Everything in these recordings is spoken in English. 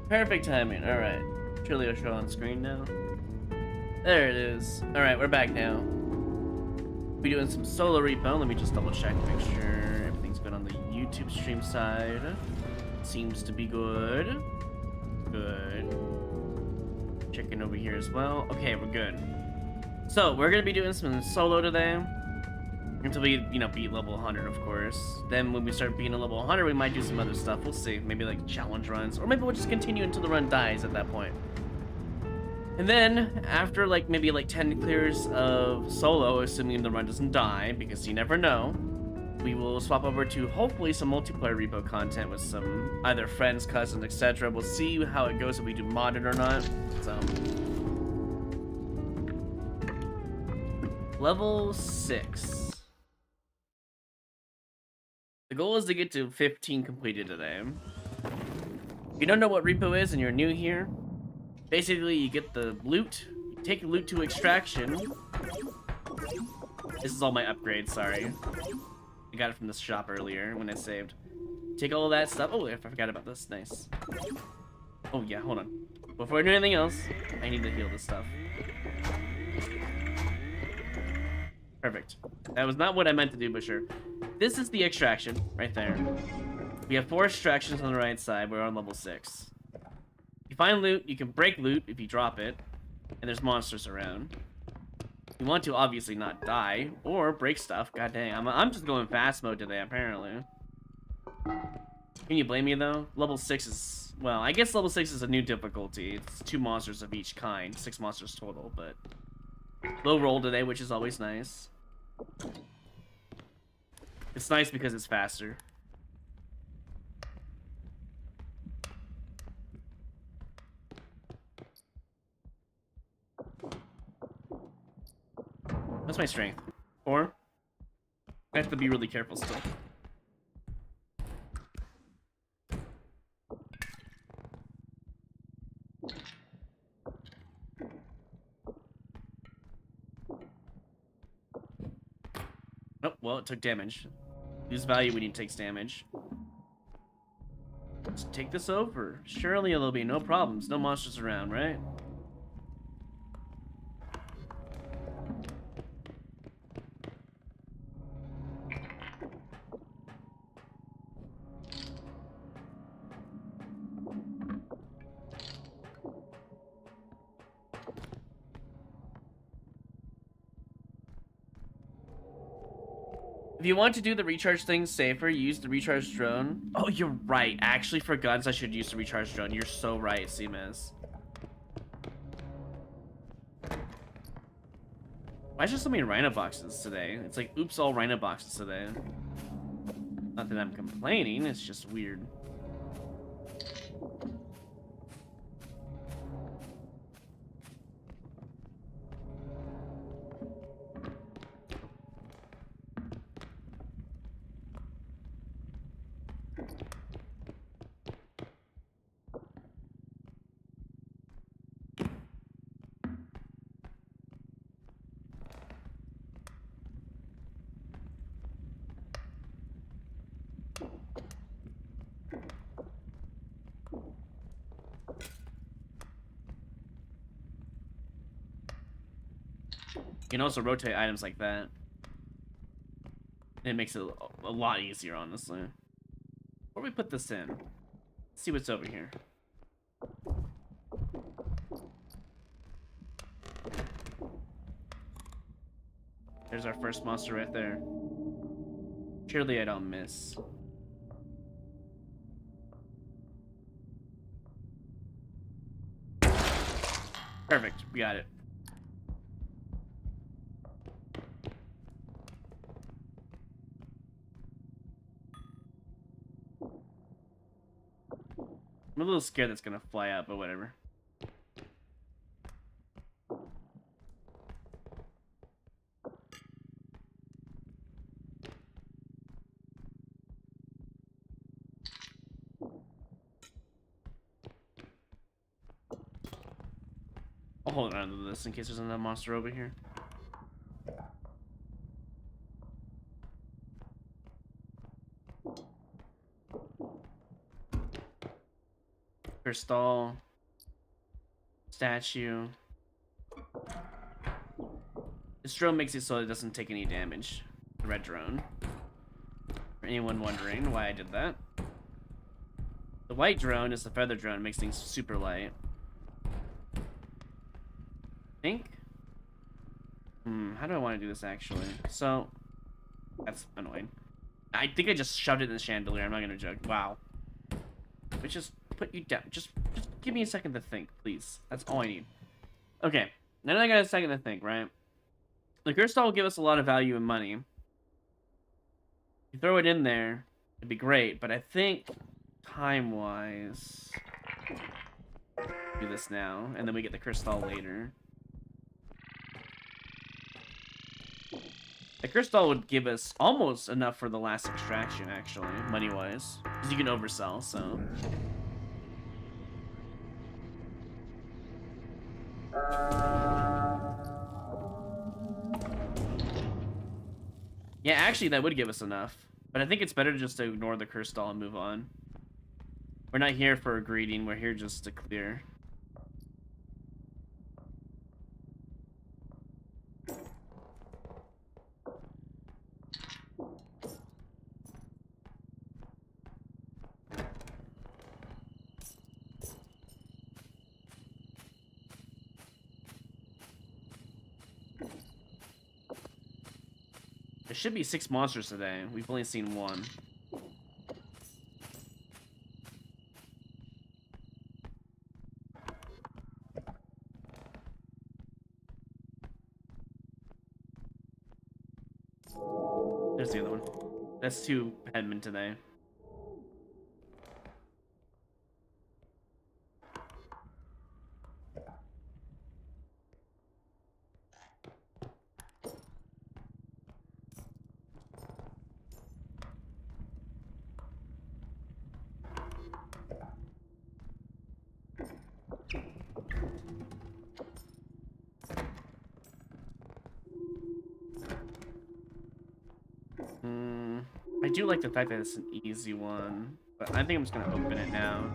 Perfect timing. All right. Surely it'll show on screen now. There it is. All right, we're back now. We're doing some solo repo. Let me just double check, make sure everything's good on the YouTube stream side. Seems to be good. Good. Checking over here as well. Okay, we're good. So we're gonna be doing some solo today until we, beat level 100, of course. Then when we start beating a level 100, we might do some other stuff. We'll see. Maybe like challenge runs, or maybe we'll just continue until the run dies at that point. And then after maybe 10 clears of solo, assuming the run doesn't die, because you never know, we will swap over to hopefully some multiplayer repo content with some either friends, cousins, etc. We'll see how it goes if we do modded or not. So level 6. The goal is to get to 15 completed today. If you don't know what repo is and you're new here, basically you get the loot, you take loot to extraction. This is all my upgrades, sorry. I got it from the shop earlier when I saved. Take all that stuff. Oh, I forgot about this. Nice. Oh yeah, hold on. Before I do anything else, I need to heal this stuff. Perfect. That was not what I meant to do, but sure. This is the extraction, right there. We have 4 extractions on the right side. We're on level 6. You find loot, you can break loot if you drop it, and there's monsters around. You want to obviously not die, or break stuff. God dang, I'm just going fast mode today, apparently. Can you blame me, though? Level 6 is... Well, I guess level 6 is a new difficulty. It's 2 monsters of each kind. 6 monsters total, but... Low roll today, which is always nice. It's nice because it's faster. What's my strength? 4? I have to be really careful still. Oh, well, it took damage. Use value when it takes damage. Let's take this over. Surely there'll be no problems. No monsters around, right? If you want to do the recharge thing safer, use the recharge drone. Oh, you're right. Actually, for guns, I should use the recharge drone. You're so right, Seamus. Why is there so many rhino boxes today? It's like, oops, all rhino boxes today. Not that I'm complaining, it's just weird. You can also rotate items like that. And it makes it a lot easier, honestly. Where do we put this in? Let's see what's over here. There's our first monster right there. Surely I don't miss. Perfect, we got it. I'm a little scared that's gonna fly out, but whatever. I'll hold on to this in case there's another monster over here. Crystal. Statue. This drone makes it so it doesn't take any damage. The red drone. For anyone wondering why I did that. The white drone is the feather drone, makes things super light. I think. How do I want to do this actually? So, that's annoying. I think I just shoved it in the chandelier. I'm not gonna joke. Wow. But just put you down. Just give me a second to think, please. That's all I need. Okay. Now that I got a second to think, right? The crystal will give us a lot of value in money. You throw it in there, it'd be great. But I think time-wise, do this now, and then we get the crystal later. The crystal would give us almost enough for the last extraction, actually, money-wise. Because you can oversell, so... Yeah, actually, that would give us enough. But I think it's better just to ignore the crystal and move on. We're not here for a greeting, we're here just to clear. There should be 6 monsters today. We've only seen 1. There's the other one. That's 2 headmen today. I do like the fact that it's an easy one, but I think I'm just gonna open it now.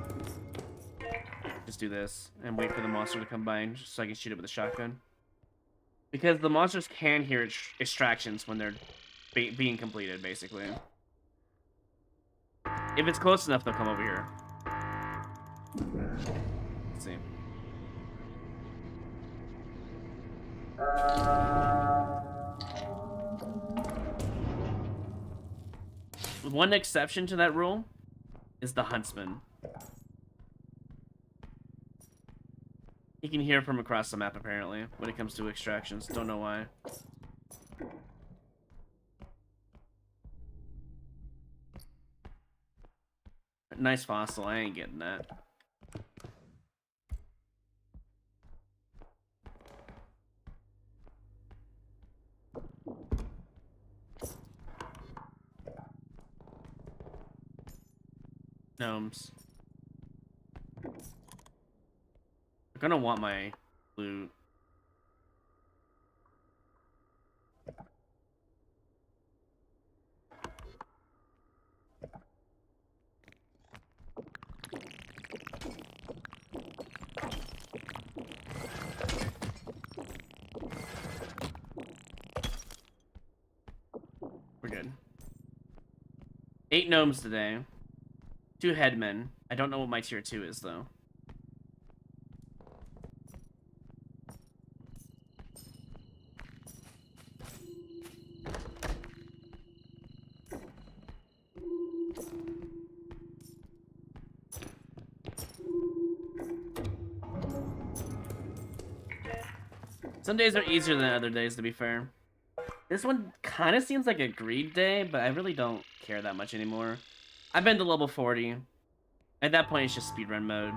Just do this and wait for the monster to come by just so I can shoot it with a shotgun. Because the monsters can hear extractions when they're being completed, basically. If it's close enough, they'll come over here. Let's see. One exception to that rule is the huntsman. You can hear from across the map, apparently, when it comes to extractions. Don't know why. Nice fossil. I ain't getting that. Gnomes. I'm gonna want my loot. We're good. 8 gnomes today. 2 headmen. I don't know what my tier 2 is, though. Some days are easier than other days, to be fair. This one kind of seems like a greed day, but I really don't care that much anymore. I've been to level 40. At that point, it's just speedrun mode.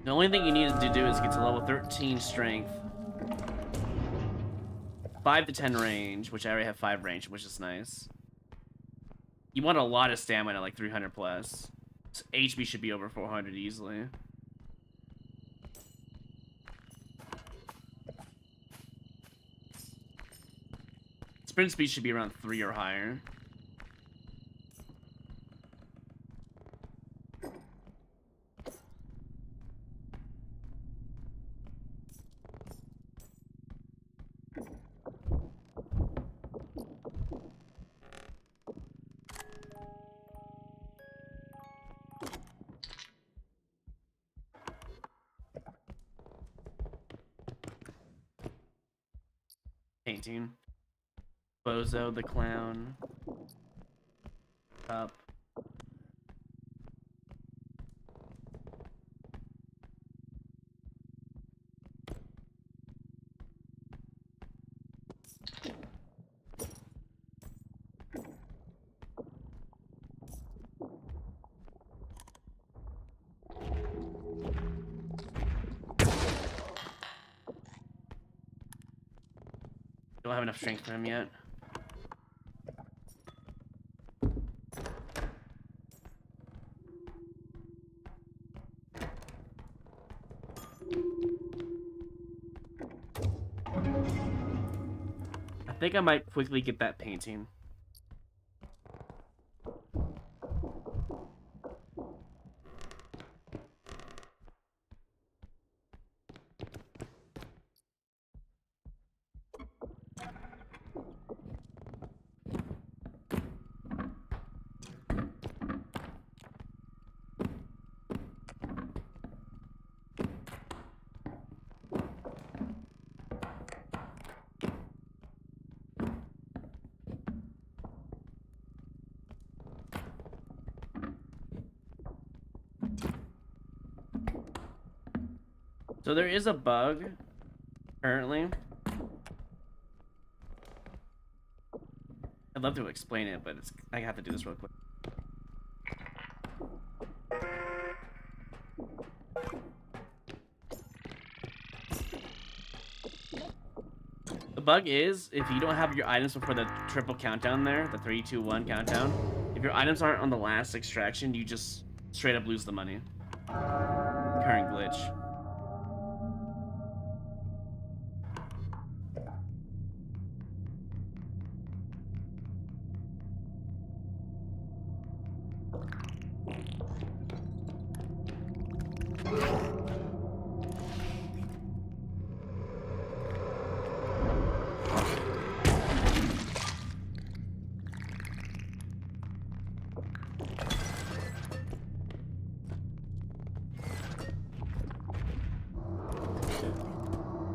The only thing you need to do is get to level 13 strength. 5 to 10 range, which I already have 5 range, which is nice. You want a lot of stamina, like 300 plus. So HP should be over 400 easily. Sprint speed should be around 3 or higher. painting. Bozo the clown. Up. Don't have enough strength for him yet. I think I might quickly get that painting. So there is a bug currently. I'd love to explain it, but I have to do this real quick. The bug is, if you don't have your items before the triple countdown there, the 3, 2, 1 countdown, if your items aren't on the last extraction, you just straight up lose the money. Current glitch.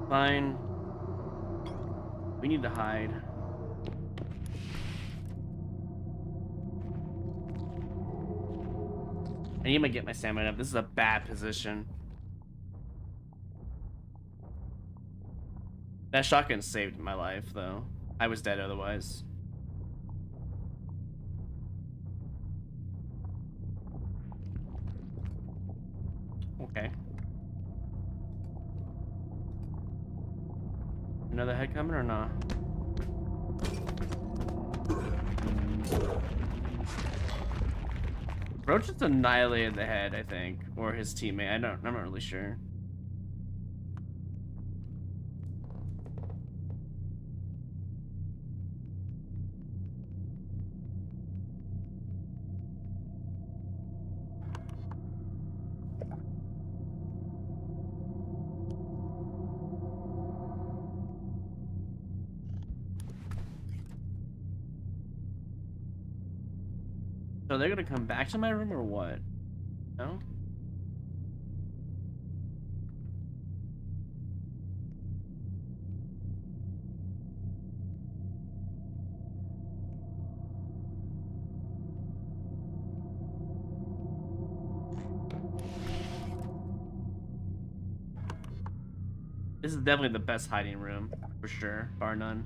Fine. We need to hide. I need to get my stamina up. This is a bad position. That shotgun saved my life, though. I was dead otherwise. Okay. Another head coming or not? Bro just annihilated the head, I think, or his teammate. I'm not really sure. So they're gonna come back to my room or what? No? This is definitely the best hiding room, for sure, bar none.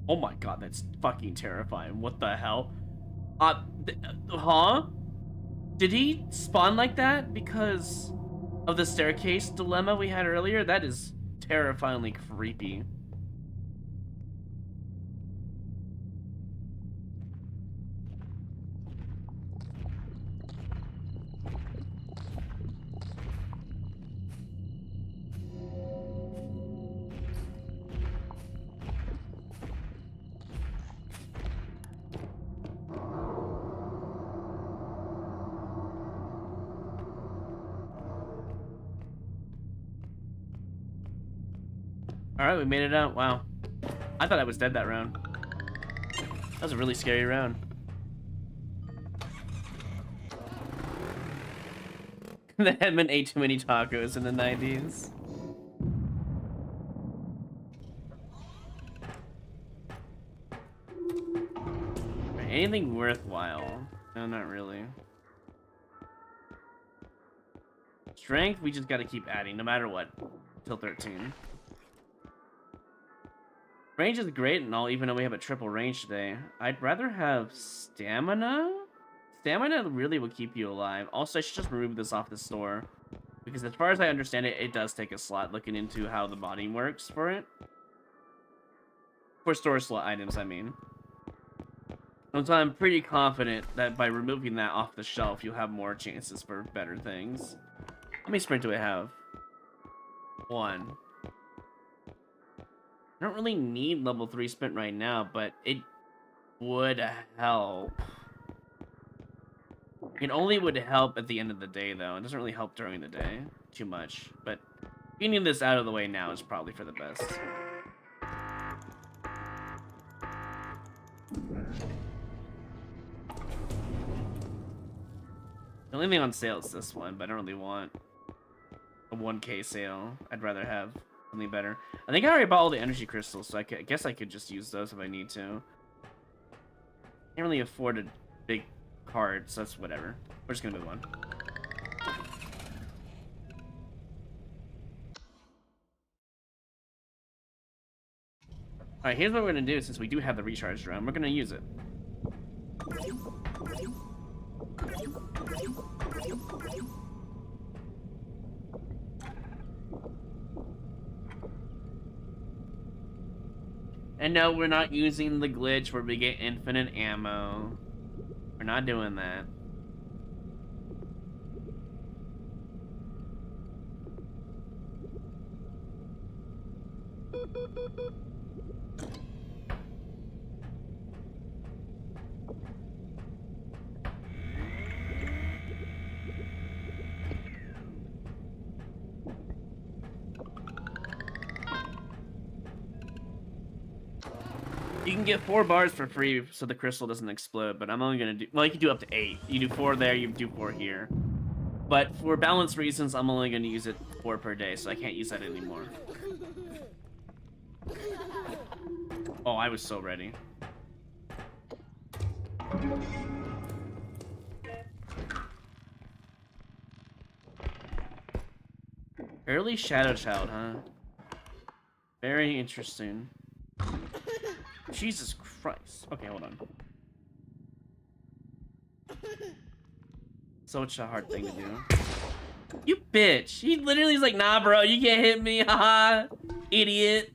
Oh my god, that's fucking terrifying. What the hell? Huh? Did he spawn like that because of the staircase dilemma we had earlier? That is terrifyingly creepy. Alright, we made it out. Wow. I thought I was dead that round. That was a really scary round. The headman ate too many tacos in the 90s. Anything worthwhile? No, not really. Strength, we just gotta keep adding, no matter what. Till 13. Range is great and all, even though we have a triple range today. I'd rather have stamina? Stamina really will keep you alive. Also, I should just remove this off the store. Because as far as I understand it, it does take a slot, looking into how the modding works for it. For store slot items, I mean. And so I'm pretty confident that by removing that off the shelf, you'll have more chances for better things. How many sprint do I have? 1. I don't really need level 3 sprint right now, but it would help. It only would help at the end of the day, though. It doesn't really help during the day too much. But getting this out of the way now is probably for the best. The only thing on sale is this one, but I don't really want a 1K sale. I'd rather have something better. I think I already bought all the energy crystals, so I guess I could just use those if I need to. Can't really afford a big card, so that's whatever. We're just gonna move on. Alright, here's what we're gonna do since we do have the recharge drum. We're gonna use it. And no, we're not using the glitch where we get infinite ammo. We're not doing that. You can get 4 bars for free so the crystal doesn't explode, but I'm only gonna do, well, you can do up to 8. You do 4 there, you do 4 here. But for balance reasons, I'm only gonna use it 4 per day, so I can't use that anymore. Oh, I was so ready. Early Shadow Child, huh? Very interesting. Jesus Christ. Okay, hold on. Such a hard thing to do. You bitch. He literally is like, nah, bro, you can't hit me. Haha. Idiot.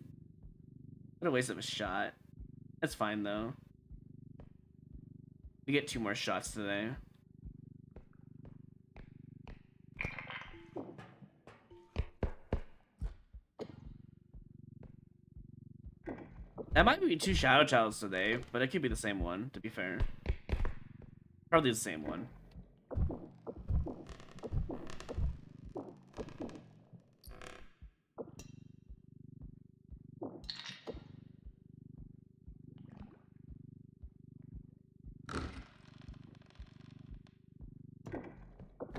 What a waste of a shot. That's fine, though. We get 2 more shots today. That might be 2 Shadow Childs today, but it could be the same one, to be fair. Probably the same one.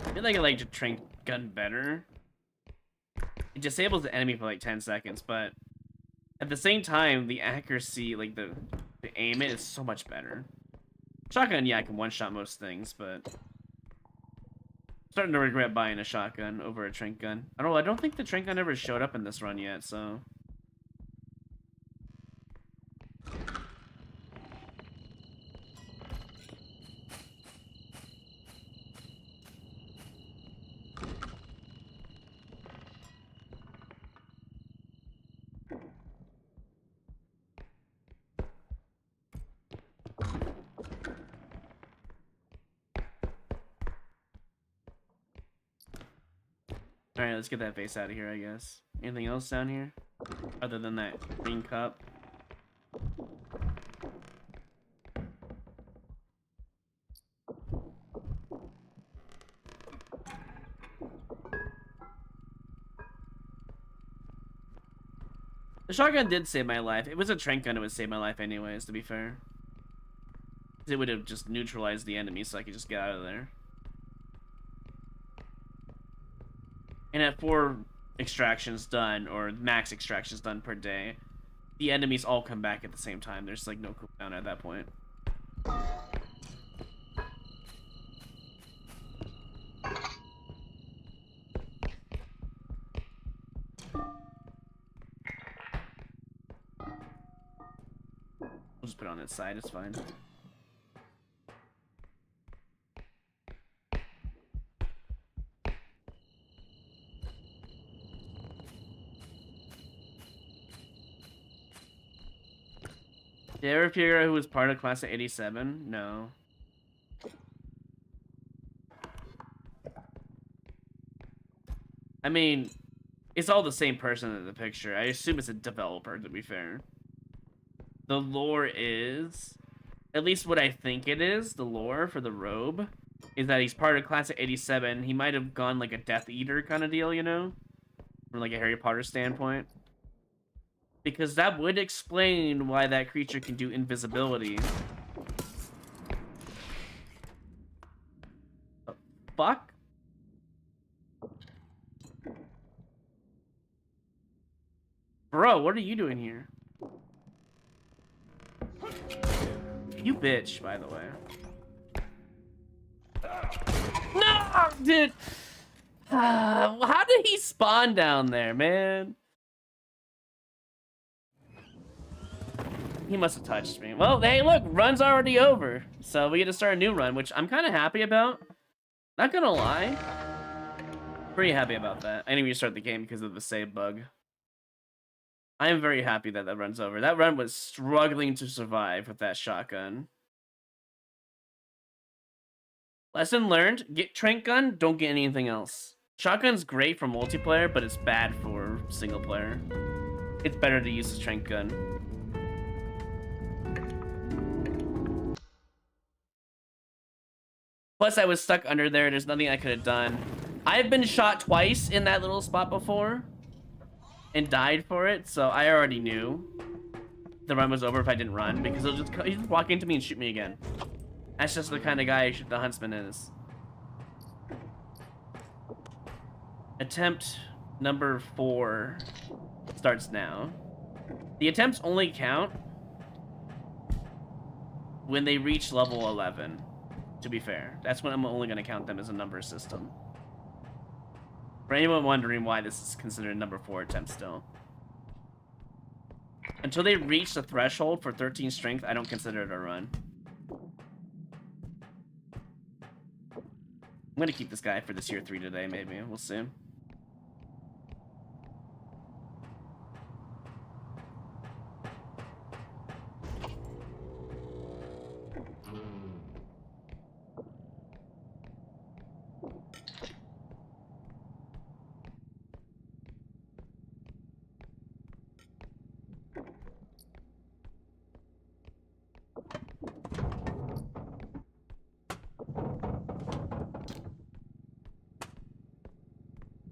I feel like I like to Trank Gun better. It disables the enemy for like 10 seconds, but at the same time, the accuracy, like the aim it is so much better. Shotgun, yeah, I can one-shot most things, but I'm starting to regret buying a shotgun over a Trank Gun. I don't think the Trank Gun ever showed up in this run yet, so. Alright, let's get that vase out of here, I guess. Anything else down here? Other than that green cup? The shotgun did save my life. If it was a trank gun, it would save my life anyways, to be fair. It would have just neutralized the enemy so I could just get out of there. And at 4 extractions done, or max extractions done per day, the enemies all come back at the same time. There's like no cooldown at that point. We'll just put it on its side, it's fine. Did you ever figure out who was part of class of 87? No. I mean, it's all the same person in the picture. I assume it's a developer, to be fair. The lore is, at least what I think it is, the lore for the robe, is that he's part of class of 87. He might have gone like a Death Eater kind of deal, you know? From like a Harry Potter standpoint. Because that would explain why that creature can do invisibility. The fuck? Bro, what are you doing here? You bitch, by the way. No, dude! How did he spawn down there, man? He must have touched me. Well, hey, look, run's already over. So we get to start a new run, which I'm kind of happy about. Not gonna lie. Pretty happy about that. I didn't restart the game because of the save bug. I am very happy that that run's over. That run was struggling to survive with that shotgun. Lesson learned, get trank gun, don't get anything else. Shotgun's great for multiplayer, but it's bad for single player. It's better to use the trank gun. Plus, I was stuck under there. There's nothing I could have done. I've been shot twice in that little spot before and died for it, so I already knew the run was over if I didn't run, because he'll just walk into me and shoot me again. That's just the kind of guy the huntsman is. Attempt number 4 starts now. The attempts only count when they reach level 11, to be fair. That's when I'm only going to count them as a number system. For anyone wondering why this is considered a number 4 attempt still. Until they reach the threshold for 13 strength, I don't consider it a run. I'm going to keep this guy for this tier 3 today, maybe. We'll see.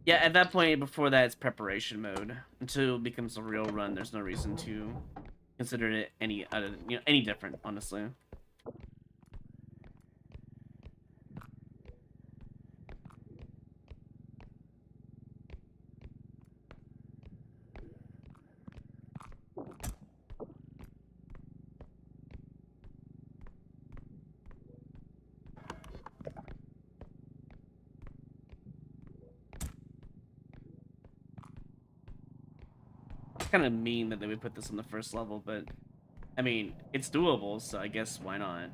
Yeah, at that point, before that, it's preparation mode. Until it becomes a real run, there's no reason to consider it any other, any different, honestly. Kind of mean that they would put this on the first level, but I mean, it's doable, so I guess why not?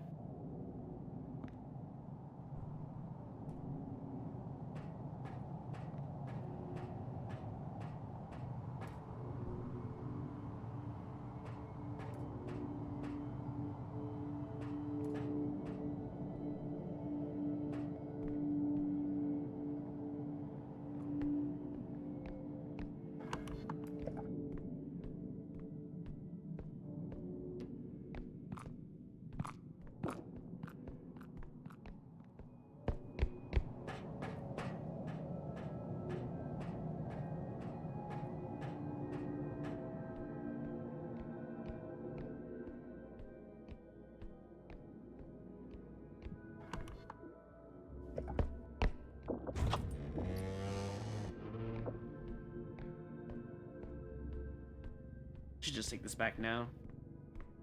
Should just take this back now.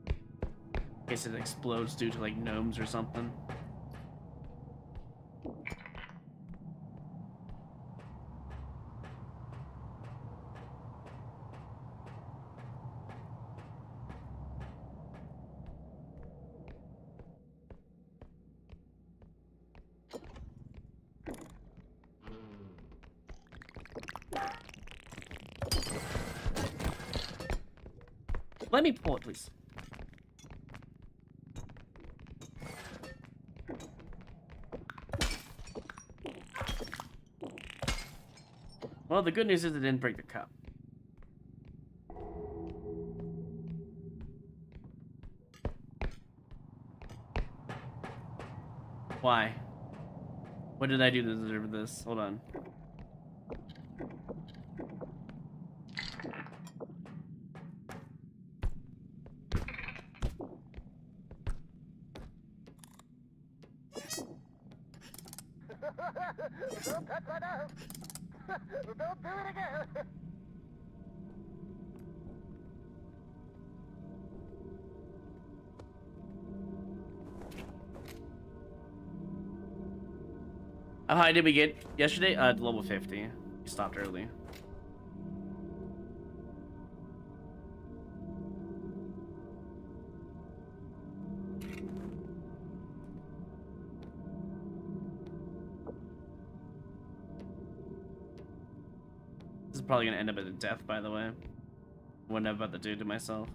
In case it explodes due to like gnomes or something. Let me pull it, please. Well, the good news is it didn't break the cup. Why? What did I do to deserve this? Hold on. Don't do it again. How high did we get yesterday? Level 50. We stopped early. This is probably gonna end up at a death, by the way. What I'm about to do to myself.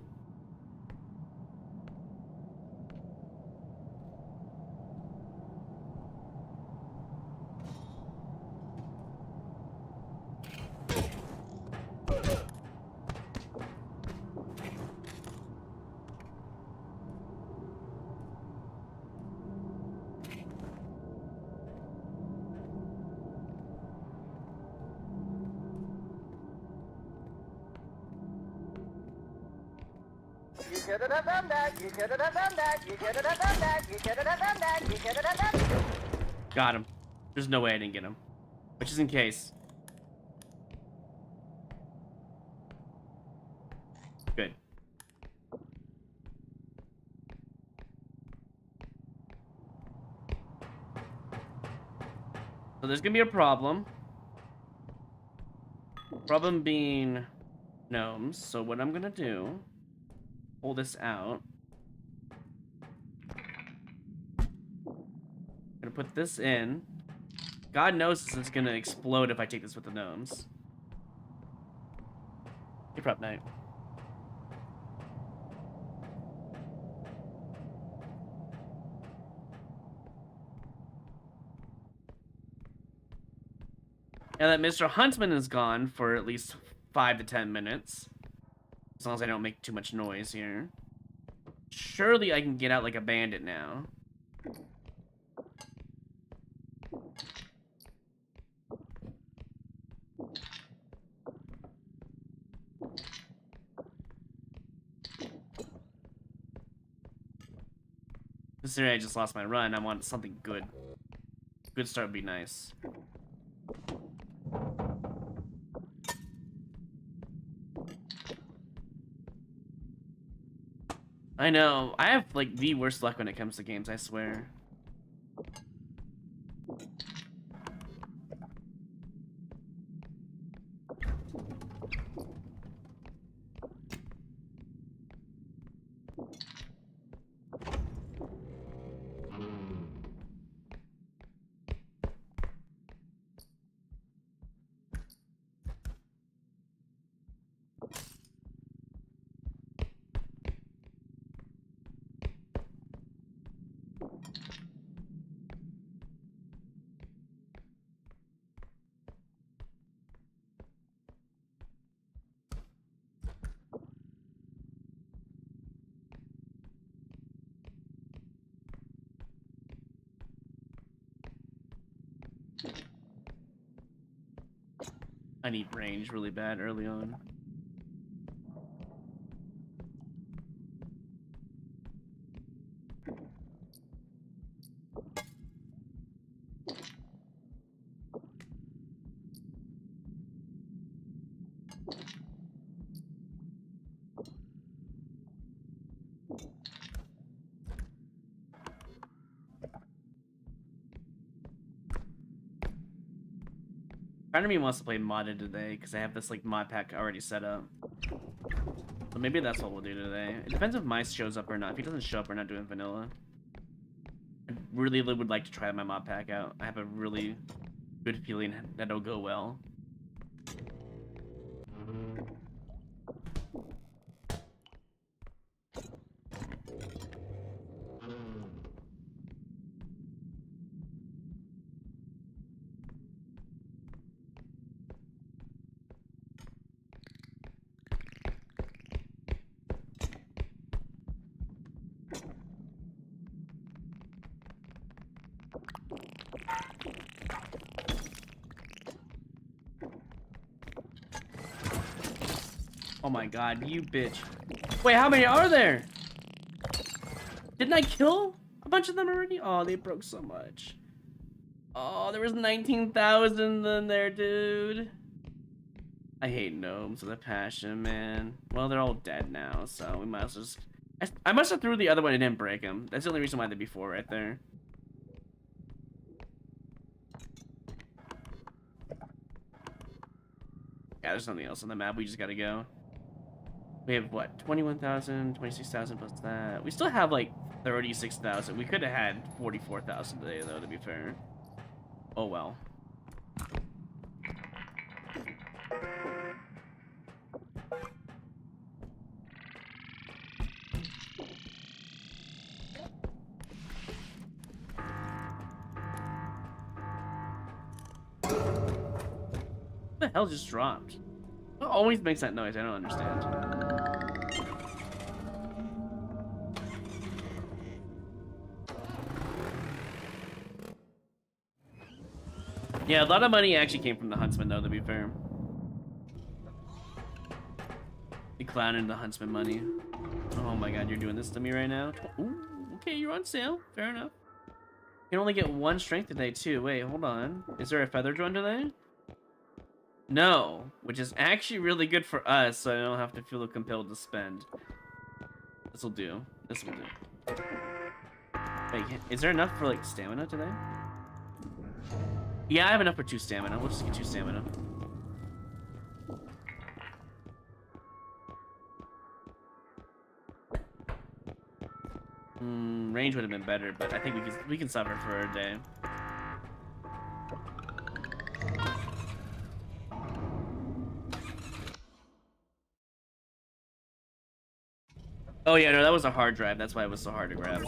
You should have done that. You should have done that. You should have done that. You should have done that. You should have done that. Got him. There's no way I didn't get him. Which is in case. Good. So there's gonna be a problem. Problem being gnomes. So what I'm gonna do, pull this out. Gonna put this in. God knows this is gonna explode if I take this with the gnomes. Hey, prep night. Now that Mr. Huntsman is gone for at least 5 to 10 minutes, as long as I don't make too much noise here, surely I can get out like a bandit now. Considering I just lost my run, I want something good. Good start would be nice. I know. I have, like, the worst luck when it comes to games, I swear. I need range really bad early on. Part of me wants to play modded today because I have this like mod pack already set up. So maybe that's what we'll do today. It depends if Mice shows up or not. If he doesn't show up, we're not doing vanilla. I really would like to try my mod pack out. I have a really good feeling that it'll go well. Oh my god, you bitch. Wait, how many are there? Didn't I kill a bunch of them already? Oh, they broke so much. Oh, there was 19,000 in there, dude. I hate gnomes with a passion, man. Well, they're all dead now, so we might as well just... I must have threw the other one and didn't break them. That's the only reason why they'd be 4 right there. Yeah, there's nothing else on the map. We just gotta go. We have, what, 21,000, 26,000 plus that. We still have, like, 36,000. We could have had 44,000 today, though, to be fair. Oh, well. What the hell just dropped? What always makes that noise? I don't understand. Yeah, a lot of money actually came from the Huntsman, though, to be fair. The clown and the Huntsman money. Oh my god, you're doing this to me right now? Ooh, okay, you're on sale. Fair enough. You can only get 1 strength today, too. Wait, hold on. Is there a feathered one today? No, which is actually really good for us, so I don't have to feel compelled to spend. This'll do. This will do. Wait, is there enough for, like, stamina today? Yeah, I have enough for 2 stamina. We'll just get 2 stamina. Range would have been better, but I think we can suffer for a day. Oh yeah, no, that was a hard drive. That's why it was so hard to grab.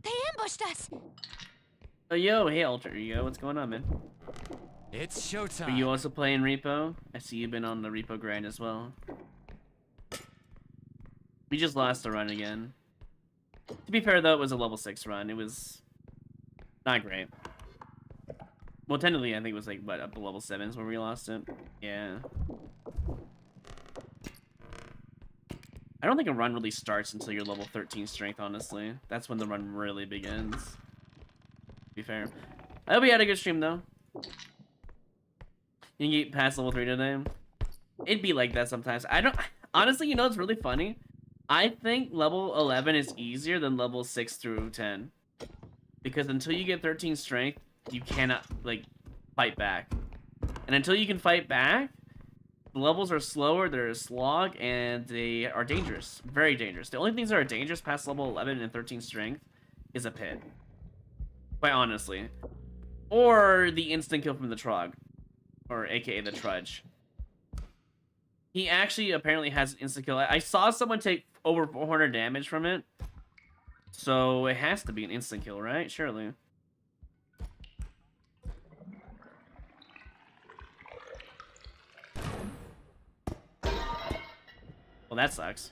They ambushed us! Oh, yo, hey, Alter Ego, what's going on, man? It's showtime. Are you also playing Repo? I see you've been on the Repo grind as well. We just lost the run again. To be fair, though, it was a level 6 run. It was not great. Well, technically, I think it was like, what, up to level 7s where we lost it? Yeah. I don't think a run really starts until you're level 13 strength, honestly. That's when the run really begins. To be fair. I hope you had a good stream, though. You can get past level 3 today. It'd be like that sometimes. I don't... Honestly, you know what's really funny? I think level 11 is easier than level 6 through 10. Because until you get 13 strength, you cannot, like, fight back. And until you can fight back, the levels are slower, they're a slog, and they are dangerous. Very dangerous. The only things that are dangerous past level 11 and 13 strength is a pit. Quite honestly. Or the instant kill from the Trog. Or aka the Trudge. He actually apparently has an instant kill. I saw someone take over 400 damage from it. So it has to be an instant kill, right? Surely. that sucks.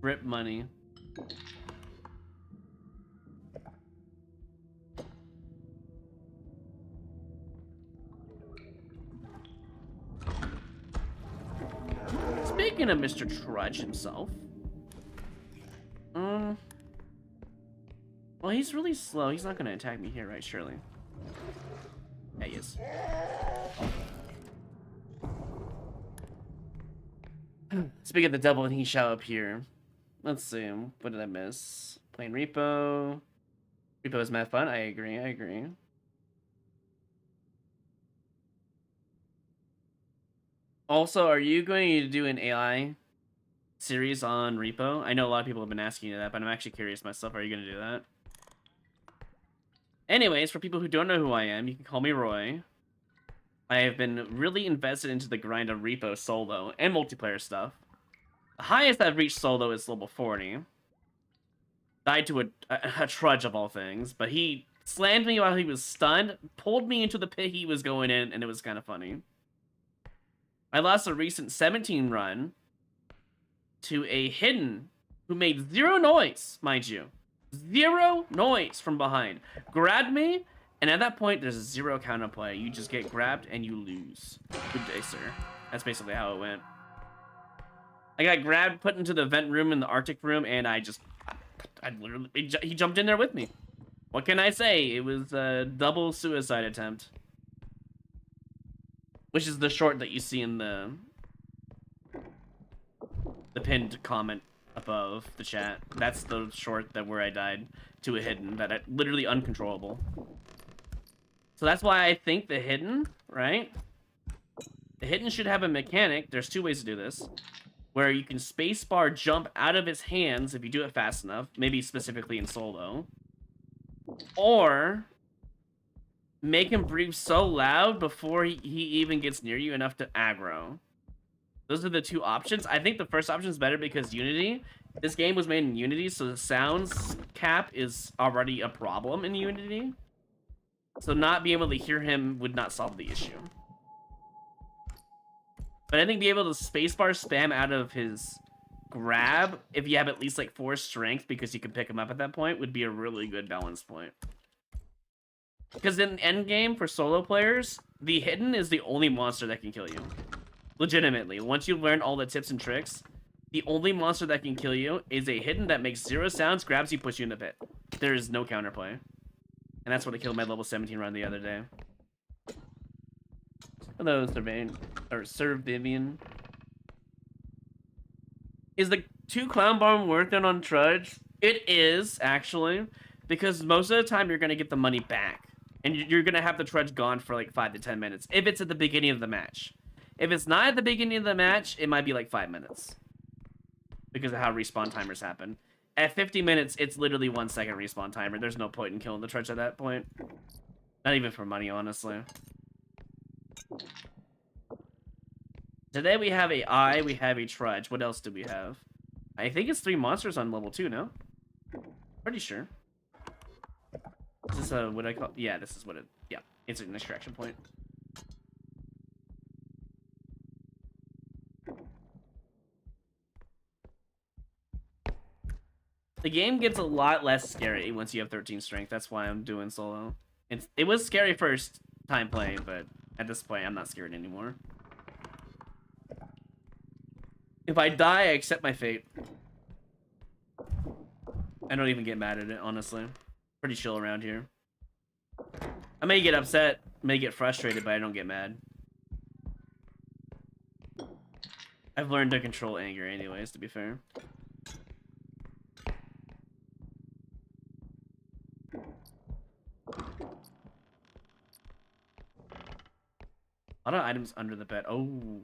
Rip money. Speaking of Mr. Trudge himself. Well, he's really slow. He's not going to attack me here, right? Surely. Yeah, he is. Speaking of the devil, and he shall appear. Let's see. What did I miss? Playing Repo. Repo is mad fun. I agree. I agree. Also, are you going to do an AI series on Repo? I know a lot of people have been asking you that, but I'm actually curious myself. Are you going to do that? Anyways, for people who don't know who I am, you can call me Roy. I have been really invested into the grind of Repo solo and multiplayer stuff. The highest I've reached solo is level 40. Died to a trudge of all things, but he slammed me while he was stunned, pulled me into the pit he was going in, and it was kind of funny. I lost a recent 17 run to a hidden who made zero noise, mind you. Zero noise from behind. Grabbed me, and at that point, there's a zero counterplay. You just get grabbed and you lose. Good day, sir. That's basically how it went. I got grabbed, put into the vent room in the Arctic room, and I literally, he jumped in there with me. What can I say? It was a double suicide attempt. Which is the short that you see in the pinned comment above the chat. That's the short where I died to a hidden that literally uncontrollable. So that's why I think the hidden, right? The hidden should have a mechanic. There's two ways to do this, where you can spacebar jump out of his hands if you do it fast enough, maybe specifically in solo, or make him breathe so loud before he even gets near you enough to aggro. Those are the two options. I think the first option is better because Unity. This game was made in Unity, so the sounds cap is already a problem in Unity. So not being able to hear him would not solve the issue. But I think being able to spacebar spam out of his grab, if you have at least like 4 strength because you can pick him up at that point, would be a really good balance point. Because in endgame, for solo players, the hidden is the only monster that can kill you. Legitimately. Once you've learned all the tips and tricks, the only monster that can kill you is a hidden that makes 0 sounds, grabs you, puts you in the pit. There is no counterplay. And that's what I killed my level 17 run the other day. Hello, Sir Vivian. Is the 2 Clown Bomb worth it on Trudge? It is, actually. Because most of the time, you're going to get the money back. And you're going to have the Trudge gone for like 5 to 10 minutes. If it's at the beginning of the match. If it's not at the beginning of the match, it might be like 5 minutes. Because of how respawn timers happen. At 50 minutes, it's literally 1 second respawn timer. There's no point in killing the Trudge at that point. Not even for money, honestly. Today we have we have a Trudge. What else do we have? I think it's 3 monsters on level 2, no? Pretty sure. Is this what I call? Yeah, this is what it. Yeah, it's an extraction point. The game gets a lot less scary once you have 13 strength. That's why I'm doing solo. It was scary first time playing, but at this point, I'm not scared anymore. If I die, I accept my fate. I don't even get mad at it, honestly. Pretty chill around here. I may get upset, may get frustrated, but I don't get mad. I've learned to control anger anyways, to be fair. A lot of items under the bed. Oh.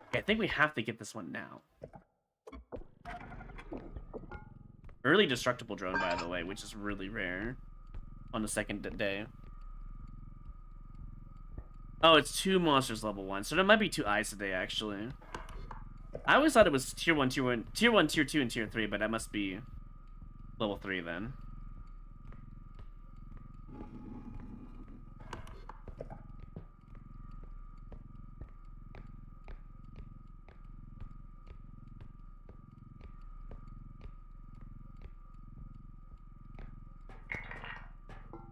Okay, I think we have to get this one now. Early destructible drone, by the way, which is really rare on the second day. Oh, it's 2 monsters level 1, so there might be 2 eyes today, actually. I always thought it was tier 1, tier 1, tier 2, and tier 3, but that must be level 3 then.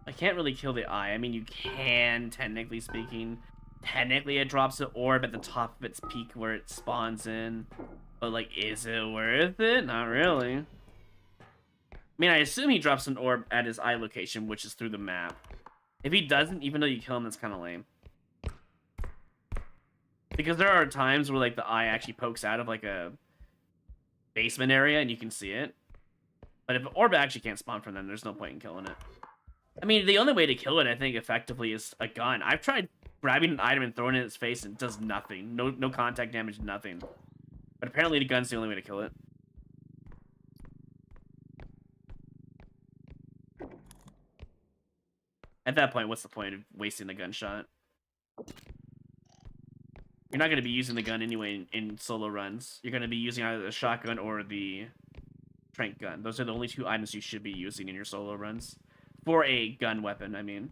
I can't really kill the eye. I mean, you can, technically speaking. Technically, it drops an orb at the top of its peak where it spawns in. But, like, is it worth it? Not really. I mean, I assume he drops an orb at his eye location, which is through the map. If he doesn't, even though you kill him, that's kind of lame. Because there are times where, like, the eye actually pokes out of, like, a basement area and you can see it. But if an orb actually can't spawn from them, there's no point in killing it. I mean, the only way to kill it, I think, effectively is a gun. I've tried grabbing an item and throwing it in its face and it does nothing. No contact damage, nothing. But apparently the gun's the only way to kill it. At that point, what's the point of wasting the gunshot? You're not going to be using the gun anyway in solo runs. You're going to be using either the shotgun or the tranq gun. Those are the only two items you should be using in your solo runs. For a gun weapon, I mean.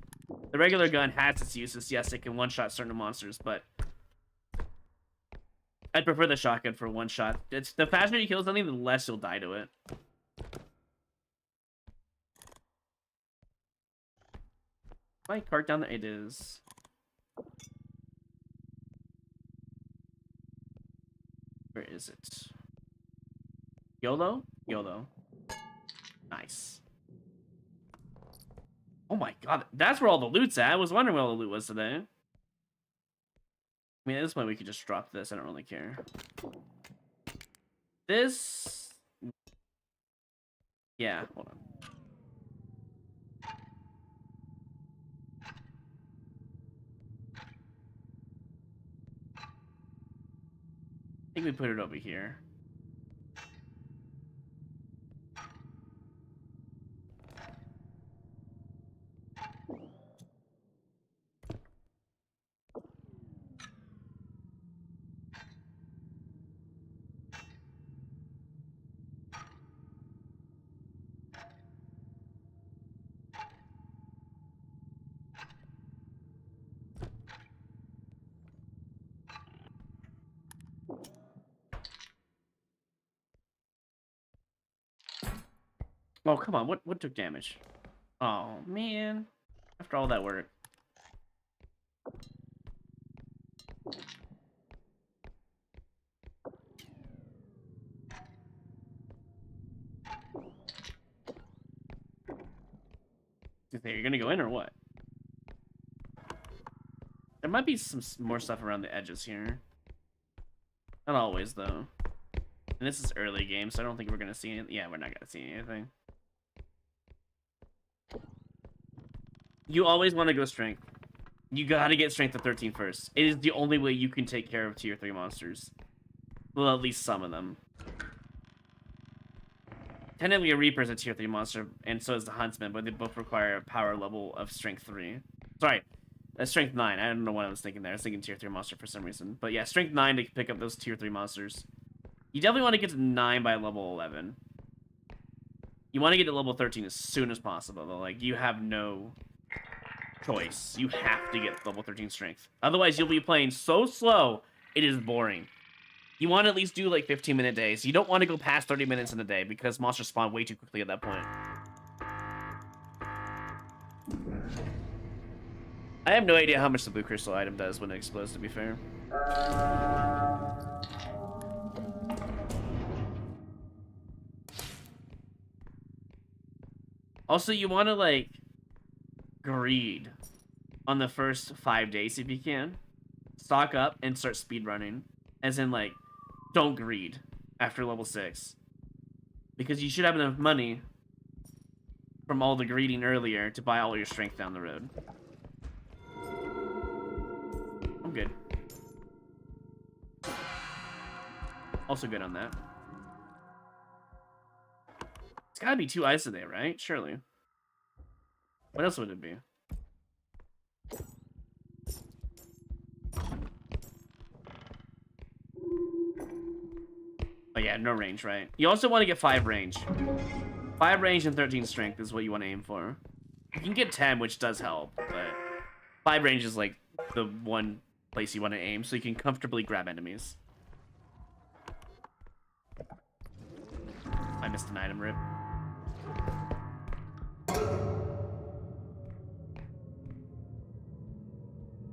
The regular gun has its uses. Yes, it can one-shot certain monsters, but I'd prefer the shotgun for one-shot. It's the faster you kill something, the less you'll die to it. My cart down there, it is. Where is it? YOLO? YOLO. Nice. Oh my god, that's where all the loot's at. I was wondering where all the loot was today. I mean, at this point, we could just drop this. I don't really care. This... Yeah, hold on. I think we put it over here. Oh, come on. What took damage? Oh, man. After all that work. You're gonna go in or what? There might be some more stuff around the edges here. Not always, though. And this is early game, so I don't think we're gonna see anything. Yeah, we're not gonna see anything. You always want to go strength. You gotta get strength to 13 first. It is the only way you can take care of tier 3 monsters. Well, at least some of them. Technically, a Reaper is a tier 3 monster, and so is the Huntsman, but they both require a power level of strength 3. Sorry, strength 9. I don't know what I was thinking there. I was thinking tier 3 monster for some reason. But yeah, strength 9 to pick up those tier 3 monsters. You definitely want to get to 9 by level 11. You want to get to level 13 as soon as possible, though. Like, you have no choice. You have to get level 13 strength. Otherwise, you'll be playing so slow, it is boring. You want to at least do, like, 15-minute days. You don't want to go past 30 minutes in the day, because monsters spawn way too quickly at that point. I have no idea how much the blue crystal item does when it explodes, to be fair. Also, you want to, like, greed on the first 5 days if you can. Stock up and start speedrunning. As in, like, don't greed after level 6. Because you should have enough money from all the greeding earlier to buy all your strength down the road. I'm good. Also good on that. It's gotta be 2 eyes today, right? Surely. What else would it be? Yeah, no range, right? You also want to get 5 range. 5 range and 13 strength is what you want to aim for. You can get 10, which does help, but 5 range is like the one place you want to aim, so you can comfortably grab enemies. I missed an item, rip.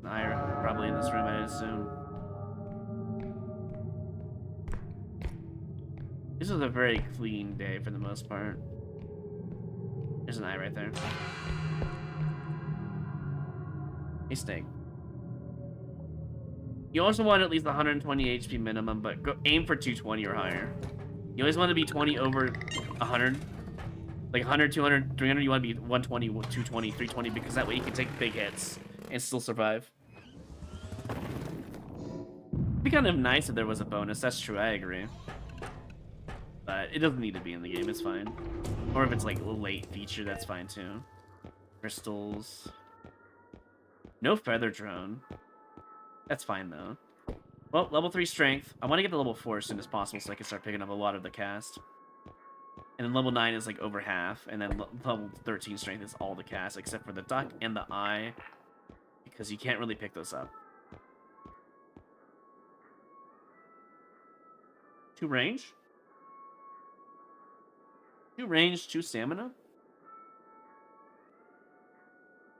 Nair, probably in this room, I assume. This was a very clean day for the most part. There's an eye right there. Hey, Snake. You also want at least 120 HP minimum, but go aim for 220 or higher. You always want to be 20 over 100. Like 100, 200, 300, you want to be 120, 220, 320, because that way you can take big hits and still survive. It'd be kind of nice if there was a bonus, that's true, I agree. But it doesn't need to be in the game, it's fine. Or if it's like a late feature, that's fine too. Crystals. No feather drone. That's fine though. Well, level 3 strength. I want to get to level 4 as soon as possible so I can start picking up a lot of the cast. And then level 9 is like over half, and then level 13 strength is all the cast, except for the duck and the eye, because you can't really pick those up. 2 range? 2 range, 2 stamina?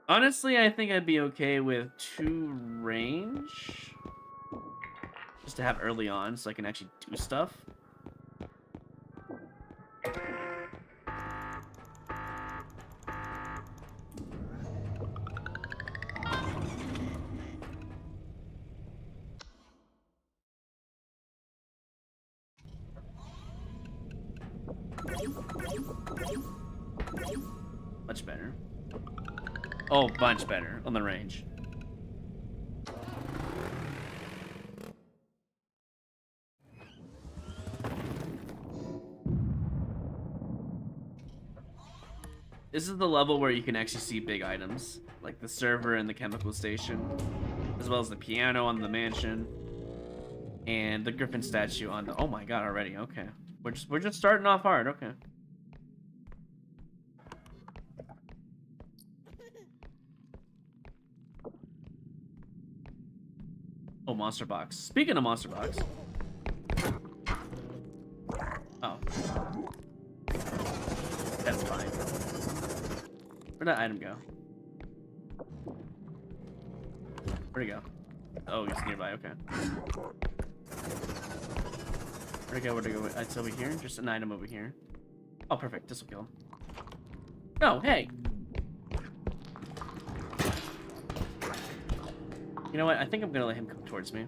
Honestly, I think I'd be okay with 2 range. Just to have early on, so I can actually do stuff. Much better. Oh, bunch better on the range. This is the level where you can actually see big items, like the server and the chemical station, as well as the piano on the mansion, and the griffin statue on the... Oh my god, already, okay. We're just starting off hard, okay. Oh, monster box. Speaking of monster box. Oh. That's fine. Where'd that item go? Where'd it go? Oh, he's nearby, okay. Where'd it go? Where'd it go? It's over here? Just an item over here. Oh, perfect. This will kill him. No, hey! You know what? I think I'm gonna let him come towards me.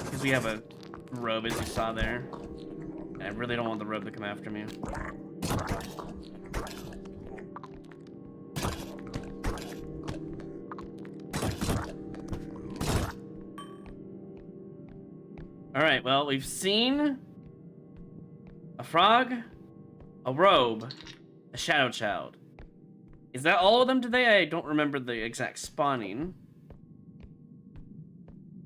Because we have a robe, as you saw there. And I really don't want the robe to come after me. Alright, well, we've seen a frog, a robe, a shadow child. Is that all of them today? I don't remember the exact spawning.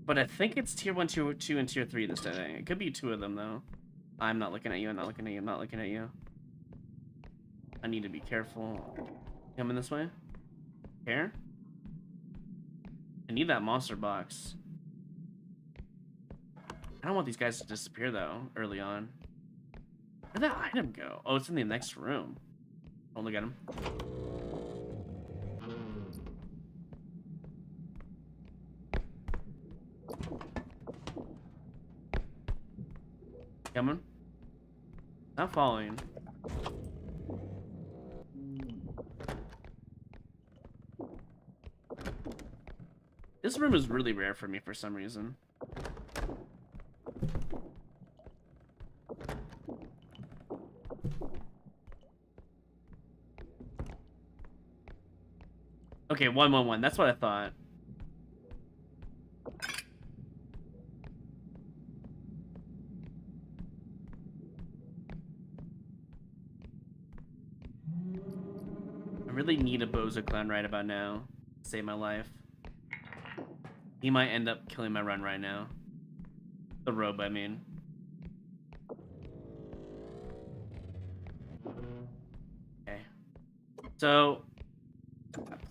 But I think it's tier 1, tier 2, and tier 3 this day. It could be 2 of them, though. I'm not looking at you, I'm not looking at you, I'm not looking at you. I need to be careful. Coming this way? Here? I need that monster box. I don't want these guys to disappear, though, early on. Where'd that item go? Oh, it's in the next room. Don't look at him. Coming. Not following. This room is really rare for me for some reason. Okay, 111. That's what I thought. I really need a Bozo clown right about now to save my life. He might end up killing my run right now. The robe, I mean. Okay. So,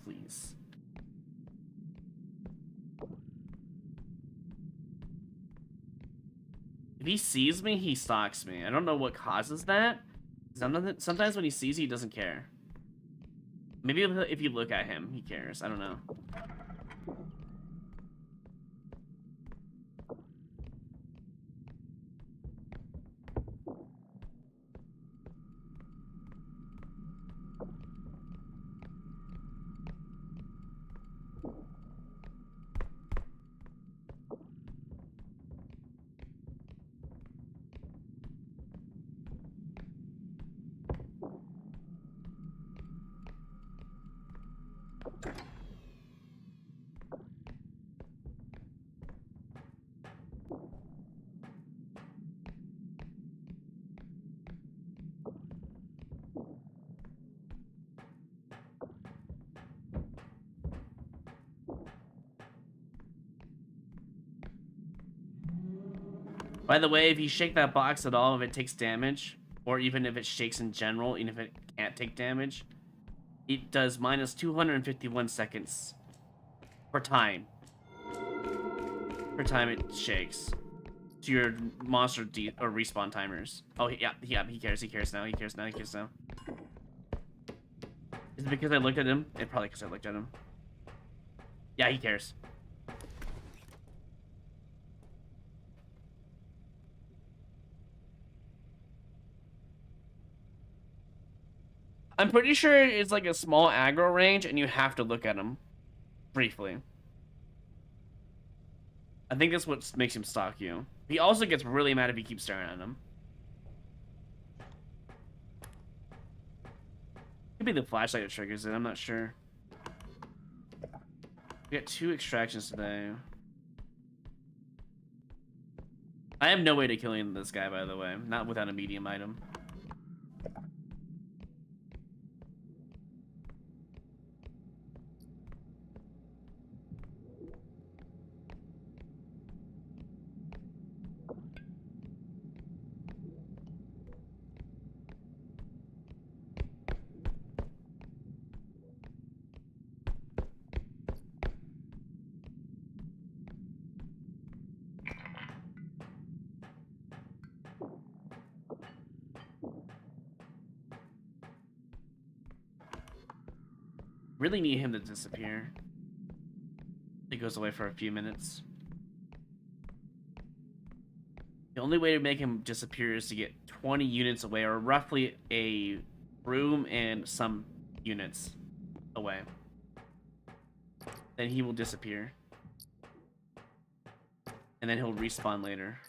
please. If he sees me, he stalks me. I don't know what causes that. Sometimes when he sees you, he doesn't care. Maybe if you look at him, he cares. I don't know. By the way, if you shake that box at all, if it takes damage, or even if it shakes in general, even if it can't take damage, it does minus 251 seconds per time. Per time it shakes. To your monster or respawn timers. Oh, yeah, he cares, he cares now, he cares now, he cares now. Is it because I looked at him? It's probably because I looked at him. Yeah, he cares. I'm pretty sure it's like a small aggro range and you have to look at him briefly. I think that's what makes him stalk you. He also gets really mad if you keep staring at him. Could be the flashlight that triggers it, I'm not sure. We got 2 extractions today. I have no way to killing this guy, by the way. Not without a medium item. Really need him to disappear. He goes away for a few minutes. The only way to make him disappear is to get 20 units away, or roughly a room and some units away. Then he will disappear. And then he'll respawn later.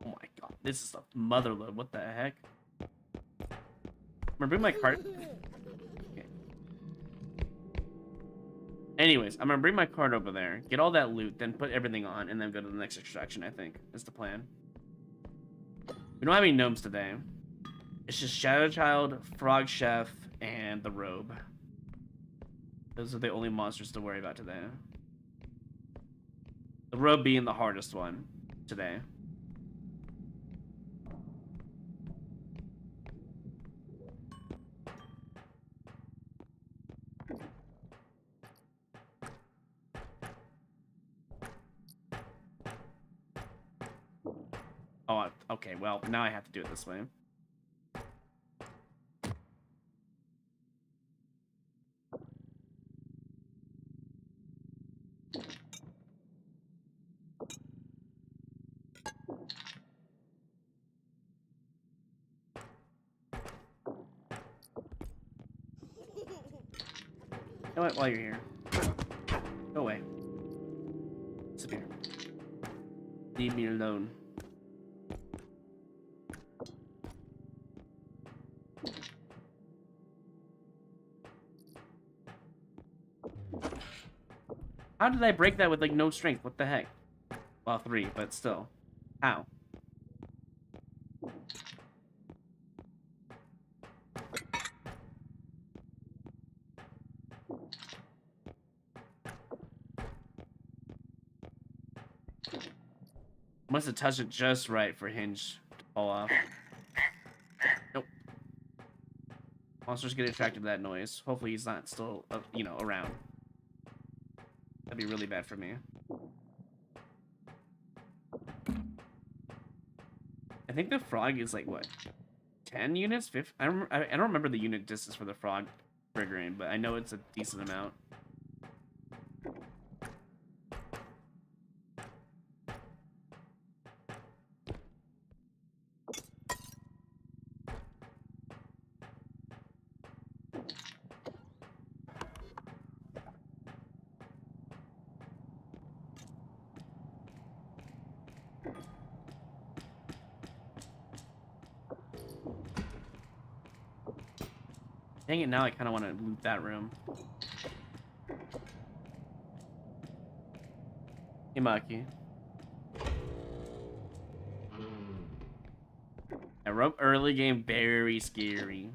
Oh my god, this is a motherload. What the heck? I'm gonna bring my cart. Okay. Anyways, I'm gonna bring my cart over there, get all that loot, then put everything on, and then go to the next extraction, I think. Is the plan. We don't have any gnomes today. It's just Shadow Child, Frog Chef, and the Robe. Those are the only monsters to worry about today. The Robe being the hardest one today. Oh, okay, well, now I have to do it this way. You know what, while you're here, go away. Disappear. Leave me alone. How did I break that with, like, no strength? What the heck? Well, 3, but still. How? Must have touched it just right for Hinge to fall off. Nope. Monsters get attracted to that noise. Hopefully he's not still, you know, around. That'd be really bad for me. I think the frog is like, what? 10 units? 50? I don't remember the unit distance for the frog triggering, but I know it's a decent amount. Dang it, now I kind of want to loot that room. Hey, Maki. A rope early game, very scary.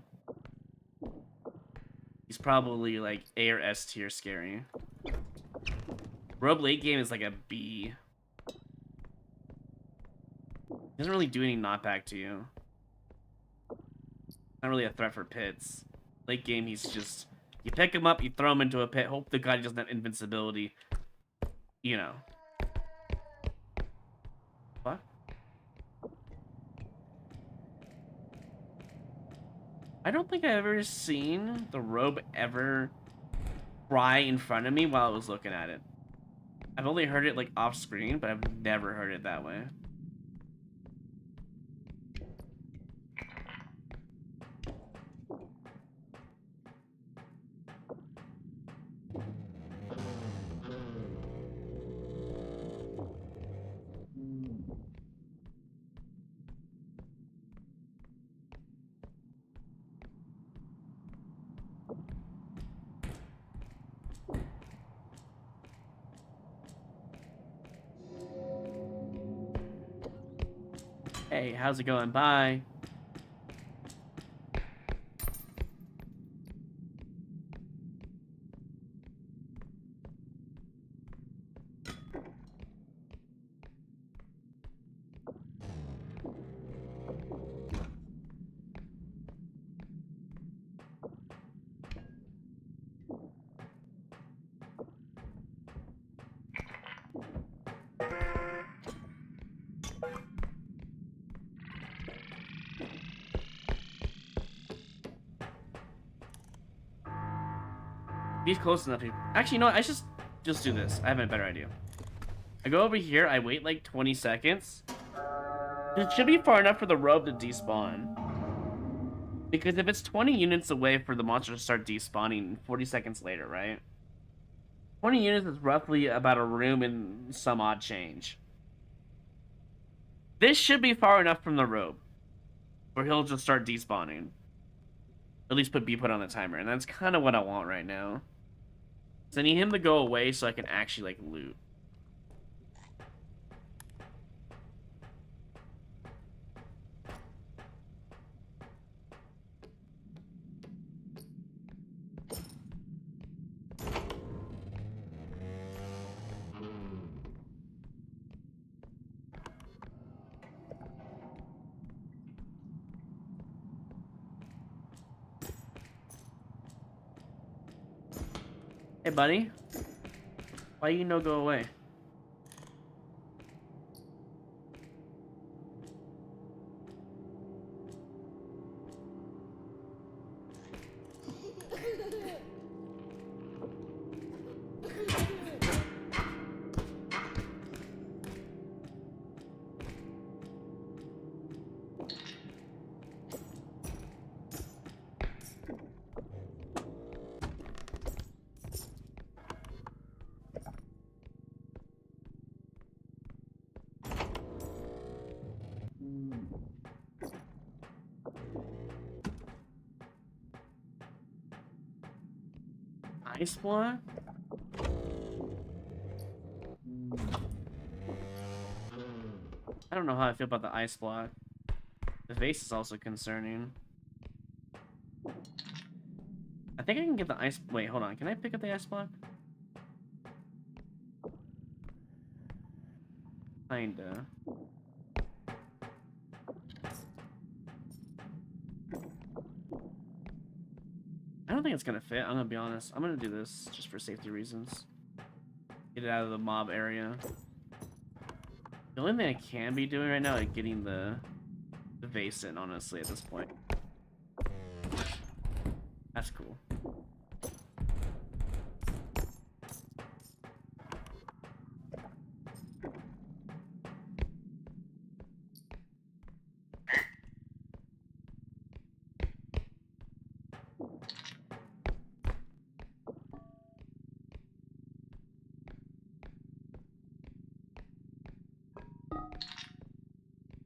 He's probably like A or S tier scary. Rope late game is like a B. Doesn't really do any knockback to you. Not really a threat for pits. Late game, he's just... You pick him up, you throw him into a pit, hope the guy doesn't have invincibility. You know. What? I don't think I've ever seen the robe ever cry in front of me while I was looking at it. I've only heard it like off screen, but I've never heard it that way. Hey, how's it going? Bye. He's close enough. Actually, you know what? I should just do this. I have a better idea. I go over here. I wait like 20 seconds. It should be far enough for the robe to despawn. Because if it's 20 units away for the monster to start despawning 40 seconds later, right? 20 units is roughly about a room and some odd change. This should be far enough from the robe where he'll just start despawning. At least be put on the timer, and that's kind of what I want right now. So I need him to go away so I can actually, like, loot. Hey, buddy. Why you no go away? Ice block? I don't know how I feel about the ice block. The vase is also concerning. I think I can get the ice... Wait, hold on. Can I pick up the ice block? Kinda. I don't think it's gonna fit, I'm gonna be honest. I'm gonna do this just for safety reasons. Get it out of the mob area. The only thing I can be doing right now is getting the vase in, honestly, at this point. That's cool.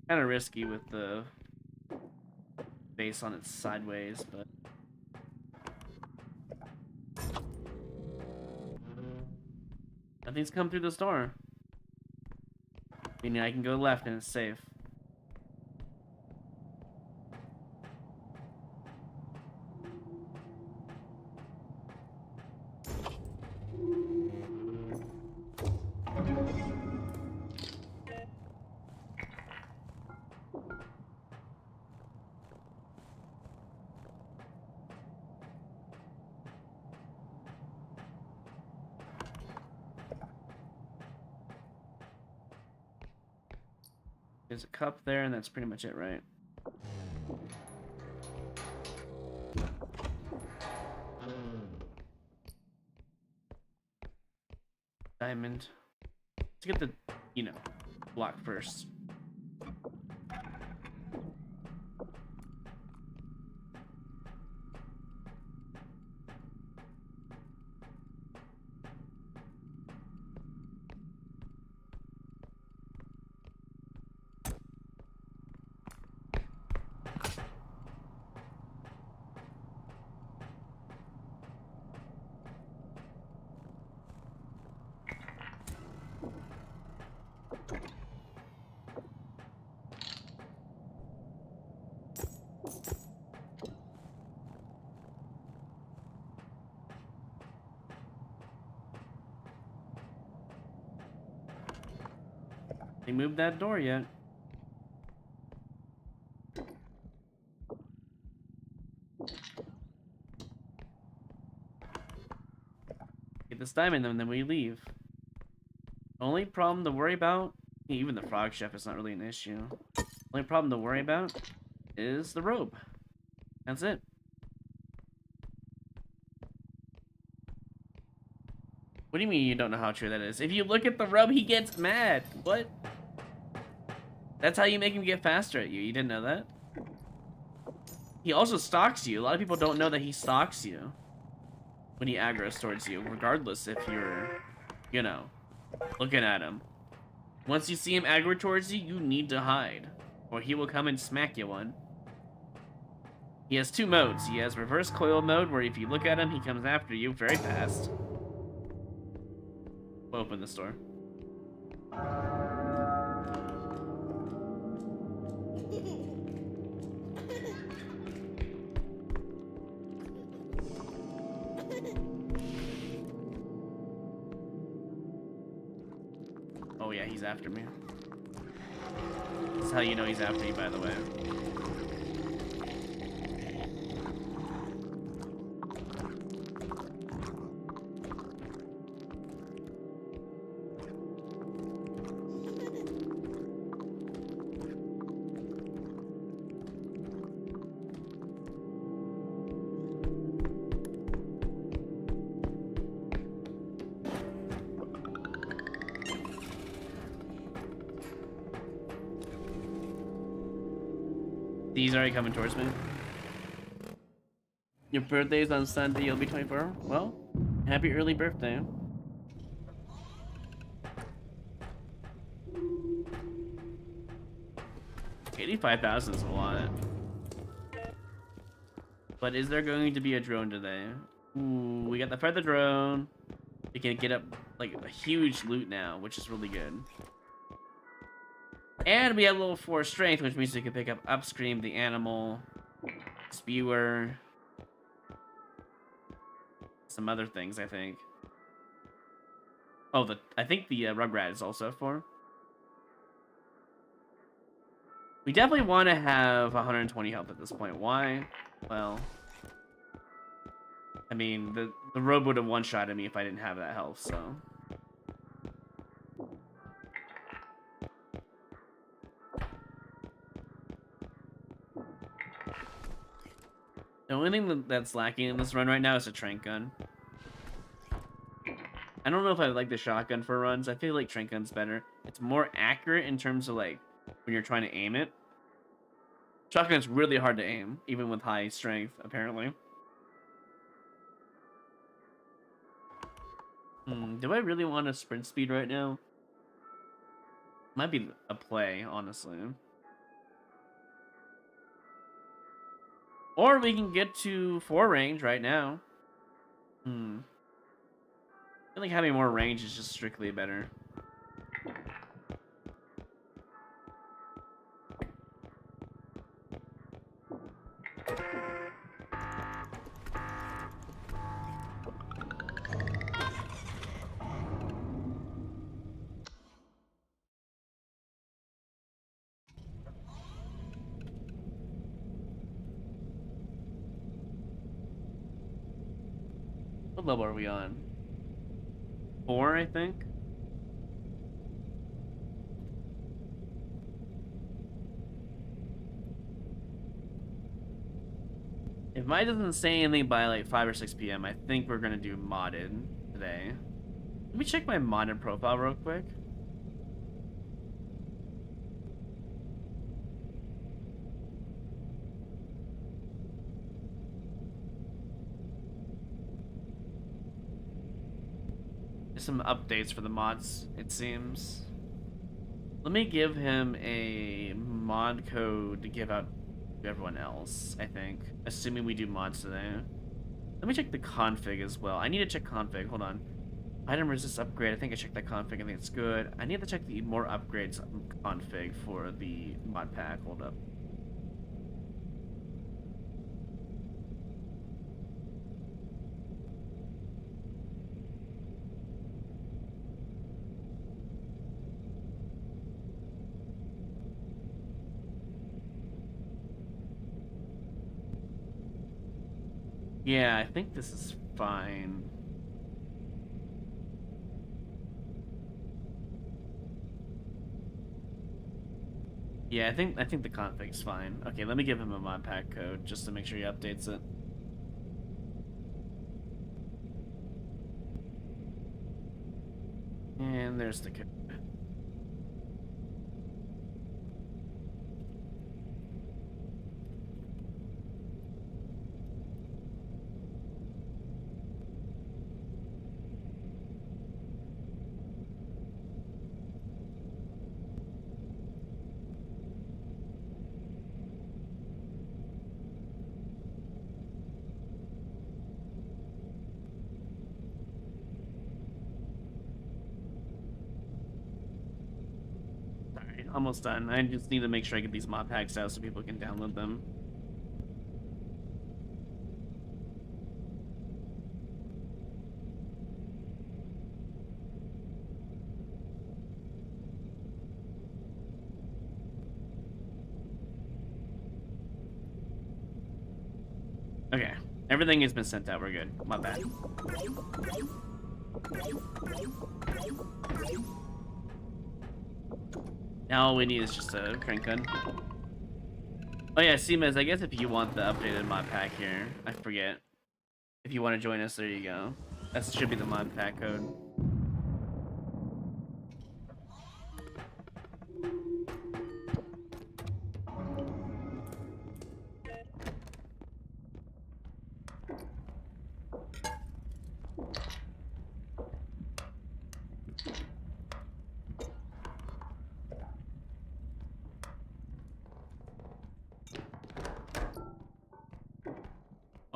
Kind of risky with the base on its sideways, but nothing's come through this door. Meaning I can go left and it's safe. There's a cup there, and that's pretty much it, right? Diamond. Let's get the, block first. They moved that door yet? Get this diamond and then we leave. Only problem to worry about, even the frog chef is not really an issue. Only problem to worry about is the robe. That's it. What do you mean you don't know how true that is? If you look at the robe, he gets mad. What? That's how you make him get faster at you. You didn't know that? He also stalks you. A lot of people don't know that he stalks you when he aggroes towards you, regardless if you're, looking at him. Once you see him aggro towards you, you need to hide, or he will come and smack you one. He has two modes. He has reverse coil mode, where if you look at him, he comes after you very fast. We'll open this door. Oh yeah, he's after me. This is how you know he's after you, by the way. He's already coming towards me. Your birthday's on Sunday, you'll be 24? Well, happy early birthday. $85,000 is a lot. But is there going to be a drone today? Ooh, we got the feather drone. We can get up like a huge loot now, which is really good. And we have level 4 strength, which means we can pick up Upscream, the animal, Spewer, some other things, I think. Oh, I think the Rugrat is also 4. We definitely want to have 120 health at this point. Why? Well, I mean, the robe would have one-shotted me if I didn't have that health, so. The only thing that's lacking in this run right now is a trank gun. I don't know if I like the shotgun for runs. I feel like trank gun's better. It's more accurate in terms of like when you're trying to aim it. Shotgun's really hard to aim, even with high strength, apparently. Do I really want a sprint speed right now? Might be a play, honestly. Or we can get to 4 range right now. I feel like having more range is just strictly better. What level are we on? 4, I think? If mine doesn't say anything by like 5 or 6 p.m., I think we're gonna do modded today. Let me check my modded profile real quick. There's some updates for the mods, it seems. Let me give him a mod code to give out to everyone else, I think. Assuming we do mods today. Let me check the config as well. I need to check config. Hold on. Item resist upgrade. I think I checked that config. I think it's good. I need to check the more upgrades config for the mod pack. Hold up. Yeah, I think this is fine. Yeah, I think the config's fine. Okay, let me give him a mod pack code just to make sure he updates it. And there's the code. Almost done. I just need to make sure I get these mod packs out so people can download them. Okay. Everything has been sent out. We're good. My bad. Now all we need is just a crank gun. Oh yeah, Seamez, I guess if you want the updated mod pack here, I forget. If you want to join us, there you go. That should be the mod pack code.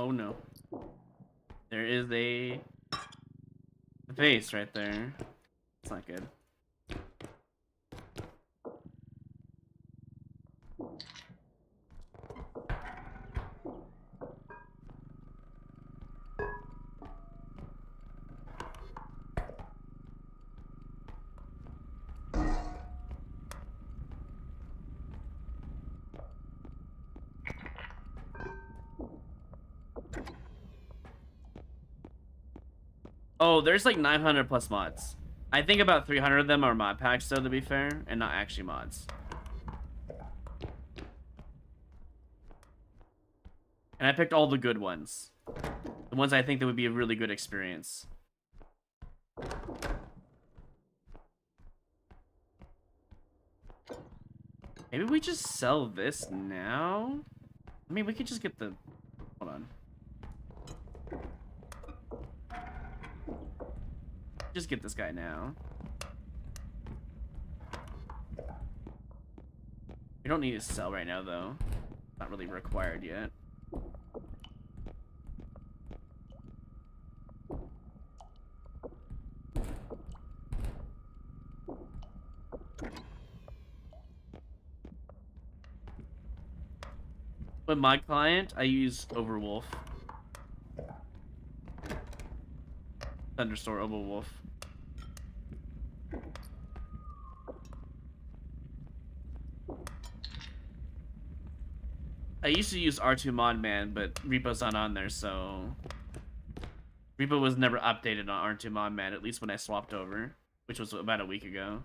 Oh no. There is a face right there. It's not good. Oh, there's like 900 plus mods. I think about 300 of them are mod packs, though, to be fair, and not actually mods. And I picked all the good ones. The ones I think that would be a really good experience. Maybe we just sell this now? I mean, we could just get the... Hold on. Just get this guy now. We don't need to sell right now, though. Not really required yet. With my client, I use Overwolf. Thunderstore Overwolf. I used to use R2 Modman, but R.E.P.O's not on there, so... R.E.P.O was never updated on R2 Modman, at least when I swapped over, which was about a week ago.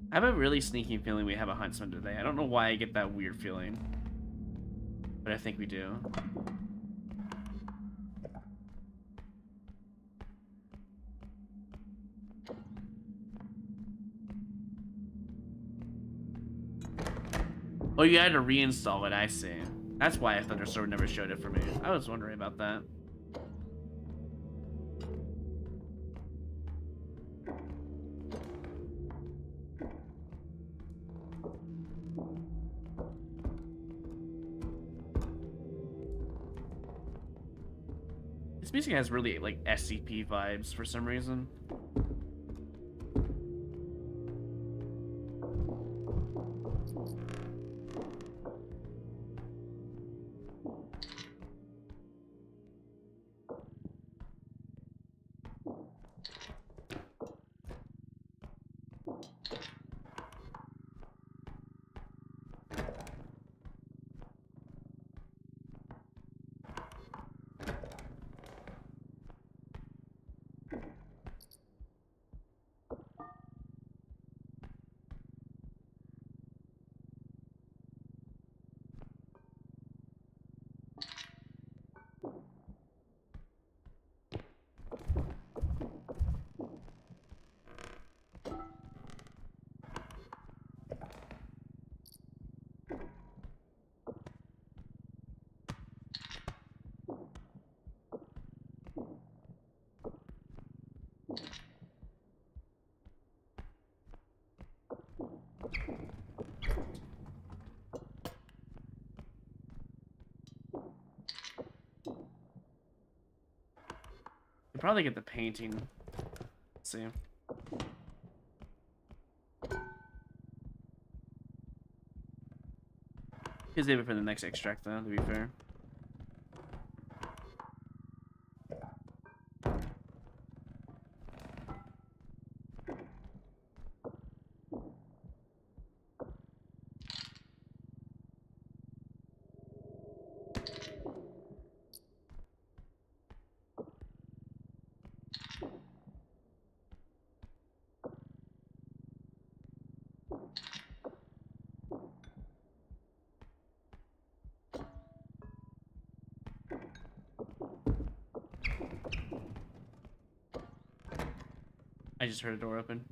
I have a really sneaky feeling we have a huntsman today. I don't know why I get that weird feeling, but I think we do. Oh, you had to reinstall it, I see. That's why Thunderstorm never showed it for me. I was wondering about that. This music has really, like, SCP vibes for some reason. Could probably get the painting. Let's see. He's save it for the next extract, though, to be fair. I just heard a door open.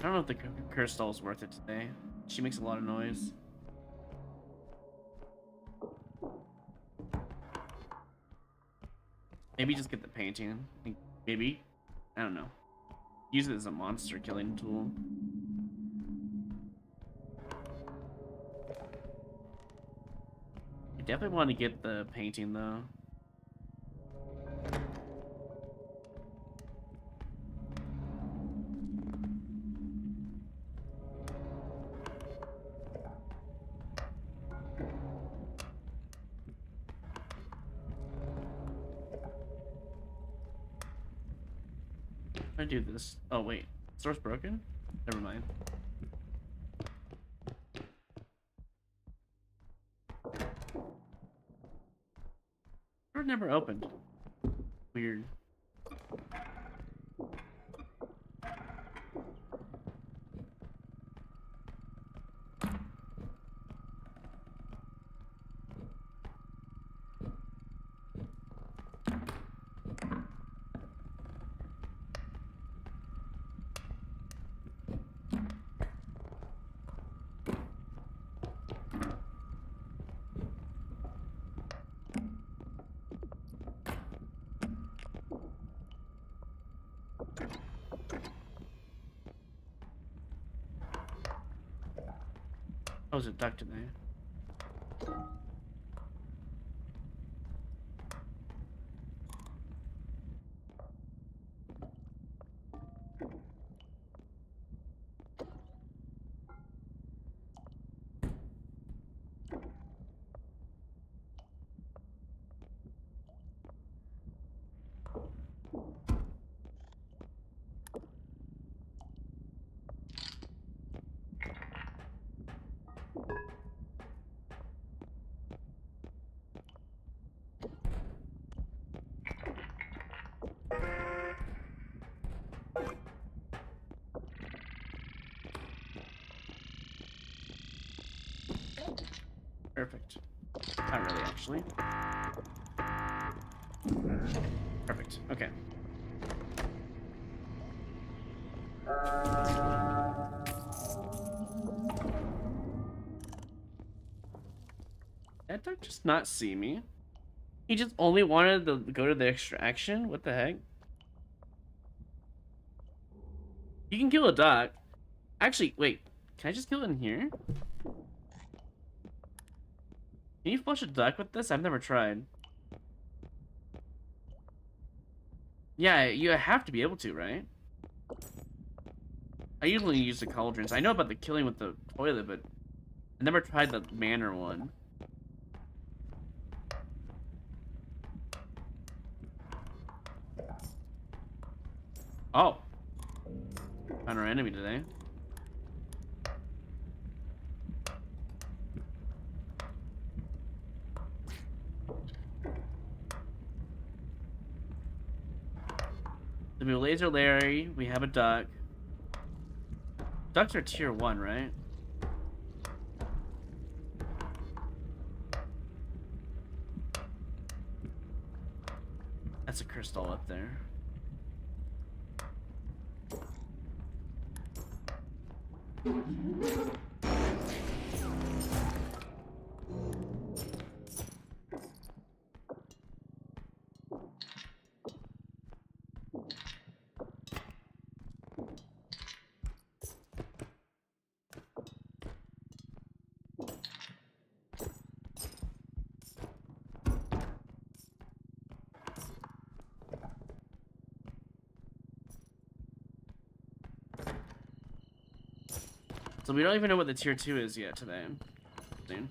I don't know if the curse doll is worth it today. She makes a lot of noise. Maybe just get the painting. Maybe. I don't know. Use it as a monster killing tool. I definitely want to get the painting though. I do this. Oh wait, source broken? Never mind. Door never opened. Weird. Oh, is it duck today? Perfect. Not really, actually. Perfect. Okay. That duck just not see me? He just only wanted to go to the extraction? What the heck? You can kill a duck. Actually, wait. Can I just kill it in here? Can you flush a duck with this? I've never tried. Yeah, you have to be able to, right? I usually use the cauldrons. I know about the killing with the toilet, but I never tried the manor one. Oh. Found our enemy today. So we have Laser Larry, we have a duck. Ducks are tier 1, right? That's a crystal up there. So we don't even know what the tier 2 is yet today. Soon.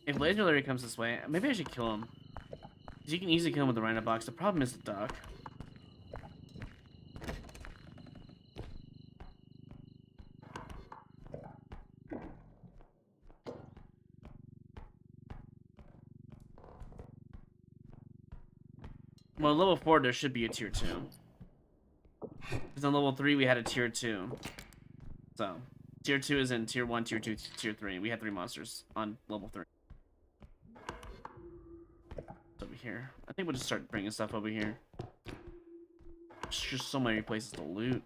If Laser Larry comes this way, maybe I should kill him. Because you can easily kill him with the Rhino box. The problem is the duck. Well, level 4 there should be a tier 2. Because on level 3 we had a tier 2. So, tier 2 is in tier 1, tier 2, tier 3. We had 3 monsters on level 3. Over here. I think we'll just start bringing stuff over here. There's just so many places to loot.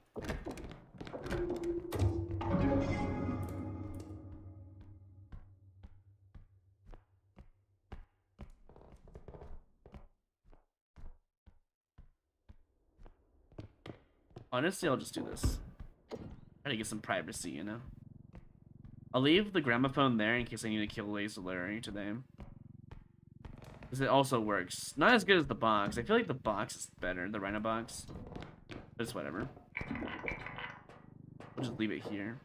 Honestly, I'll just do this. Try to get some privacy, you know? I'll leave the gramophone there in case I need to kill Larry today. Because it also works. Not as good as the box. I feel like the box is better, the Rhino box. But it's whatever. I'll just leave it here.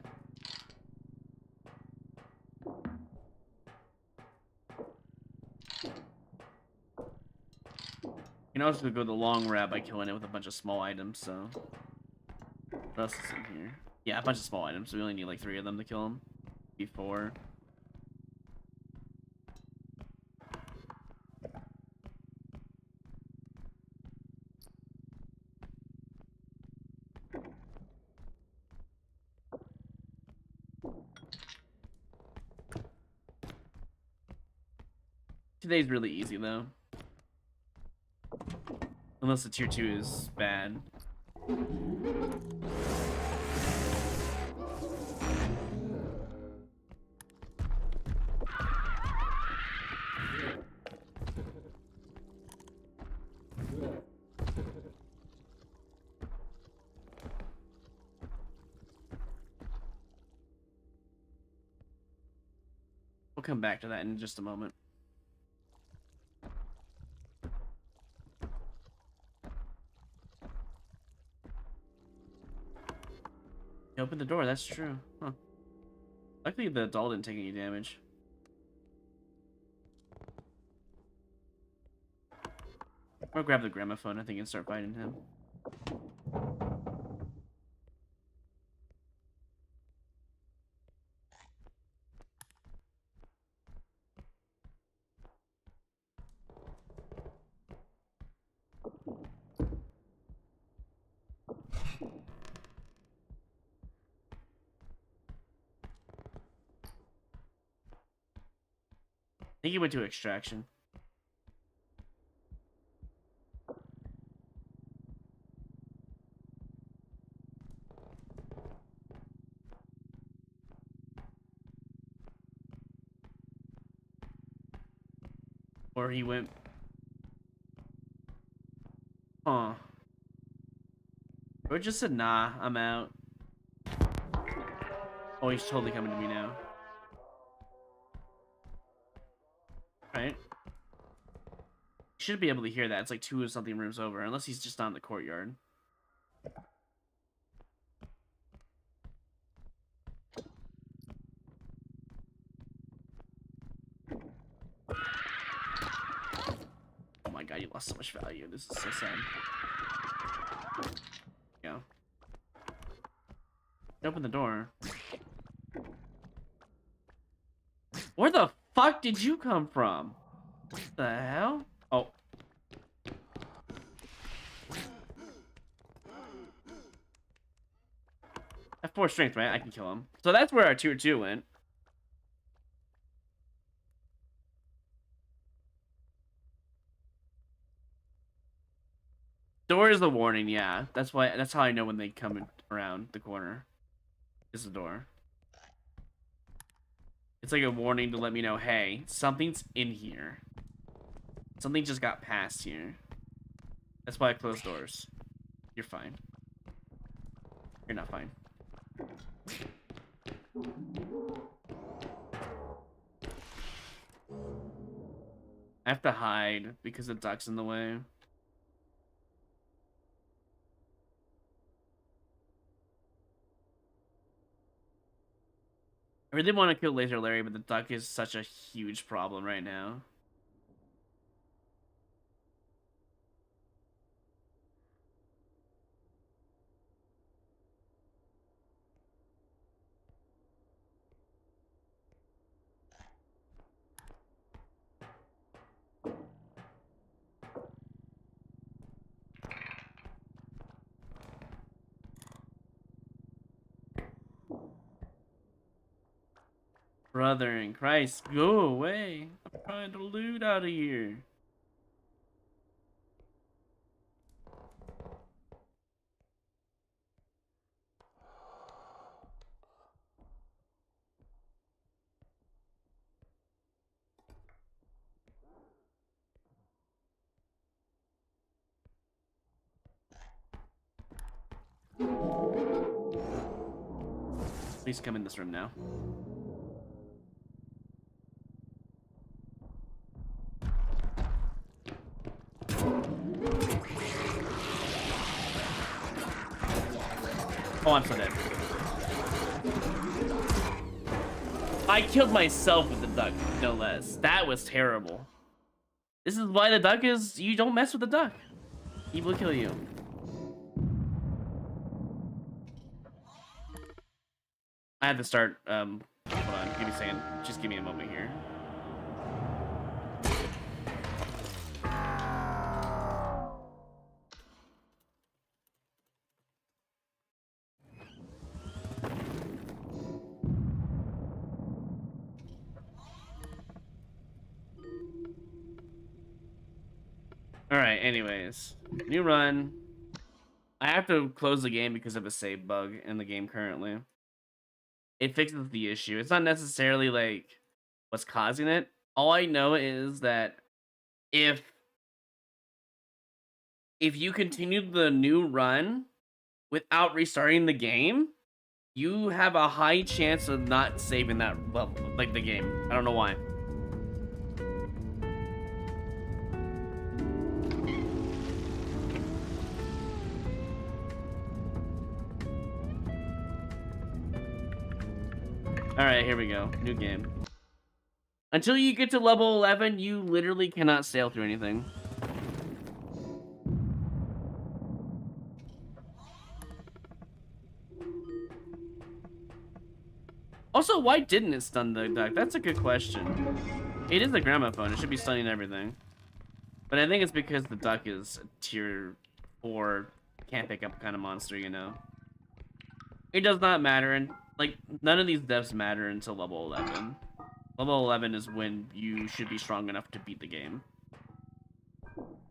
You can also go the long route by killing it with a bunch of small items, so... What else is in here? Yeah, a bunch of small items. We only need like 3 of them to kill him. Before. Today's really easy though. Unless the tier 2 is bad. We'll come back to that in just a moment. You opened the door, that's true. Huh. Luckily the doll didn't take any damage. Or grab the gramophone, I think, and start fighting him. I think he went to extraction. Or he went... Huh. Or just said, nah, I'm out. Oh, he's totally coming to me now. Right? Should be able to hear that. It's like 2 or something rooms over, unless he's just on the courtyard. Oh my god, you lost so much value. This is so sad. Yeah. Open the door. Where the fuck did you come from? What the hell? Oh. I have 4 strength, right? I can kill him. So that's where our tier 2 went. Door is the warning, yeah. That's why. That's how I know when they come around the corner. Is the door. It's like a warning to let me know, hey, something's in here. Something just got past here. That's why I close doors. You're fine. You're not fine. I have to hide because the duck's in the way. I really want to kill Laser Larry, but the duck is such a huge problem right now. Brother in Christ, go away. I'm trying to loot out of here. Please come in this room now. Oh, I'm so dead. I killed myself with the duck, no less. That was terrible. This is why the duck is... You don't mess with the duck. He will kill you. I have to start, hold on, give me a second. Just give me a moment here. Alright, anyways. New run. I have to close the game because of a save bug in the game currently. It fixes the issue. It's not necessarily like what's causing it. All I know is that if you continue the new run without restarting the game, you have a high chance of not saving that level, like the game. I don't know why. Alright, here we go. New game. Until you get to level 11, you literally cannot sail through anything. Also, why didn't it stun the duck? That's a good question. It is a gramophone. It should be stunning everything. But I think it's because the duck is a tier 4, can't pick up kind of monster, you know? It does not matter, and like, none of these devs matter until level 11. Level 11 is when you should be strong enough to beat the game.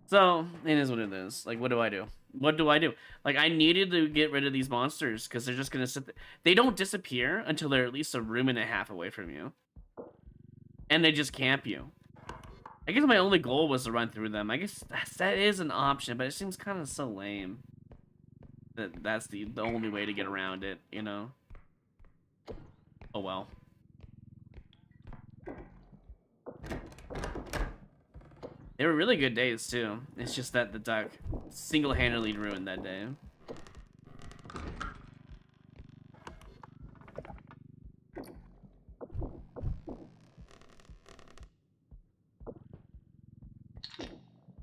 So, it is what it is. Like, what do I do? What do I do? Like, I needed to get rid of these monsters because they're just gonna sit there. They don't disappear until they're at least a room and a half away from you. And they just camp you. I guess my only goal was to run through them. I guess that is an option, but it seems kind of so lame. That's the only way to get around it, you know? Oh well. They were really good days, too. It's just that the duck single-handedly ruined that day.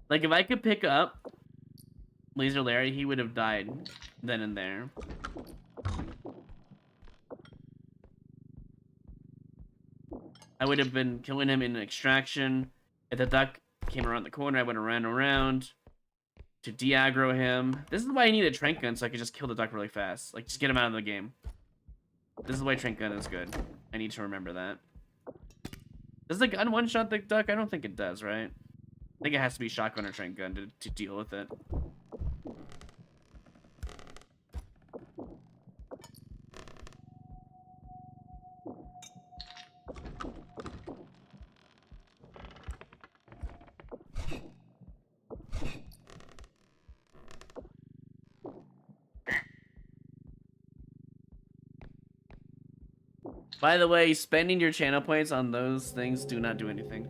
Like, if I could pick up Laser Larry, he would have died then and there. I would have been killing him in extraction. If the duck came around the corner, I would have ran around to de-aggro him. This is why I need a trank gun, so I could just kill the duck really fast. Like, just get him out of the game. This is why trank gun is good. I need to remember that. Does the gun one-shot the duck? I don't think it does, right? I think it has to be shotgun or trank gun to deal with it. By the way, spending your channel points on those things do not do anything.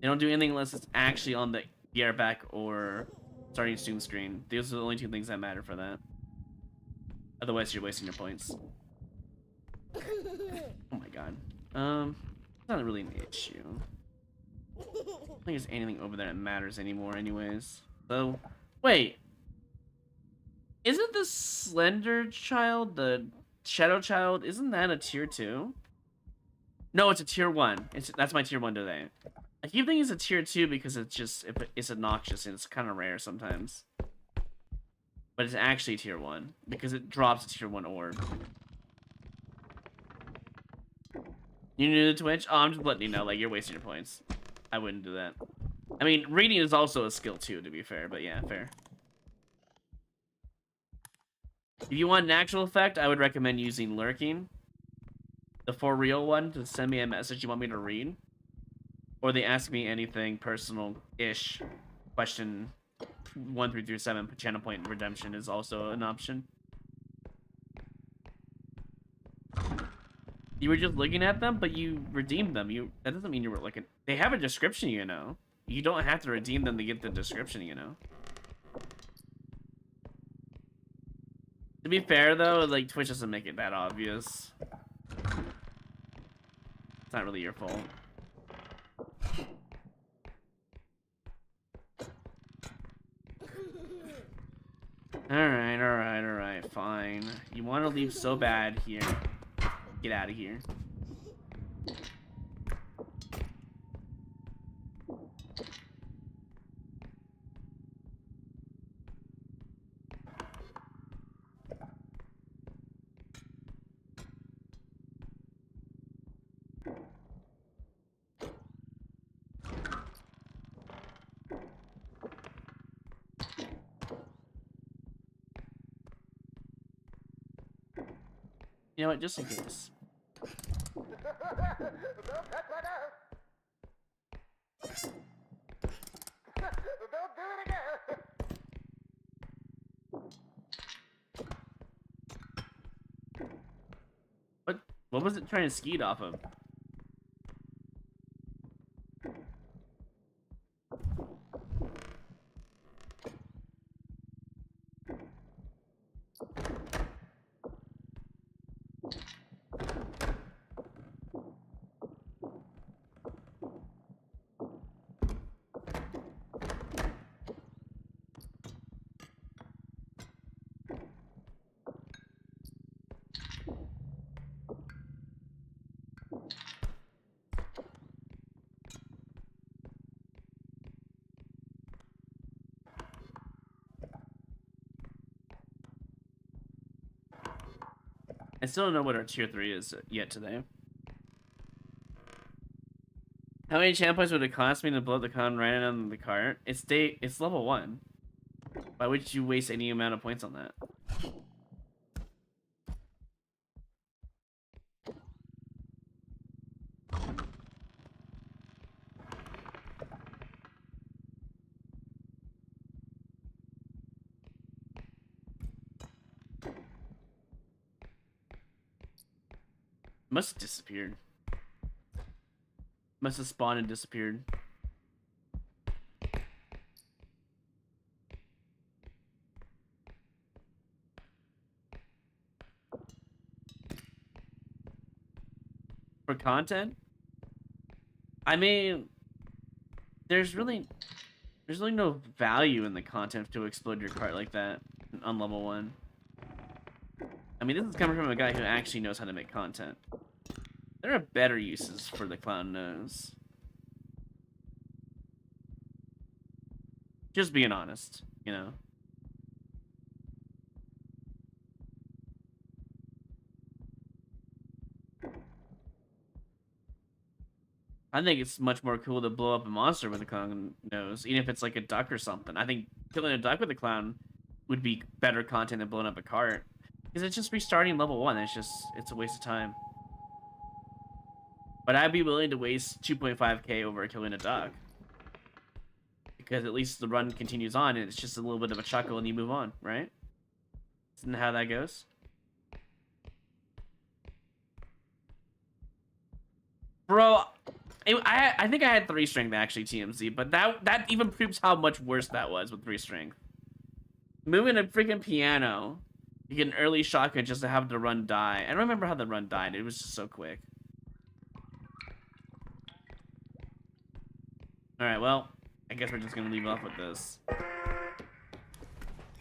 They don't do anything unless it's actually on the back or starting student screen. Those are the only two things that matter for that. Otherwise, you're wasting your points. Oh my god. It's not really an issue. I don't think there's anything over there that matters anymore anyways. So, wait. Isn't the Slender Child, the Shadow Child, isn't that a tier 2? No, it's a tier 1. That's my tier 1 today. I keep thinking it's a tier 2 because it's obnoxious and it's kind of rare sometimes. But it's actually tier 1 because it drops a tier 1 orb. You new to Twitch? Oh, I'm just letting you know, like, you're wasting your points. I wouldn't do that. I mean, reading is also a skill too, to be fair, but yeah, fair. If you want an actual effect, I would recommend using lurking. The for real one to send me a message you want me to read. Or they ask me anything personal-ish. Question 1 through 7 channel point redemption is also an option. You were just looking at them, but you redeemed them. That doesn't mean you were looking. They have a description, you know. You don't have to redeem them to get the description, you know. To be fair, though, like, Twitch doesn't make it that obvious. It's not really your fault. Alright, fine. You want to leave so bad here. Get out of here. You know what, just in case. Don't touch my nose. Don't do it again. What was it trying to skeet off of? I still don't know what our tier 3 is yet today. How many champ points would it cost me to blow up the con right on the cart? It's level 1. Why would you waste any amount of points on that? Must have disappeared. Must have spawned and disappeared. For content? I mean, there's really no value in the content to explode your cart like that on level 1. I mean, this is coming from a guy who actually knows how to make content. There are better uses for the clown nose. Just being honest, you know. I think it's much more cool to blow up a monster with a clown nose, even if it's like a duck or something. I think killing a duck with a clown would be better content than blowing up a cart. Because it's just restarting level 1. It's a waste of time. But I'd be willing to waste 2.5k over killing a duck. Because at least the run continues on and it's just a little bit of a chuckle and you move on, right? Isn't that how that goes? Bro, I think I had 3 strength actually, TMZ, but that even proves how much worse that was with 3 strength. Moving a freaking piano, you get an early shotgun just to have the run die. I don't remember how the run died. It was just so quick. Alright, well, I guess we're just gonna leave off with this.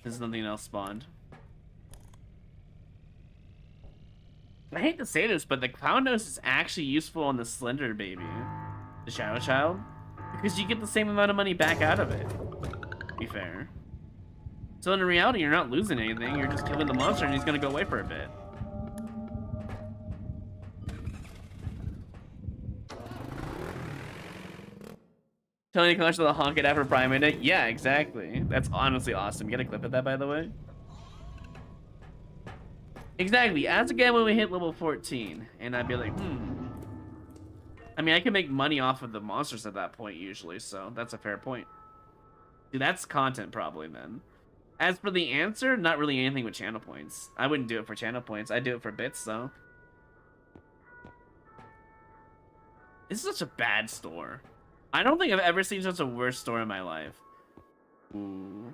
There's nothing else spawned. I hate to say this, but the clown nose is actually useful on the slender baby, the shadow child, because you get the same amount of money back out of it, to be fair. So in reality, you're not losing anything, you're just killing the monster and he's gonna go away for a bit. Tony Clutch to the honk it after Prime in it. Yeah, exactly. That's honestly awesome. You get a clip of that, by the way? Exactly. Ask again when we hit level 14. And I'd be like, I mean, I can make money off of the monsters at that point, usually. So that's a fair point. Dude, that's content, probably, then. As for the answer, not really anything with channel points. I wouldn't do it for channel points. I'd do it for bits, though. This is such a bad store. I don't think I've ever seen such a worse store in my life. Ooh.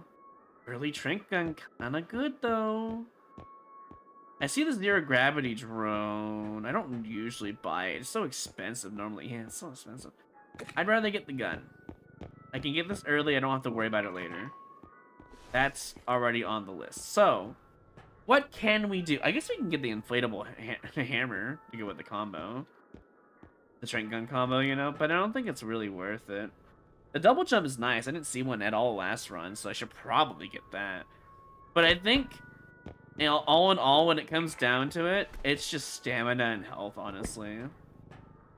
Early Trink Gun, kinda good, though. I see the zero gravity drone. I don't usually buy it. It's so expensive normally. Yeah, it's so expensive. I'd rather get the gun. I can get this early. I don't have to worry about it later. That's already on the list. So, what can we do? I guess we can get the inflatable hammer to go with the combo. The Trink Gun combo, you know? But I don't think it's really worth it. The double jump is nice. I didn't see one at all last run, so I should probably get that. But I think, you know, all in all, when it comes down to it, it's just stamina and health, honestly.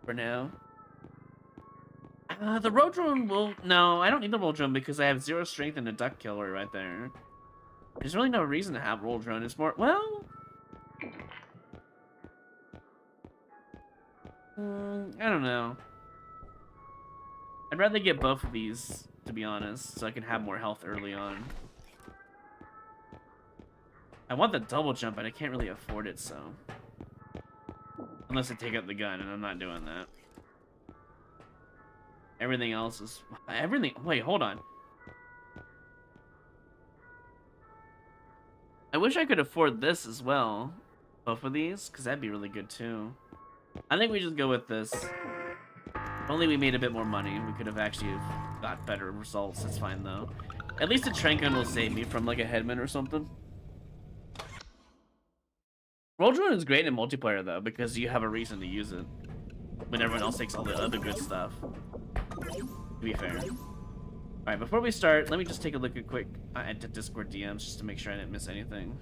For now. The road drone will... No, I don't need the roll drone because I have 0 strength and a duck killer right there. There's really no reason to have roll drone. It's more... Well... I don't know. I'd rather get both of these, to be honest, so I can have more health early on. I want the double jump, but I can't really afford it, so... Unless I take out the gun, and I'm not doing that. Everything else is... Everything... Wait, hold on. I wish I could afford this as well. Both of these, because that'd be really good, too. I think we just go with this. If only we made a bit more money. We could have actually got better results. It's fine, though. At least a Trank Gun will save me from, like, a Headman or something. Roll Drone is great in multiplayer, though, because you have a reason to use it. When everyone else takes all the other good stuff. To be fair. Alright, before we start, let me just take a look at quick at Discord DMs just to make sure I didn't miss anything.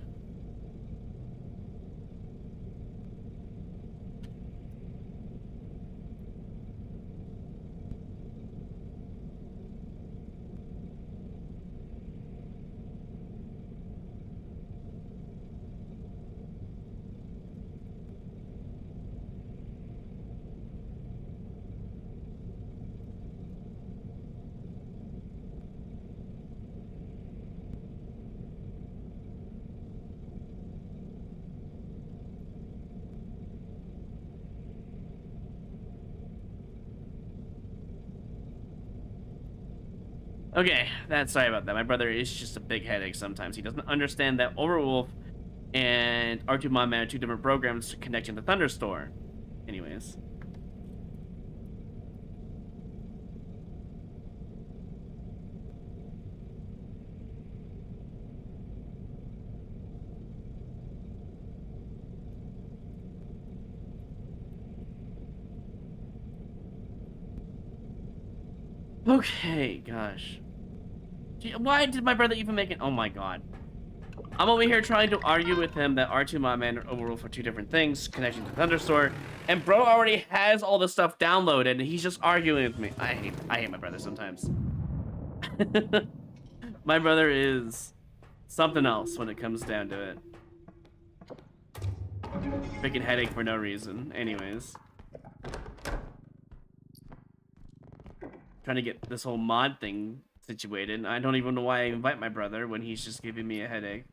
Okay, sorry about that. My brother is just a big headache sometimes. He doesn't understand that Overwolf and R2 Modman are 2 different programs connecting the Thunderstore. Anyways. Okay, gosh. Why did my brother even make it? Oh my god. I'm over here trying to argue with him that R2 Modman are Overruled for 2 different things, connecting to Thunderstore, and bro already has all the stuff downloaded, and he's just arguing with me. I hate my brother sometimes. My brother is something else when it comes down to it. Freaking headache for no reason. Anyways. Trying to get this whole mod thing situated. I don't even know why I invite my brother when he's just giving me a headache.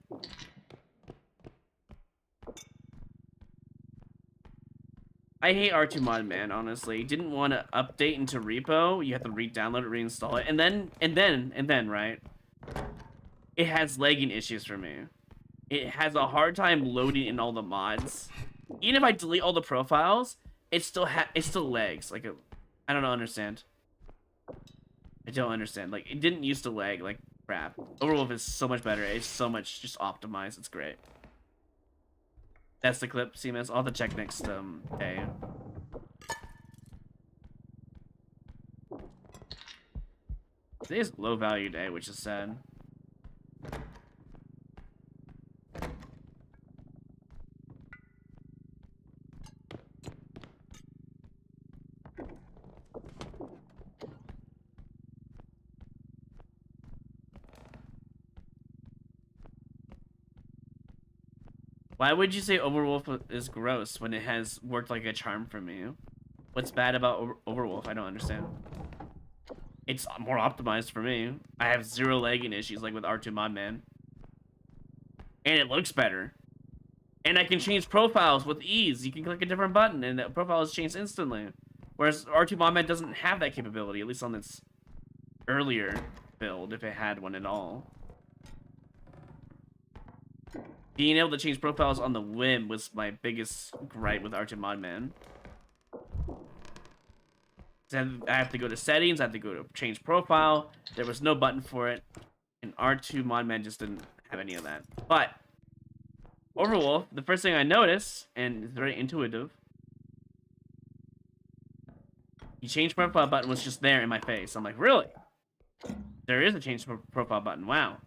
I hate R2 Modman, honestly. Didn't want to update into REPO. You have to re-download it, reinstall it, and then, right? It has lagging issues for me. It has a hard time loading in all the mods. Even if I delete all the profiles, it still lags. Like, I don't understand. I don't understand. Like, it didn't used to lag like crap. Overwolf is so much better. It's so much just optimized. It's great. That's the clip, CMS. I'll have to check next day. Today is low value day, which is sad. Why would you say Overwolf is gross when it has worked like a charm for me? What's bad about Overwolf? I don't understand. It's more optimized for me. I have zero lagging issues like with R2 Modman. And it looks better. And I can change profiles with ease. You can click a different button and the profile is changed instantly. Whereas R2 Modman doesn't have that capability, at least on its earlier build, if it had one at all. Being able to change profiles on the whim was my biggest gripe with R2 Modman. I have to go to settings, I have to go to change profile. There was no button for it. And R2 Modman just didn't have any of that. But Overwolf, the first thing I noticed, and it's very intuitive, the change profile button was just there in my face. I'm like, really? There is a change profile button. Wow.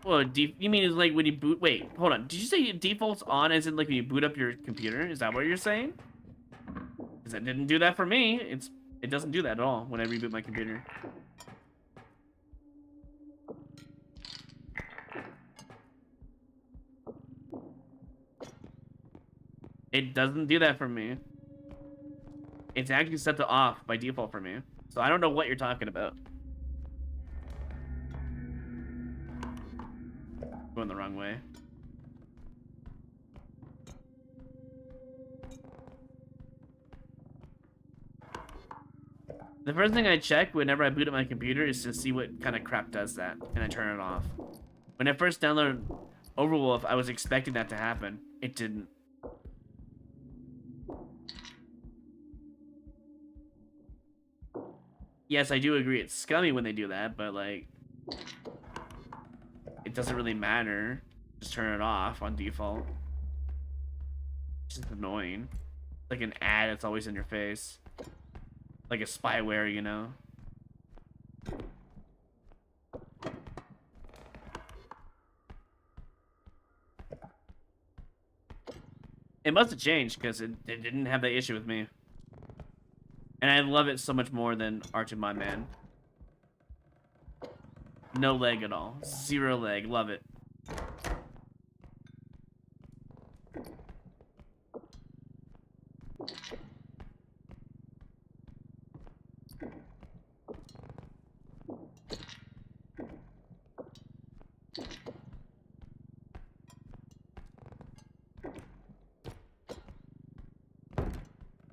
Well, you mean it's like when you boot? Wait, hold on. Did you say it defaults on as in like when you boot up your computer? Is that what you're saying? Because it didn't do that for me. It doesn't do that at all when I reboot my computer. It doesn't do that for me. It's actually set to off by default for me. So I don't know what you're talking about. Going the wrong way. The first thing I check whenever I boot up my computer is to see what kind of crap does that, and I turn it off. When I first downloaded Overwolf, I was expecting that to happen. It didn't. Yes, I do agree it's scummy when they do that, but like, it doesn't really matter. Just turn it off on default. It's just annoying. Like an ad that's always in your face. Like a spyware, you know? It must have changed because it didn't have that issue with me. And I love it so much more than R2 Modman. No lag at all. Zero lag. Love it.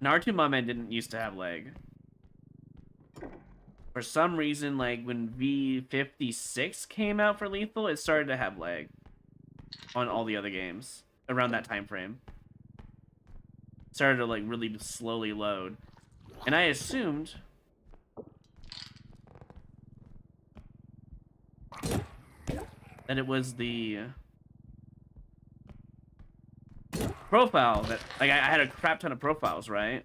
R2 Modman didn't used to have lag. For some reason, like when V56 came out for Lethal, it started to have lag on all the other games around that time frame. Started to like really slowly load, and I assumed that it was the profile that like I had a crap ton of profiles, right?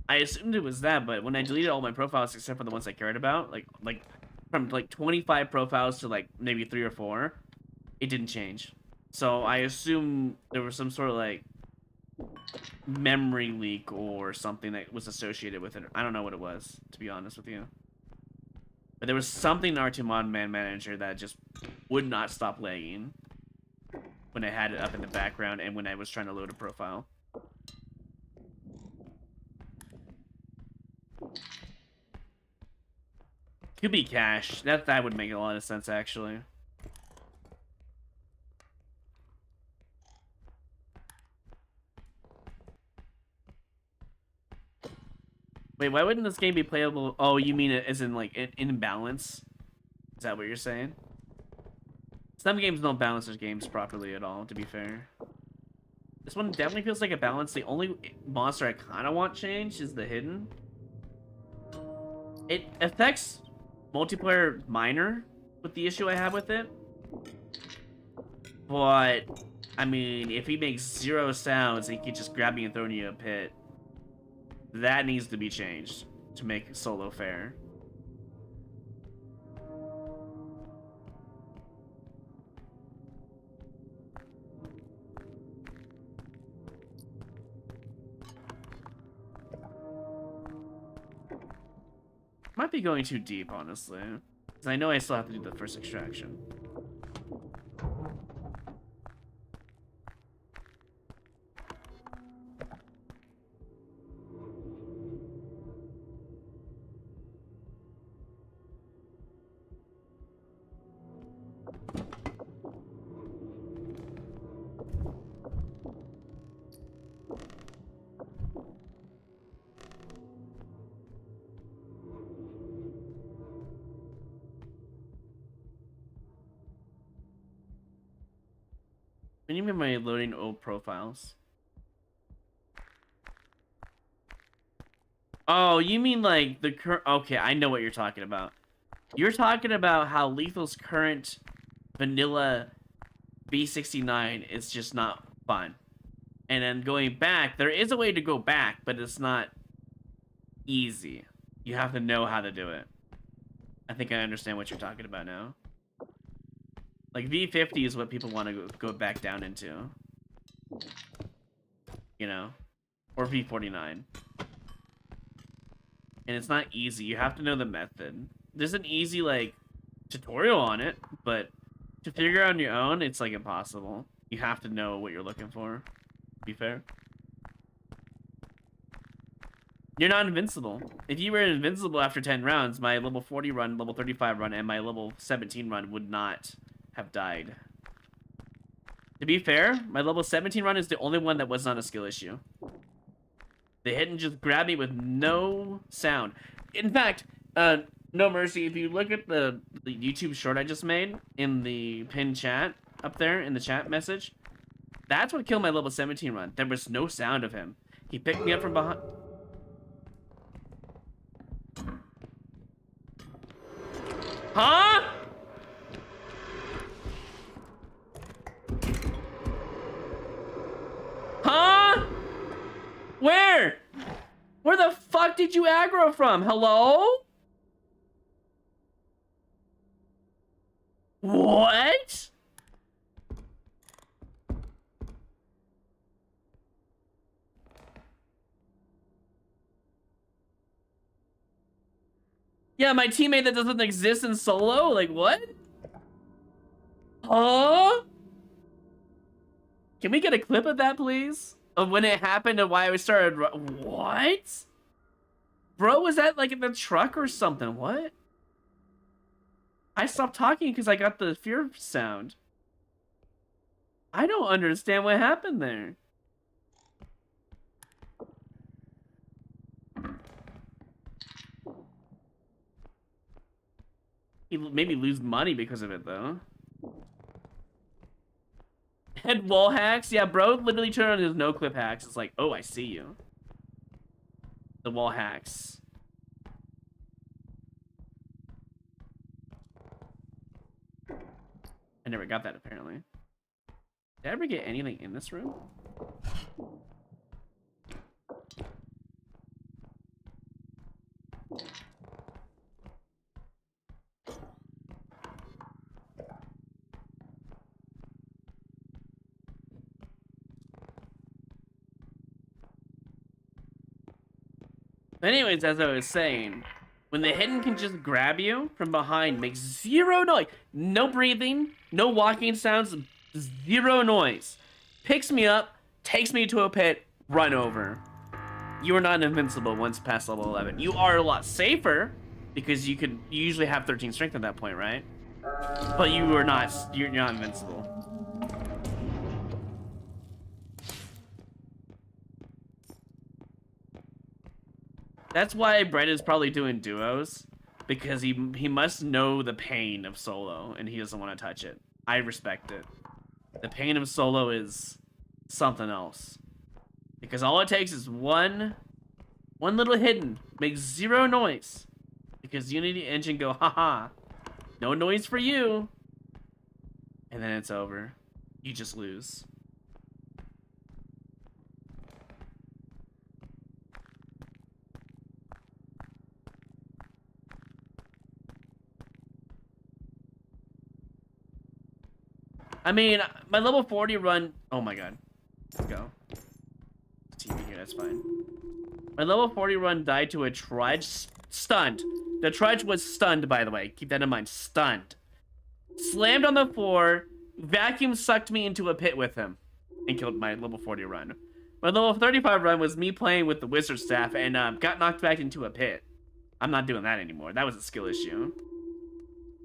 I assumed it was that, but when I deleted all my profiles except for the ones I cared about, like from like 25 profiles to like maybe 3 or 4, it didn't change. So I assume there was some sort of like memory leak or something that was associated with it. I don't know what it was, to be honest with you. But there was something in R2 Modman Manager that just would not stop lagging when I had it up in the background and when I was trying to load a profile. Could be cache. That would make a lot of sense, actually. Wait, why wouldn't this game be playable? Oh, you mean it as in like in balance? Is that what you're saying? Some games don't balance their games properly at all, to be fair. This one definitely feels like a balance. The only monster I kind of want changed is the hidden. It affects multiplayer minor with the issue I have with it. But, I mean, if he makes 0 sounds, he can just grab me and throw me in a pit. That needs to be changed to make solo fair. Might be going too deep, honestly. Because I know I still have to do the first extraction. What do you mean by loading old profiles? Oh, you mean like the current... Okay, I know what you're talking about. You're talking about how Lethal's current vanilla B69 is just not fun. And then going back, there is a way to go back, but it's not easy. You have to know how to do it. I think I understand what you're talking about now. Like, V50 is what people want to go back down into. You know? Or V49. And it's not easy. You have to know the method. There's an easy, like, tutorial on it, but to figure out on your own, it's, like, impossible. You have to know what you're looking for. To be fair. You're not invincible. If you were invincible after 10 rounds, my level 40 run, level 35 run, and my level 17 run would not have died. To be fair, my level 17 run is the only one that was not a skill issue. They hit and just grab me with no sound. In fact, no mercy, if you look at the YouTube short I just made in the pinned chat up there in the chat message, that's what killed my level 17 run. There was no sound of him. He picked me up from behind. Huh? Huh? Where? Where the fuck did you aggro from? Hello? What? Yeah, my teammate that doesn't exist in solo? Like, what? Huh? Can we get a clip of that, please? Of when it happened and why we started... What? Bro, was that, like, in the truck or something? What? I stopped talking because I got the fear sound. I don't understand what happened there. He made me lose money because of it, though. Head wall hacks? Yeah, bro literally turned on his no-clip hacks. It's like, oh, I see you. The wall hacks. I never got that, apparently. Did I ever get anything in this room? Anyways, as I was saying, when the hidden can just grab you from behind, makes zero noise. No breathing, no walking sounds, zero noise. Picks me up, takes me to a pit, run over. You are not invincible once past level 11. You are a lot safer, because you usually have 13 strength at that point, right? But you're not invincible. That's why Brett is probably doing duos, because he must know the pain of solo, and he doesn't want to touch it. I respect it. The pain of solo is something else. Because all it takes is one little hidden, makes zero noise. Because Unity Engine go, haha, no noise for you. And then it's over. You just lose. I mean, my level 40 run... Oh my god. Let's go. TV here, that's fine. My level 40 run died to a trudge stunt The trudge was stunned, by the way. Keep that in mind. Stunned. Slammed on the floor. Vacuum sucked me into a pit with him. And killed my level 40 run. My level 35 run was me playing with the wizard staff and got knocked back into a pit. I'm not doing that anymore. That was a skill issue.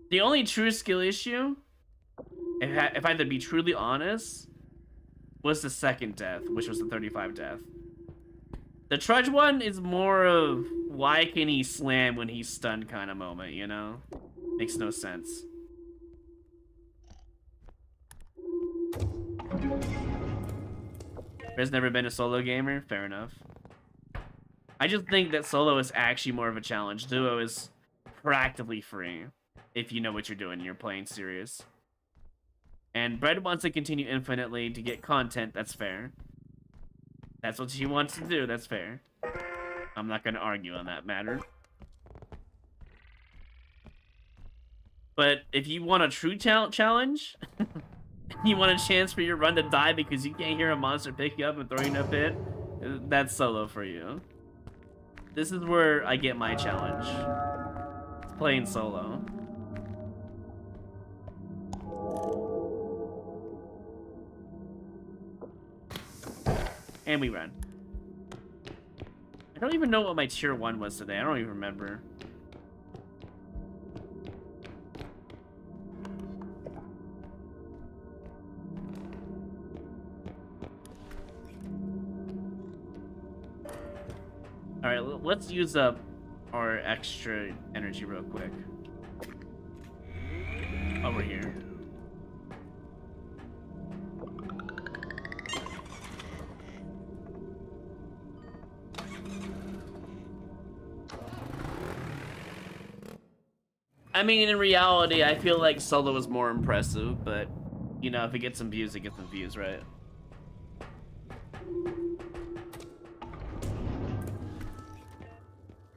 The only true skill issue, if I had to be truly honest, was the second death, which was the 35 death. The trudge one is more of why can he slam when he's stunned kind of moment, you know? Makes no sense. There's never been a solo gamer? Fair enough. I just think that solo is actually more of a challenge. Duo is practically free if you know what you're doing and you're playing serious. And Bread wants to continue infinitely to get content. That's fair. That's what she wants to do. That's fair. I'm not going to argue on that matter. But if you want a true challenge, you want a chance for your run to die because you can't hear a monster pick you up and throw you in a pit, that's solo for you. This is where I get my challenge. It's playing solo. And we run. I don't even know what my tier 1 was today. I don't even remember. Alright, let's use up our extra energy real quick. Over here. I mean, in reality, I feel like solo is more impressive, but, you know, if it gets some views, it gets some views, right?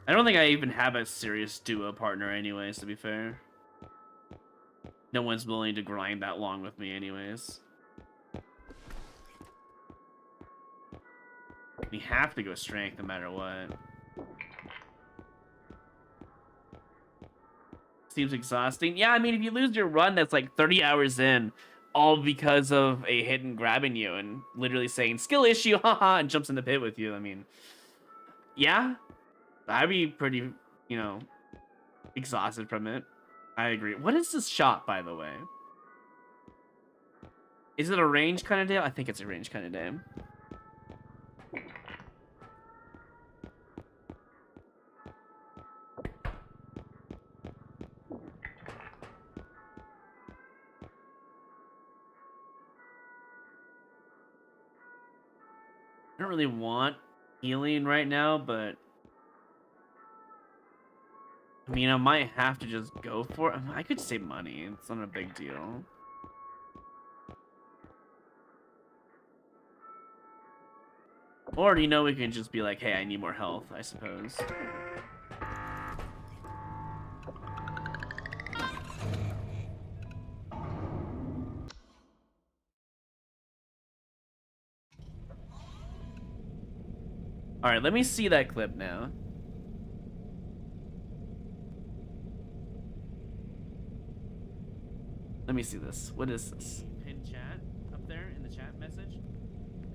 I don't think I even have a serious duo partner anyways, to be fair. No one's willing to grind that long with me anyways. We have to go strength no matter what. Seems exhausting. Yeah, I mean, if you lose your run that's like 30 hours in, all because of a hidden grabbing you and literally saying, skill issue, haha, and jumps in the pit with you, I mean, yeah, I'd be pretty, you know, exhausted from it. I agree. What is this shop, by the way? Is it a range kind of day? I think it's a range kind of day. I don't really want healing right now, but I mean, I might have to just go for it. I could save money. It's not a big deal. Or, you know, we can just be like, hey, I need more health, I suppose. Alright, let me see that clip now. Let me see this. What is this? Pin chat up there in the chat message.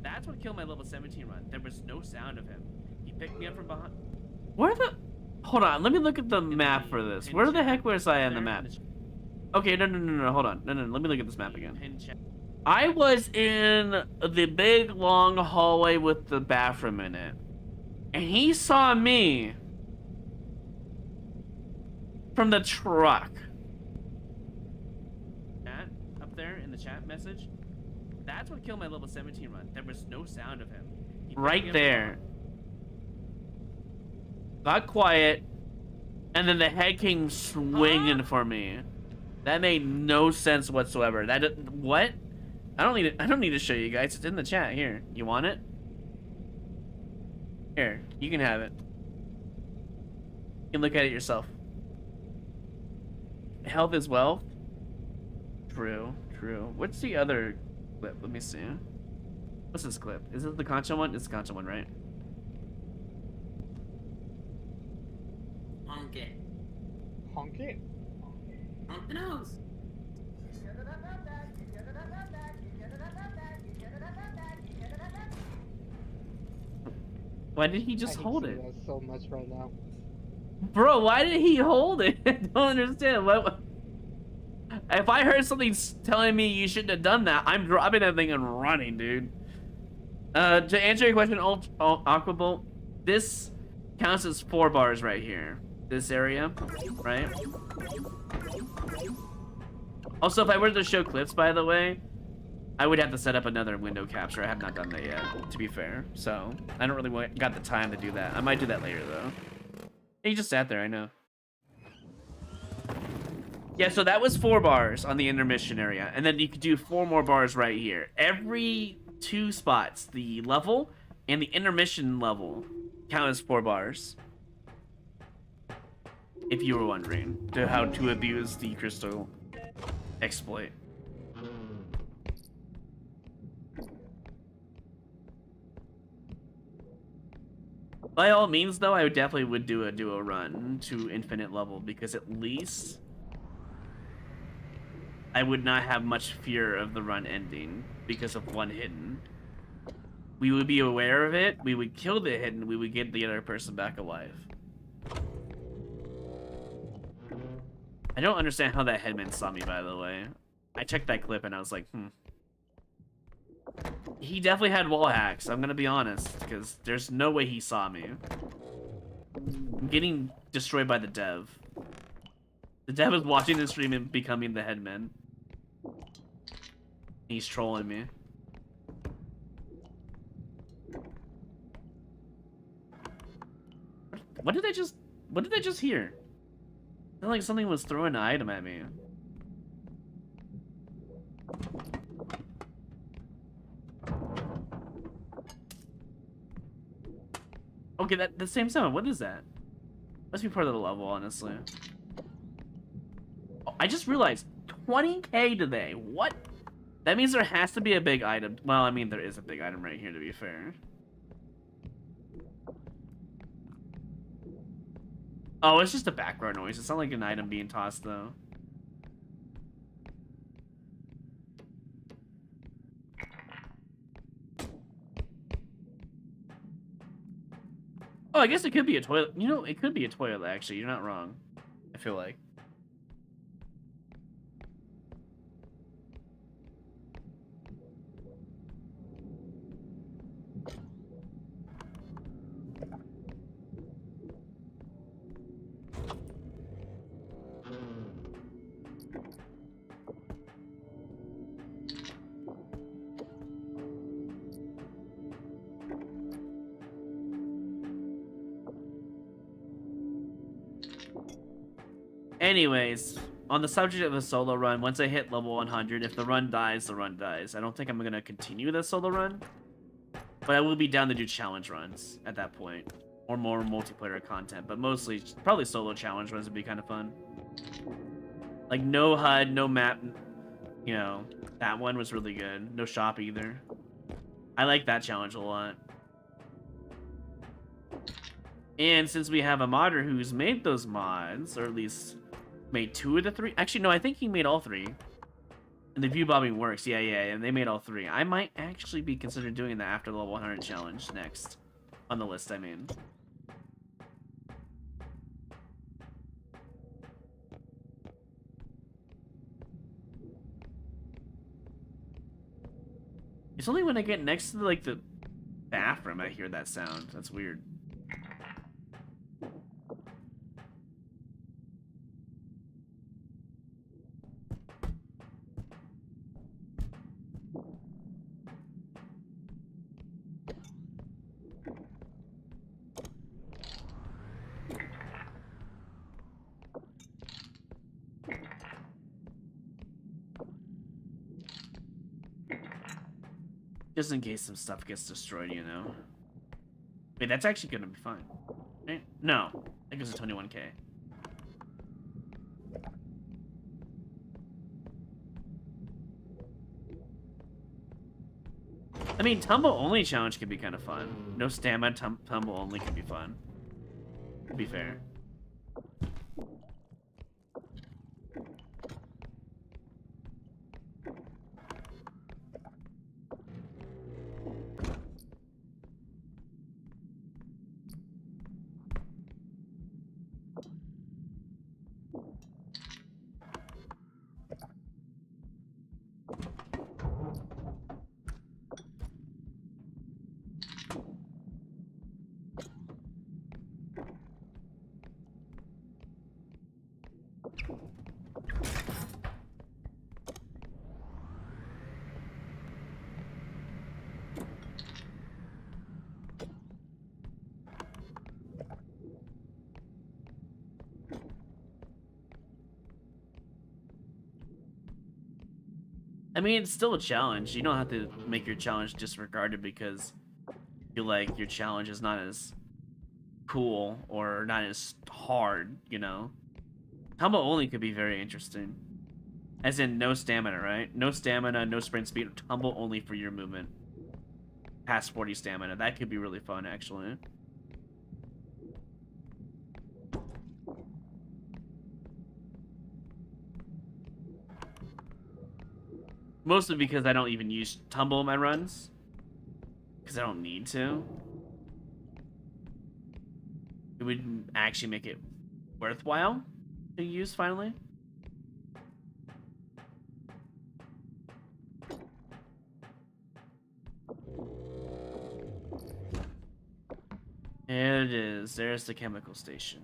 That's what killed my level 17 run. There was no sound of him. He picked me up from behind. Where the... Hold on, let me look at the map for this. Where the heck was I on the map? Okay, no, hold on. No, let me look at this map again. I was in the big, long hallway with the bathroom in it. And he saw me from the truck. Chat up there in the chat message. That's what killed my level 17 run. There was no sound of him. Right there. Got quiet, and then the head came swinging for me. That made no sense whatsoever. What? I don't need to show you guys. It's in the chat here. You want it? Here, you can have it. You can look at it yourself. Health is wealth. True. What's the other clip? Let me see. What's this clip? Is this the Concha one? It's the Concha one, right? Monkey. Honky? Honk the nose. Why did he I just hate hold seeing it? that so much right now. Bro, why did he hold it? I don't understand. What? If I heard something telling me you shouldn't have done that, I'm dropping that thing and running, dude. To answer your question, Aquabolt, this counts as 4 bars right here. This area, right? Also, if I were to show clips, by the way, I would have to set up another window capture. I have not done that yet, to be fair. So, I don't really got the time to do that. I might do that later, though. He just sat there, I know. Yeah, so that was 4 bars on the intermission area. And then you could do 4 more bars right here. Every 2 spots, the level and the intermission level, count as 4 bars. If you were wondering how to abuse the crystal exploit. By all means, though, I definitely would do a run to infinite level, because at least I would not have much fear of the run ending because of one hidden. We would be aware of it, we would kill the hidden, we would get the other person back alive. I don't understand how that headman saw me, by the way. I checked that clip and I was like, He definitely had wall hacks, I'm gonna be honest, because there's no way he saw me. I'm getting destroyed by the dev. The dev is watching the stream and becoming the headman. He's trolling me. What did I just hear? I felt like something was throwing an item at me. Okay, the same sound. What is that? Must be part of the level, honestly. Oh, I just realized 20k today. What? That means there has to be a big item. Well, I mean, there is a big item right here, to be fair. Oh, it's just a background noise. It's not like an item being tossed, though. Oh, I guess it could be a toilet. You know, it could be a toilet, actually. You're not wrong. I feel like. Anyways, on the subject of the solo run, once I hit level 100, if the run dies, the run dies. I don't think I'm going to continue the solo run, but I will be down to do challenge runs at that point, or more multiplayer content, but mostly, probably solo challenge runs would be kind of fun. Like, no HUD, no map, you know, that one was really good. No shop either. I like that challenge a lot. And since we have a modder who's made those mods, or at least made 2 of the 3. Actually, no, I think he made all 3. And the view bobbing works. Yeah, and they made all 3. I might actually be considering doing that after the level 100 challenge next. On the list, I mean. It's only when I get next to, like, the bathroom I hear that sound. That's weird. Just in case some stuff gets destroyed, you know. Wait, that's actually gonna be fine. Right? No. That goes to 21k. I mean, tumble only challenge could be kind of fun. No stamina, tumble only could be fun. To be fair. I mean, it's still a challenge. You don't have to make your challenge disregarded because you feel like your challenge is not as cool or not as hard, you know? Tumble only could be very interesting. As in, no stamina, right? No stamina, no sprint speed, tumble only for your movement. Past 40 stamina. That could be really fun, actually. Mostly because I don't even use tumble in my runs. Because I don't need to. It would actually make it worthwhile to use, finally. There it is. There's the chemical station.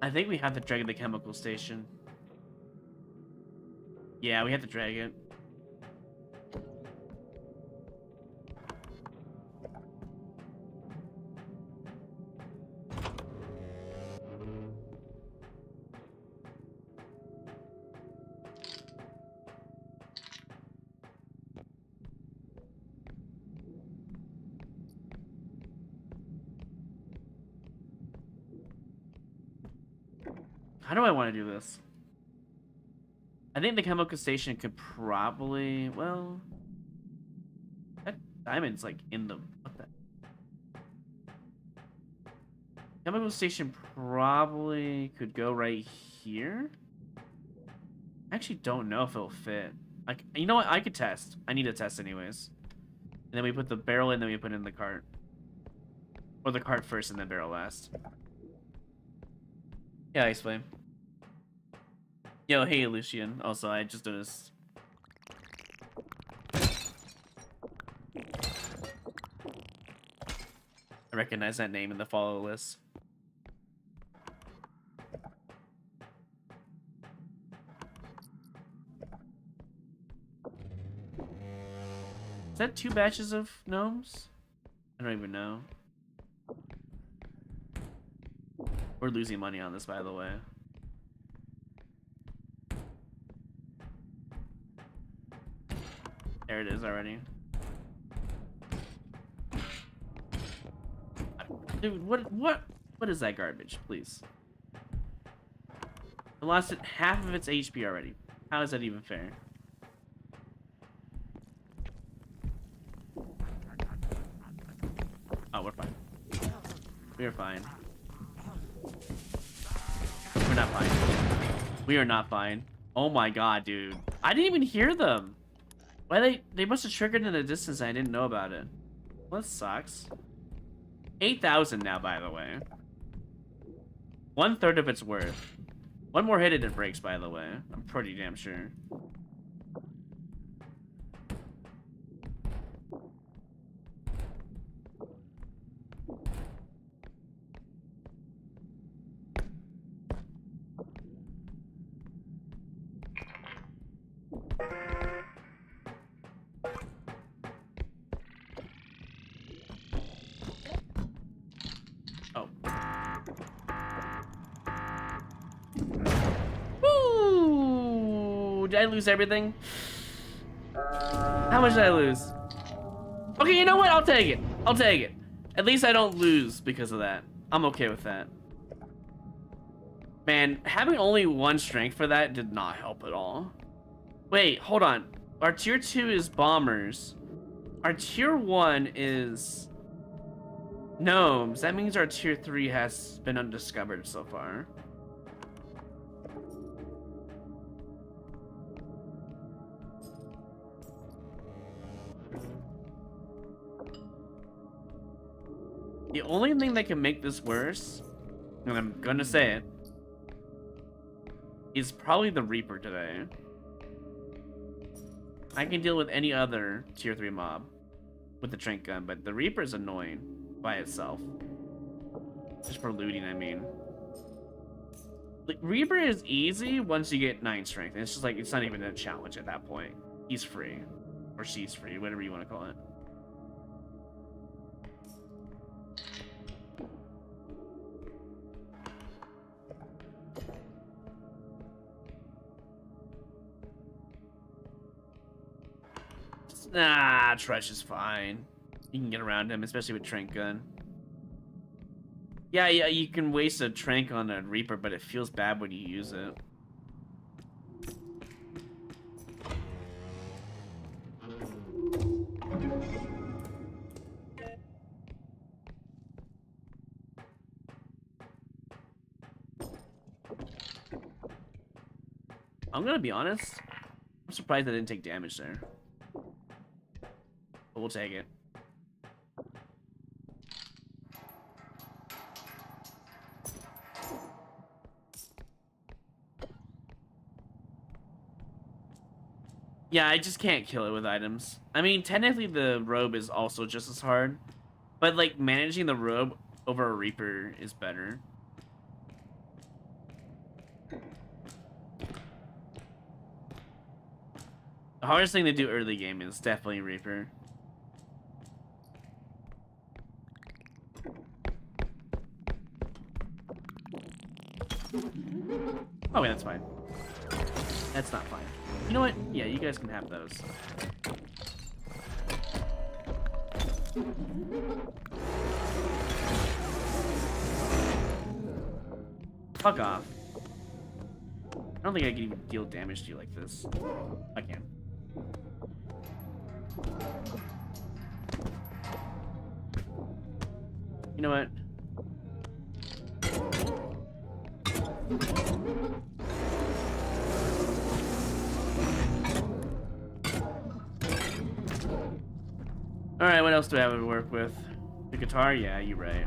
I think we have to drag the chemical station. Yeah, we have to drag it. How do I want to do this? I think the chemical station could probably, well, that diamond's like in the, what the? Chemical station probably could go right here. I actually don't know if it'll fit. Like, you know what? I could test. I need to test anyways. And then we put the barrel in, then we put in the cart. Or the cart first and then barrel last. Yeah, Ice Flame. Yo, hey, Lucian. Also, I just noticed. I recognize that name in the follow list. Is that 2 batches of gnomes? I don't even know. We're losing money on this, by the way. There it is already. Dude, what is that garbage, please? It lost it half of its HP already. How is that even fair? Oh, we're fine. We're fine. We're not fine. We are not fine. Oh my god, dude. I didn't even hear them. Why they must have triggered in the distance and I didn't know about it. Well, that sucks. 8,000 now, by the way. 1/3 of its worth. One more hit and it breaks, by the way. I'm pretty damn sure. Did I lose everything? How much did I lose? Okay, you know what? I'll take it. I'll take it. At least I don't lose because of that. I'm okay with that. Man, having only 1 strength for that did not help at all. Wait, hold on. Our tier 2 is bombers. Our tier 1 is gnomes. That means our tier 3 has been undiscovered so far. The only thing that can make this worse, and I'm gonna say it, is probably the Reaper today. I can deal with any other tier 3 mob with the Trank Gun, but the Reaper is annoying by itself. Just for looting, I mean. Like, Reaper is easy once you get 9 strength. It's just like, it's not even a challenge at that point. He's free. Or she's free, whatever you want to call it. Nah, Tresh is fine. You can get around him, especially with Trank Gun. Yeah, you can waste a Trank on a Reaper, but it feels bad when you use it. I'm gonna be honest. I'm surprised I didn't take damage there. But we'll take it. Yeah, I just can't kill it with items. I mean, technically the robe is also just as hard. But, like, managing the robe over a Reaper is better. The hardest thing to do early game is definitely Reaper. Oh, wait, that's fine. That's not fine. You know what? Yeah, you guys can have those. Fuck off. I don't think I can even deal damage to you like this. I can. You know what? Alright, what else do I have to work with? The guitar? Yeah, you're right.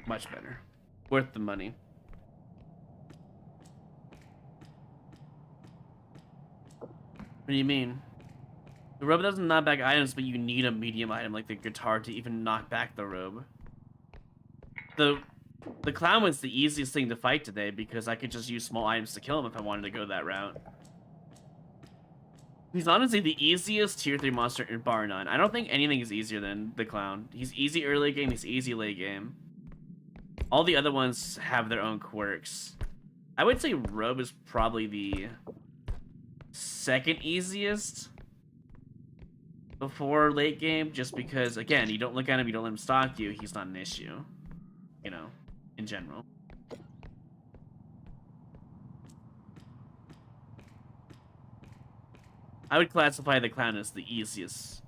Much better. Worth the money. What do you mean? The robe doesn't knock back items, but you need a medium item like the guitar to even knock back the robe. The clown was the easiest thing to fight today because I could just use small items to kill him if I wanted to go that route. He's honestly the easiest tier 3 monster in bar none. I don't think anything is easier than the clown. He's easy early game, he's easy late game. All the other ones have their own quirks. I would say robe is probably the second easiest before late game, just because, again, you don't look at him, you don't let him stalk you, he's not an issue. You know, in general. I would classify the clown as the easiest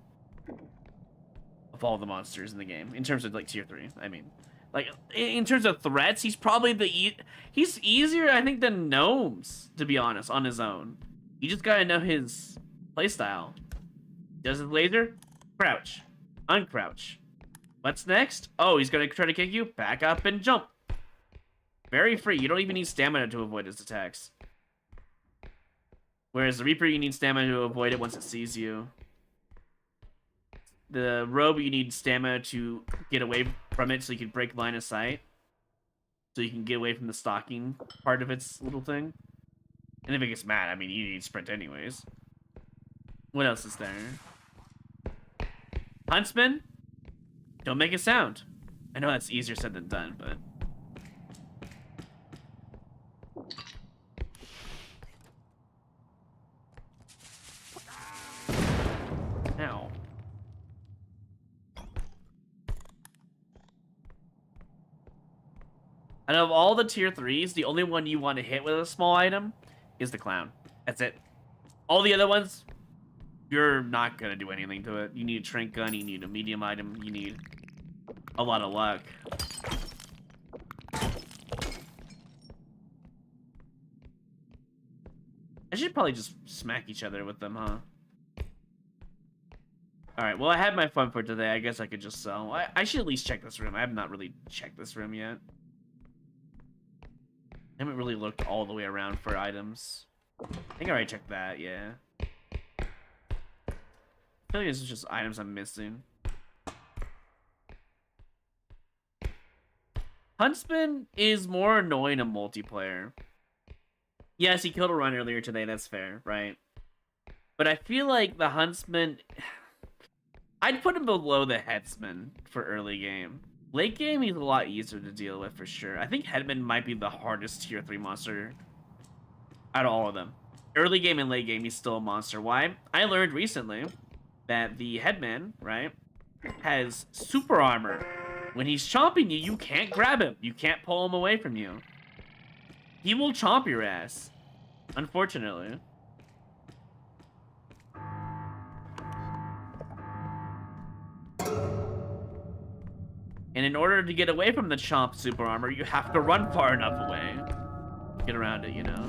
of all the monsters in the game, in terms of, like, tier 3, I mean. Like, in terms of threats, he's probably he's easier, I think, than Gnomes, to be honest, on his own. You just gotta know his playstyle. Does his laser? Crouch. Uncrouch. What's next? Oh, he's gonna try to kick you? Back up and jump. Very free. You don't even need stamina to avoid his attacks. Whereas the Reaper, you need stamina to avoid it once it sees you. The robe, you need stamina to get away from it so you can break line of sight. So you can get away from the stalking part of its little thing. And if it gets mad, I mean, you need sprint anyways. What else is there? Huntsman? Don't make a sound. I know that's easier said than done, but... Out of all the tier 3s, the only one you want to hit with a small item is the clown. That's it. All the other ones, you're not going to do anything to it. You need a shrink gun, you need a medium item, you need a lot of luck. I should probably just smack each other with them, huh? Alright, well, I had my fun for today. I guess I could just sell. I should at least check this room. I have not really checked this room yet. I haven't really looked all the way around for items. I think I already checked that, yeah. I feel like this is just items I'm missing. Huntsman is more annoying in multiplayer. Yes, he killed a run earlier today, that's fair, right? But I feel like the Huntsman... I'd put him below the Headsman for early game. Late game, he's a lot easier to deal with for sure. I think Headman might be the hardest tier 3 monster out of all of them. Early game and late game, he's still a monster. Why? I learned recently that the Headman, right, has super armor. When he's chomping you, you can't grab him. You can't pull him away from you. He will chomp your ass, unfortunately. And in order to get away from the chomp super armor, you have to run far enough away. Get around it, you know?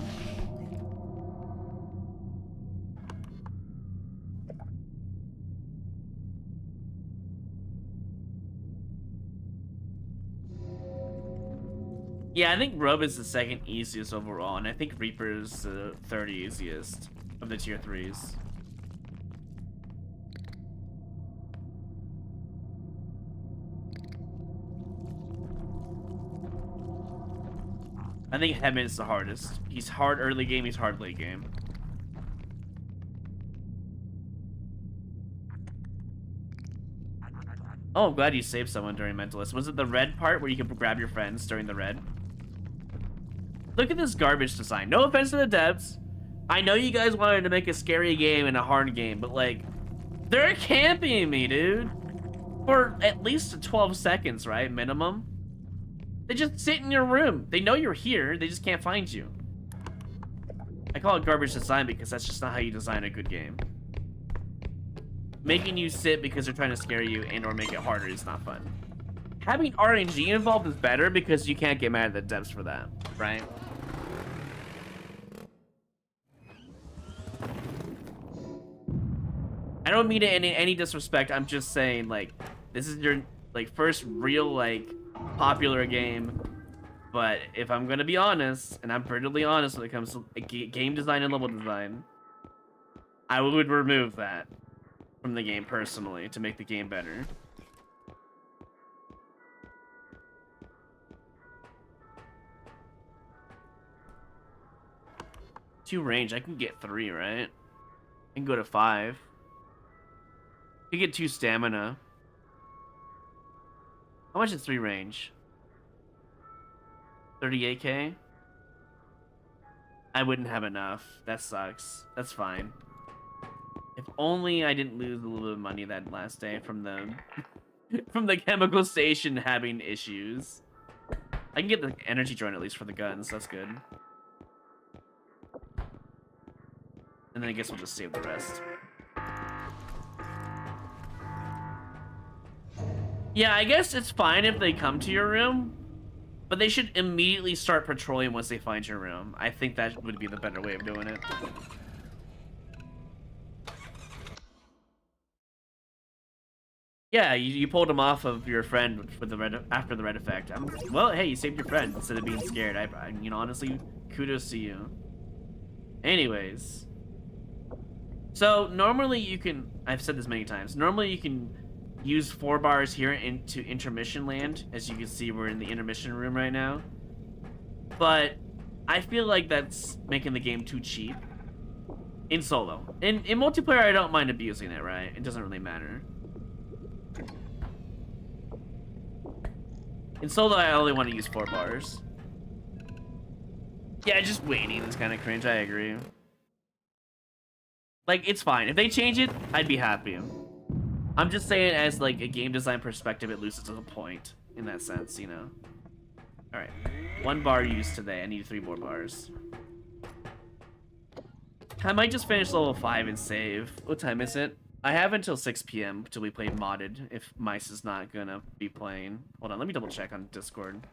Yeah, I think Rub is the second easiest overall, and I think Reaper is the third easiest of the tier 3s. I think Headman is the hardest. He's hard early game, he's hard late game. Oh, I'm glad you saved someone during Mentalist. Was it the red part where you can grab your friends during the red? Look at this garbage design. No offense to the devs. I know you guys wanted to make a scary game and a hard game, but like, they're camping me, dude. For at least 12 seconds, right? Minimum. They just sit in your room. They know you're here, they just can't find you. I call it garbage design because that's just not how you design a good game. Making you sit because they're trying to scare you and or make it harder is not fun. Having RNG involved is better because you can't get mad at the devs for that, right? I don't mean it in any disrespect. I'm just saying, like, this is your like first real like popular game. But if I'm gonna be honest, and I'm brutally honest when it comes to game design and level design, I would remove that from the game personally to make the game better. Two range, I can get 3, right? I can go to 5. I can get 2 stamina. How much is 3 range? 38k? I wouldn't have enough. That sucks. That's fine. If only I didn't lose a little bit of money that last day from the from the chemical station having issues. I can get the energy drone at least for the guns. That's good. And then I guess we'll just save the rest. Yeah, I guess it's fine if they come to your room, but they should immediately start patrolling once they find your room. I think that would be the better way of doing it. Yeah, you pulled him off of your friend with the red after the red effect. Well, hey, you saved your friend instead of being scared. I you know, honestly, kudos to you. Anyways, so normally you can. I've said this many times. Normally you can use 4 bars here into intermission land. As you can see, we're in the intermission room right now. But I feel like that's making the game too cheap. In solo. In multiplayer, I don't mind abusing it, right? It doesn't really matter. In solo, I only want to use 4 bars. Yeah, just waiting is kind of cringe, I agree. Like, it's fine. If they change it, I'd be happy. I'm just saying as, like, a game design perspective, it loses the point in that sense, you know? Alright. 1 bar used today. I need 3 more bars. I might just finish level 5 and save. What time is it? I have until 6 p.m. till we play modded if Mice is not gonna be playing. Hold on, let me double check on Discord.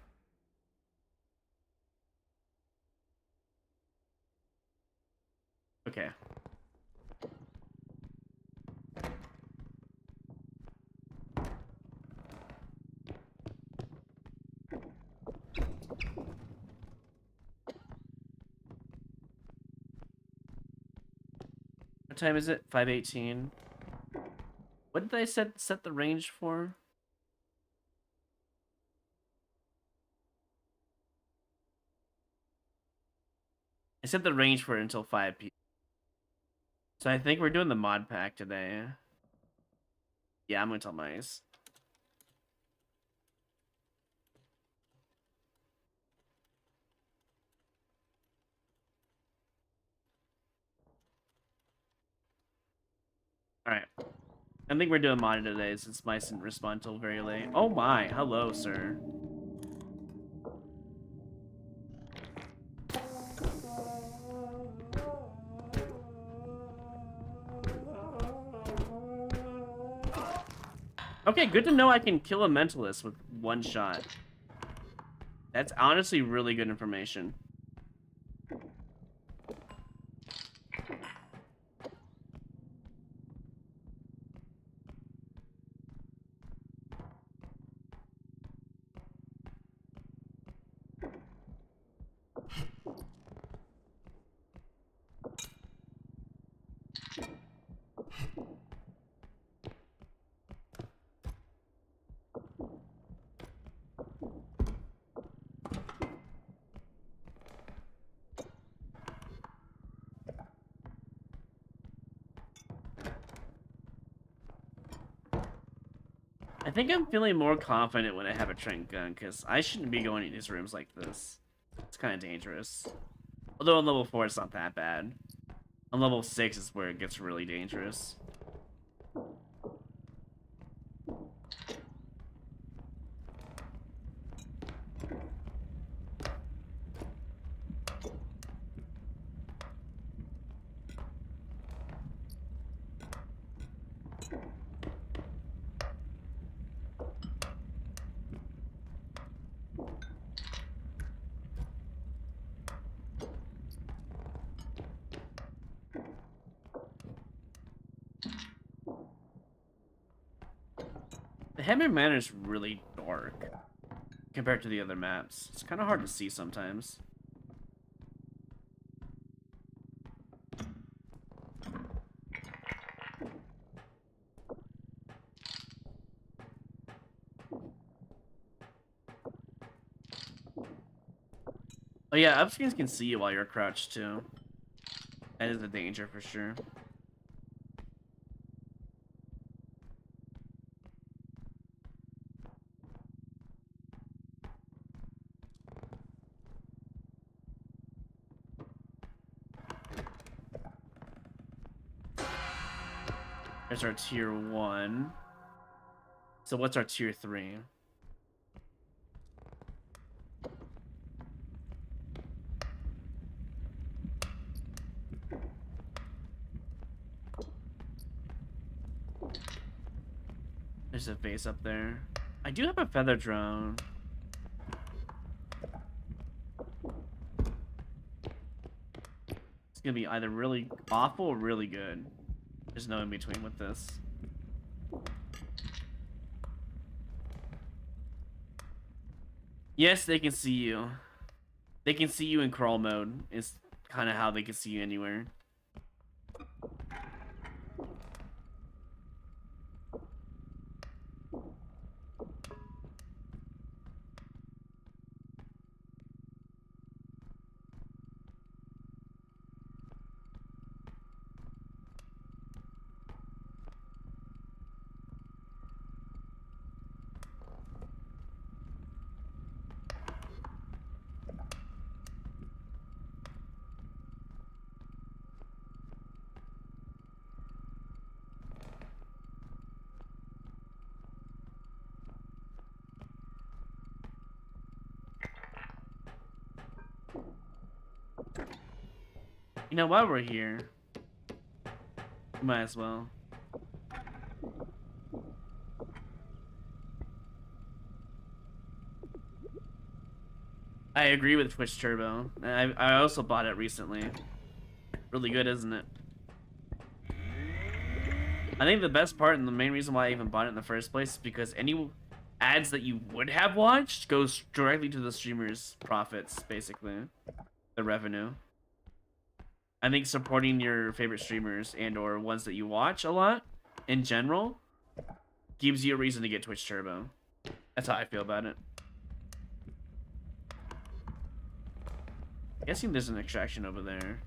Okay. What time is it? 5:18. What did I set the range for? I set the range for it until 5 p.m. So I think we're doing the mod pack today. Yeah, I'm gonna tell Mice. Alright. I think we're doing modded today since Mice didn't respond till very late. Oh my, hello, sir. Okay, good to know I can kill a mentalist with 1 shot. That's honestly really good information. I think I'm feeling more confident when I have a Trent gun, because I shouldn't be going in these rooms like this. It's kind of dangerous. Although on level 4 it's not that bad. On level 6 is where it gets really dangerous. The Headman Manor is really dark compared to the other maps. It's kind of hard to see sometimes. Oh yeah, upscreens can see you while you're crouched too. That is a danger for sure. There's our tier 1. So what's our tier 3? There's a vase up there. I do have a feather drone. It's gonna be either really awful or really good. There's no in between with this. Yes, they can see you. They can see you in crawl mode. Is kind of how they can see you anywhere. You know, while we're here, might as well. I agree with Twitch Turbo. I also bought it recently. Really good, isn't it? I think the best part and the main reason why I even bought it in the first place is because any ads that you would have watched goes directly to the streamer's profits, basically. The revenue. I think supporting your favorite streamers and or ones that you watch a lot, in general, gives you a reason to get Twitch Turbo. That's how I feel about it. Guessing there's an extraction over there.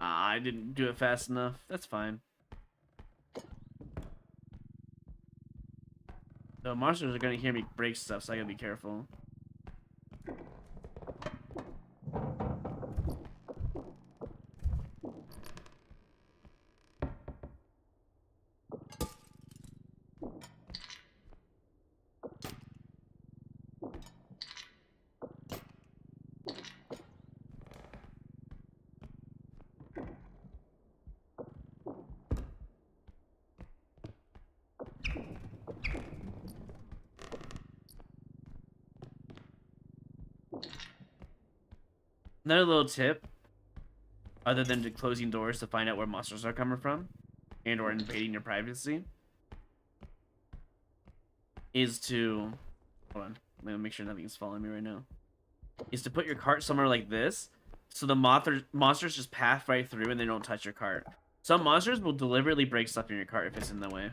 I didn't do it fast enough. That's fine. The monsters are gonna hear me break stuff, so I gotta be careful. Another little tip, other than to closing doors to find out where monsters are coming from, and or invading your privacy, is to, hold on, let me make sure nothing's following me right now, is to put your cart somewhere like this, so the monsters just pass right through and they don't touch your cart. Some monsters will deliberately break stuff in your cart if it's in the way.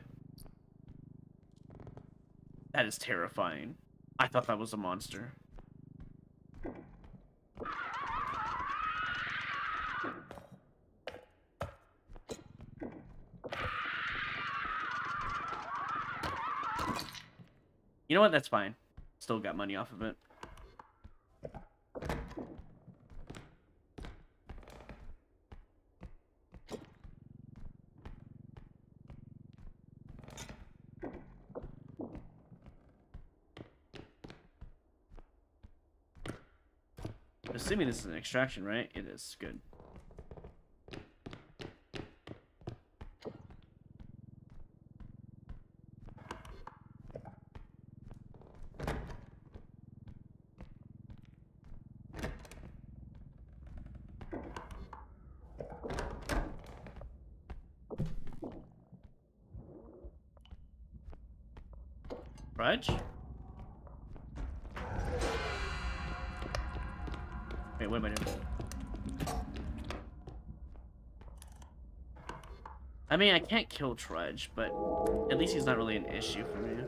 That is terrifying. I thought that was a monster. You know what? That's fine. Still got money off of it. Assuming this is an extraction, right? It is. Good. Rudge? Wait, what am I doing? I mean, I can't kill Trudge, but at least he's not really an issue for me.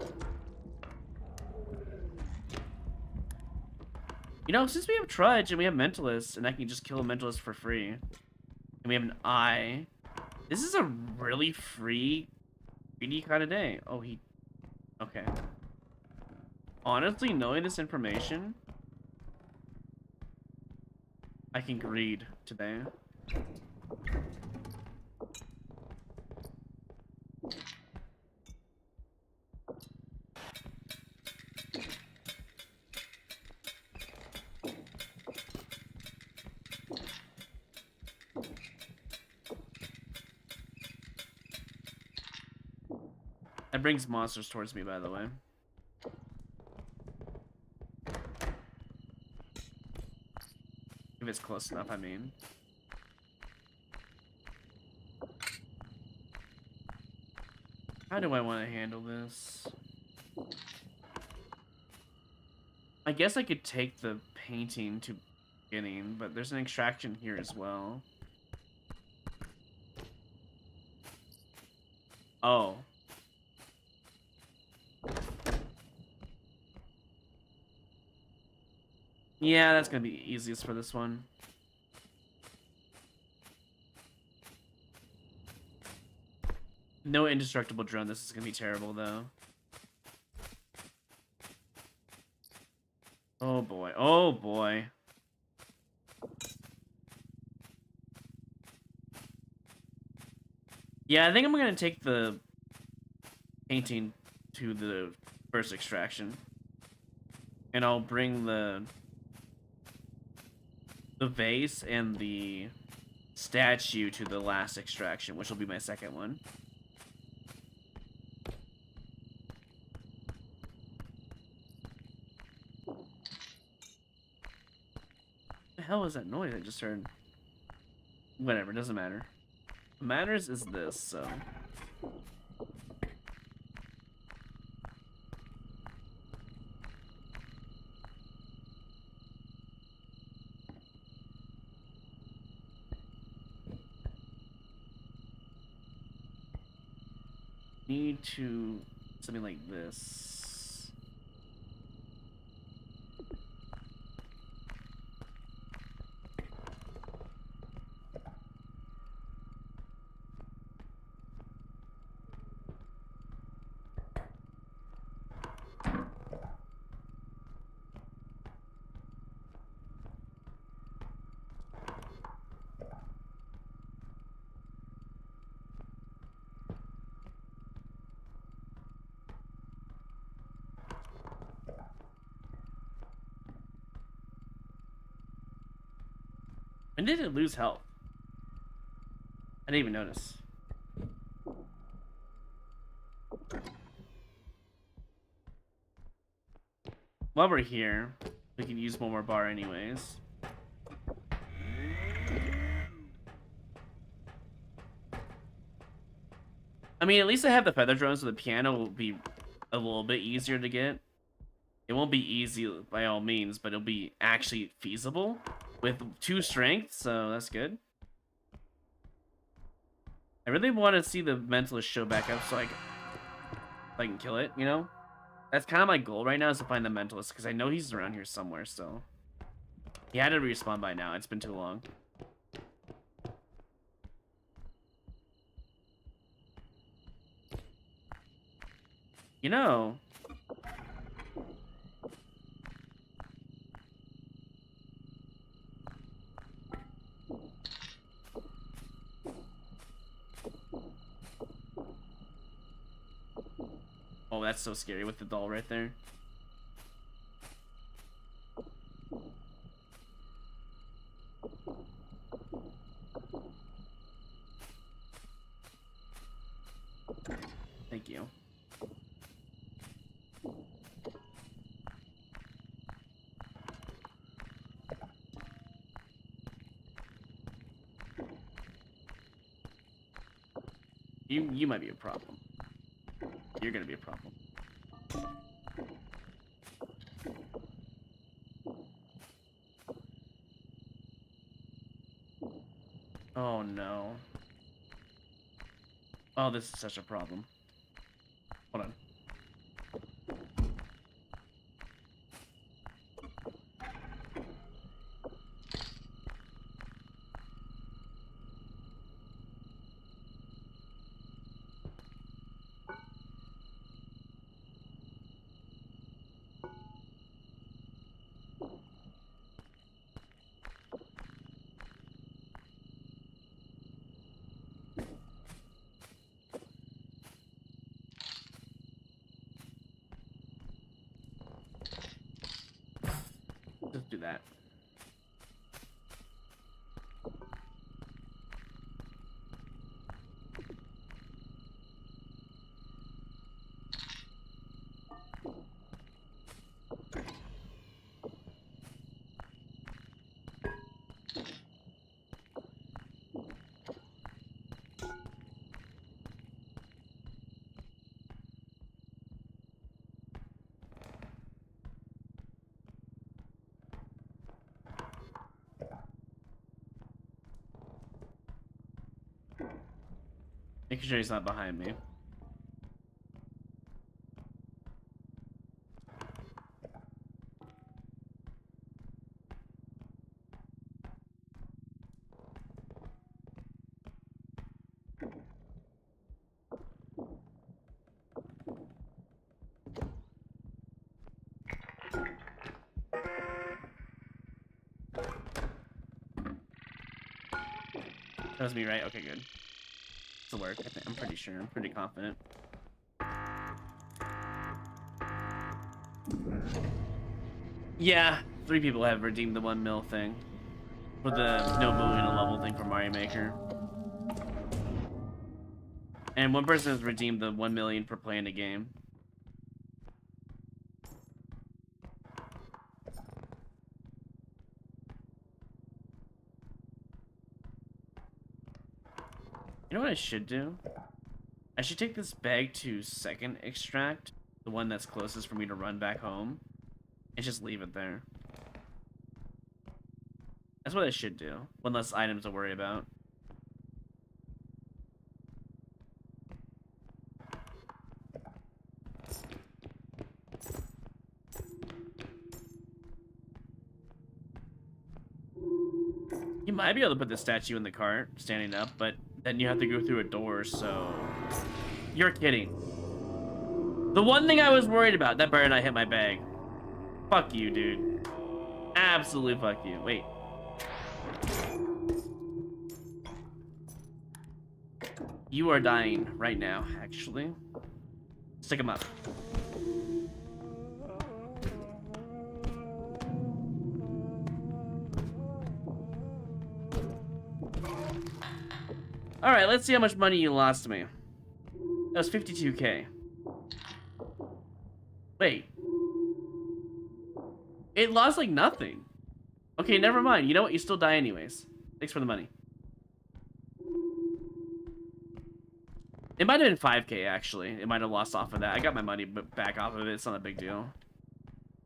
You know, since we have Trudge and we have Mentalist, and I can just kill a Mentalist for free, and we have an Eye, this is a really free, greedy kind of day. Oh, he... Okay. Honestly, knowing this information, I can greed today. That brings monsters towards me, by the way. If it's close enough, I mean. How do I want to handle this? I guess I could take the painting to beginning, but there's an extraction here as well. Oh. Yeah, that's gonna be easiest for this one. No indestructible drone. This is gonna be terrible, though. Oh boy. Oh boy. Yeah, I think I'm gonna take the painting to the first extraction. And I'll bring the vase and the statue to the last extraction, which will be my second one. What the hell was that noise I just heard? Whatever, doesn't matter. What matters is this, so... Need to... something like this. When did it lose health? I didn't even notice. While we're here, we can use one more bar anyways. I mean, at least I have the feather drones, so the piano will be a little bit easier to get. It won't be easy by all means, but it'll be actually feasible with 2 strength, so that's good. I really want to see the mentalist show back up so I can kill it, you know? That's kind of my goal right now, is to find the mentalist, because I know he's around here somewhere still. He had to respawn by now, it's been too long. You know... Oh, that's so scary with the doll right there. Thank you. You might be a problem. You're gonna be a problem. Oh no. Oh, this is such a problem. Hold on. Just do that. Making sure he's not behind me. That was me, right? Okay, good. This'll work. I'm pretty sure. I'm pretty confident. Yeah, 3 people have redeemed the 1 mil thing. For the no moving a level thing for Mario Maker. And 1 person has redeemed the 1 million for playing a game. You know what I should do? I should take this bag to second extract, the one that's closest for me to run back home, and just leave it there. That's what I should do. 1 less items to worry about. You might be able to put the statue in the cart, standing up, but then you have to go through a door, so... You're kidding. The one thing I was worried about, that better not hit my bag. Fuck you, dude. Absolutely fuck you. Wait. You are dying right now, actually. Stick him up. Alright, let's see how much money you lost to me. That was 52k. Wait. It lost like nothing. Okay, never mind. You know what? You still die anyways. Thanks for the money. It might have been 5k actually. It might have lost off of that. I got my money back off of it. It's not a big deal.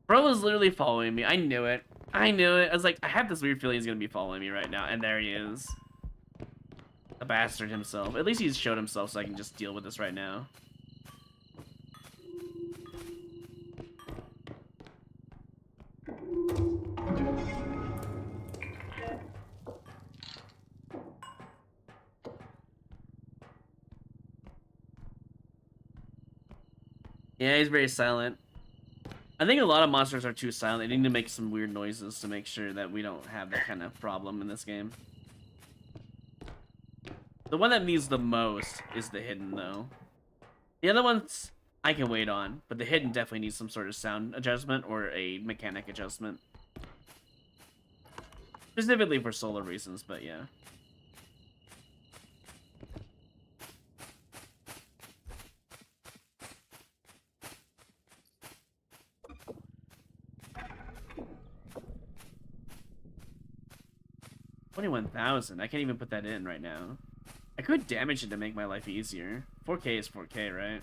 Bro was literally following me. I knew it. I knew it. I was like, I have this weird feeling he's gonna be following me right now. And there he is. A bastard himself. At least he's showed himself so I can just deal with this right now. Yeah, he's very silent. I think a lot of monsters are too silent. They need to make some weird noises to make sure that we don't have that kind of problem in this game. The one that needs the most is the hidden, though. The other ones I can wait on, but the hidden definitely needs some sort of sound adjustment or a mechanic adjustment. Specifically for solo reasons, but yeah. $21,000. I can't even put that in right now. I could damage it to make my life easier. 4k is 4k, right?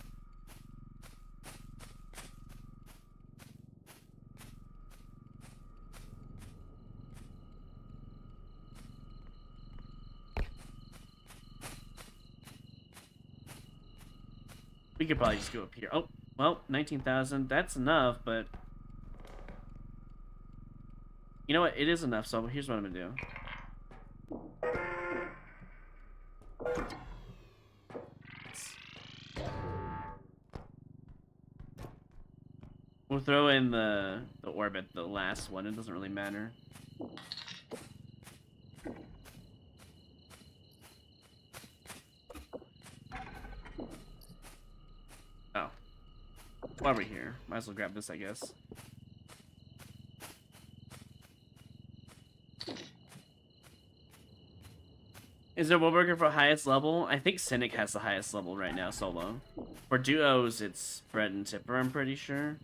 We could probably just go up here. Oh, well, 19,000. That's enough, but... You know what? It is enough, so here's what I'm gonna do. We'll throw in the orbit, the last one. It doesn't really matter. Oh. While we're here, might as well grab this, I guess. Is there one worker for highest level? I think Cynic has the highest level right now, solo. For duos, it's Fred and Tipper, I'm pretty sure.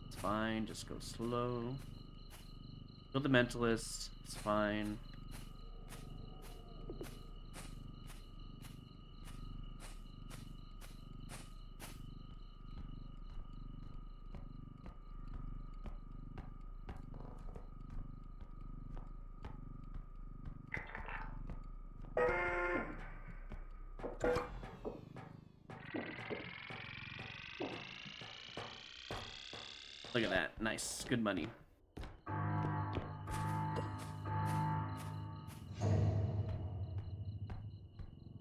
It's fine, just go slow. Kill the Mentalist, it's fine. Look at that. Nice. Good money. I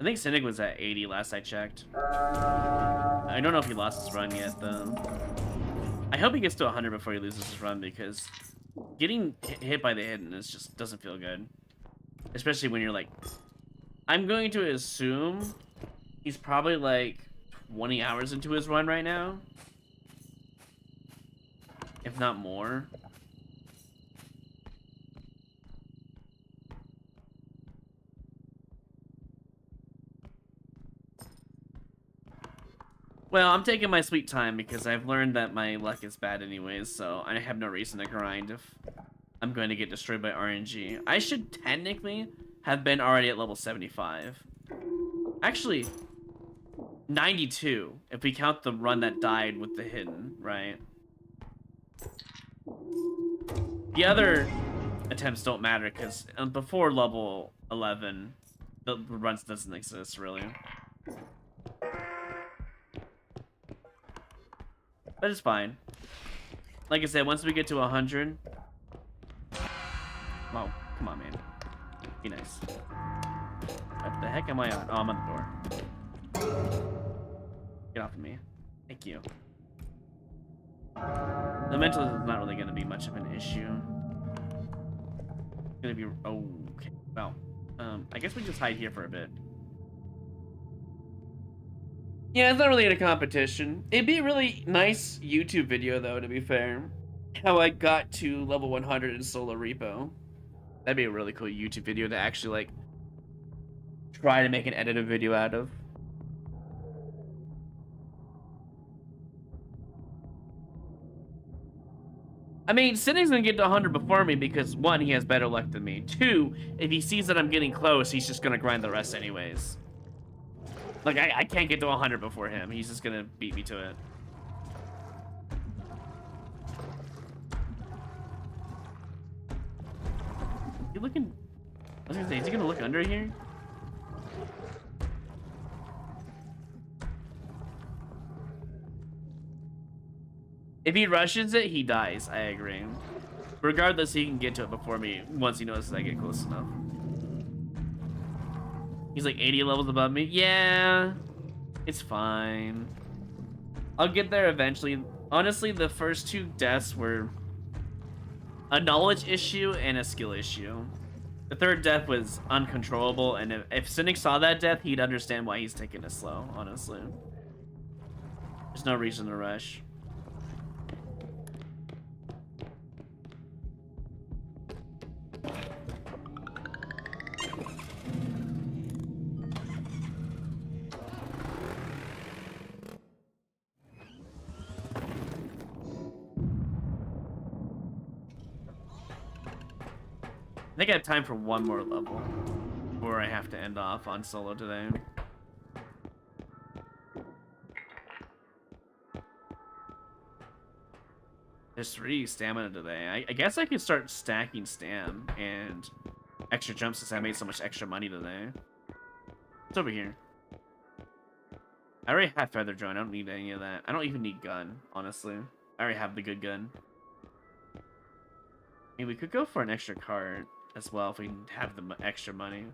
think Cynic was at 80 last I checked. I don't know if he lost his run yet, though. I hope he gets to 100 before he loses his run, because getting hit by the hidden is just doesn't feel good. Especially when you're like... I'm going to assume he's probably like 20 hours into his run right now. If not more. Well, I'm taking my sweet time because I've learned that my luck is bad anyways, so I have no reason to grind if I'm going to get destroyed by RNG. I should technically have been already at level 75. Actually, 92, if we count the run that died with the hidden, right? The other attempts don't matter because before level 11, the runs doesn't exist, really. But it's fine. Like I said, once we get to 100... Wow, come on, man. Be nice. What the heck am I on? Oh, I'm on the door. Get off of me. Thank you. The mental is not really going to be much of an issue. It's going to be... Okay. Well, I guess we just hide here for a bit. Yeah, it's not really in a competition. It'd be a really nice YouTube video, though, to be fair. How I got to level 100 in solo repo. That'd be a really cool YouTube video to actually, like, try to make an edited video out of. I mean, Cynic's gonna get to 100 before me because, one, he has better luck than me. Two, if he sees that I'm getting close, he's just gonna grind the rest anyways. Like, I can't get to 100 before him. He's just gonna beat me to it. You looking... I was gonna say, is he gonna look under here? If he rushes it, he dies. I agree. Regardless, he can get to it before me once he notices I get close enough. He's like 80 levels above me. Yeah, it's fine. I'll get there eventually. Honestly, the first two deaths were a knowledge issue and a skill issue. The third death was uncontrollable, and if Cynic saw that death, he'd understand why he's taking it slow, honestly. There's no reason to rush. I think I have time for one more level before I have to end off on solo today. There's 3 stamina today. I guess I could start stacking stam and extra jumps since I made so much extra money today. It's over here. I already have feather drone. I don't need any of that. I don't even need gun, honestly. I already have the good gun. I mean, we could go for an extra card as well if we have the extra money.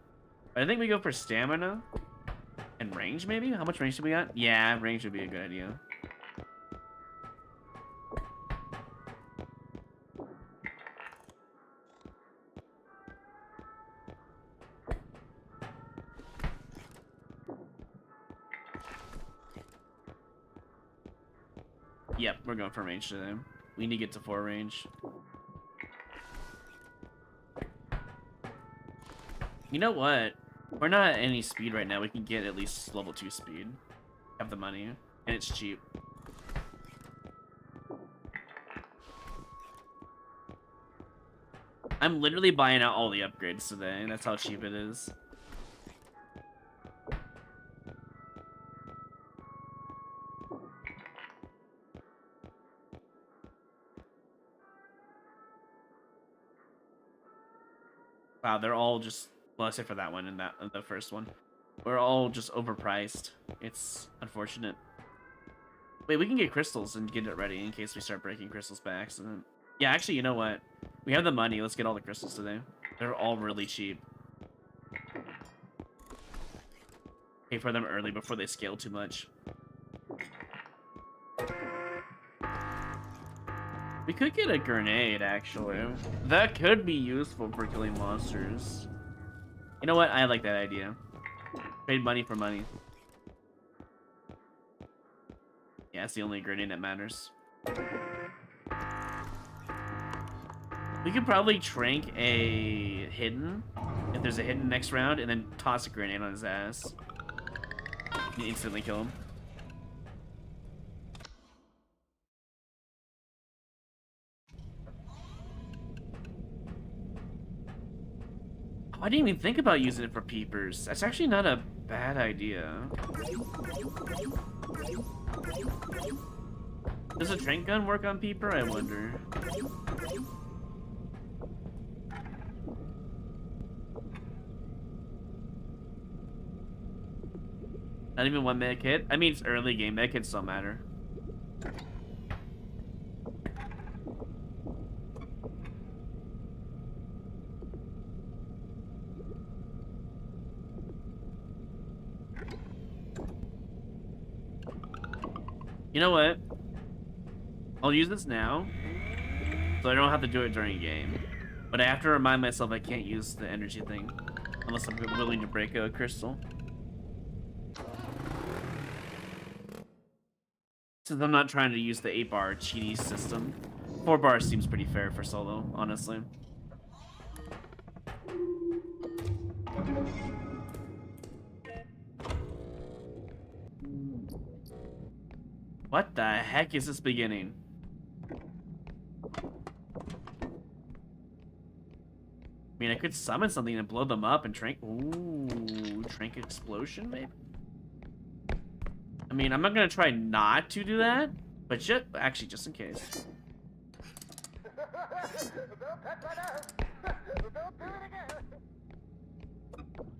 But I think we go for stamina and range, maybe? How much range do we got? Yeah, range would be a good idea. Yep, we're going for range today. We need to get to 4 range. You know what? We're not at any speed right now. We can get at least level 2 speed. Have the money, and it's cheap. I'm literally buying out all the upgrades today. That's how cheap it is. Wow, they're all just... Well, except for that one and the first one. We're all just overpriced. It's unfortunate. Wait, we can get crystals and get it ready in case we start breaking crystals by accident. Yeah, actually, you know what? We have the money. Let's get all the crystals today. They're all really cheap. Pay for them early before they scale too much. We could get a grenade, actually. That could be useful for killing monsters. You know what? I like that idea. Trade money for money. Yeah, it's the only grenade that matters. We could probably trank a hidden, if there's a hidden next round, and then toss a grenade on his ass. And instantly kill him. Oh, I didn't even think about using it for peepers. That's actually not a bad idea. Does a trank gun work on peeper? I wonder. Not even one med kit? I mean, it's early game. Med kits don't matter. You know what? I'll use this now, so I don't have to do it during a game. But I have to remind myself I can't use the energy thing unless I'm willing to break a crystal. Since I'm not trying to use the 8-bar cheaty system. 4 bars seems pretty fair for solo, honestly. What the heck is this beginning? I mean, I could summon something and blow them up and trank. Ooh, trank explosion, maybe? I mean, I'm not gonna try not to do that, but just actually, just in case.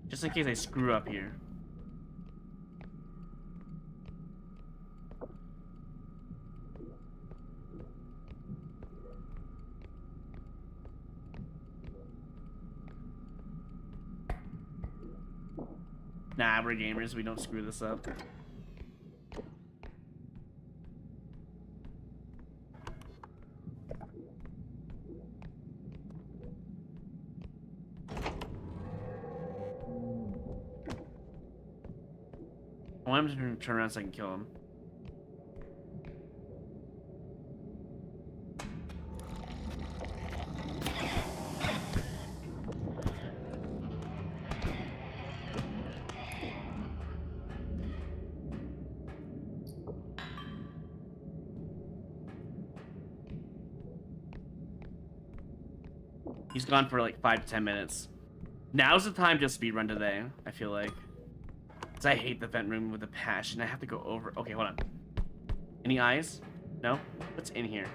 Just in case I screw up here. Nah, we're gamers. We don't screw this up. I want him to turn around so I can kill him. He's gone for like 5 to 10 minutes. Now's the time to speedrun today, I feel like. Because I hate the vent room with a passion. I have to go over. Okay, hold on. Any eyes? No? What's in here?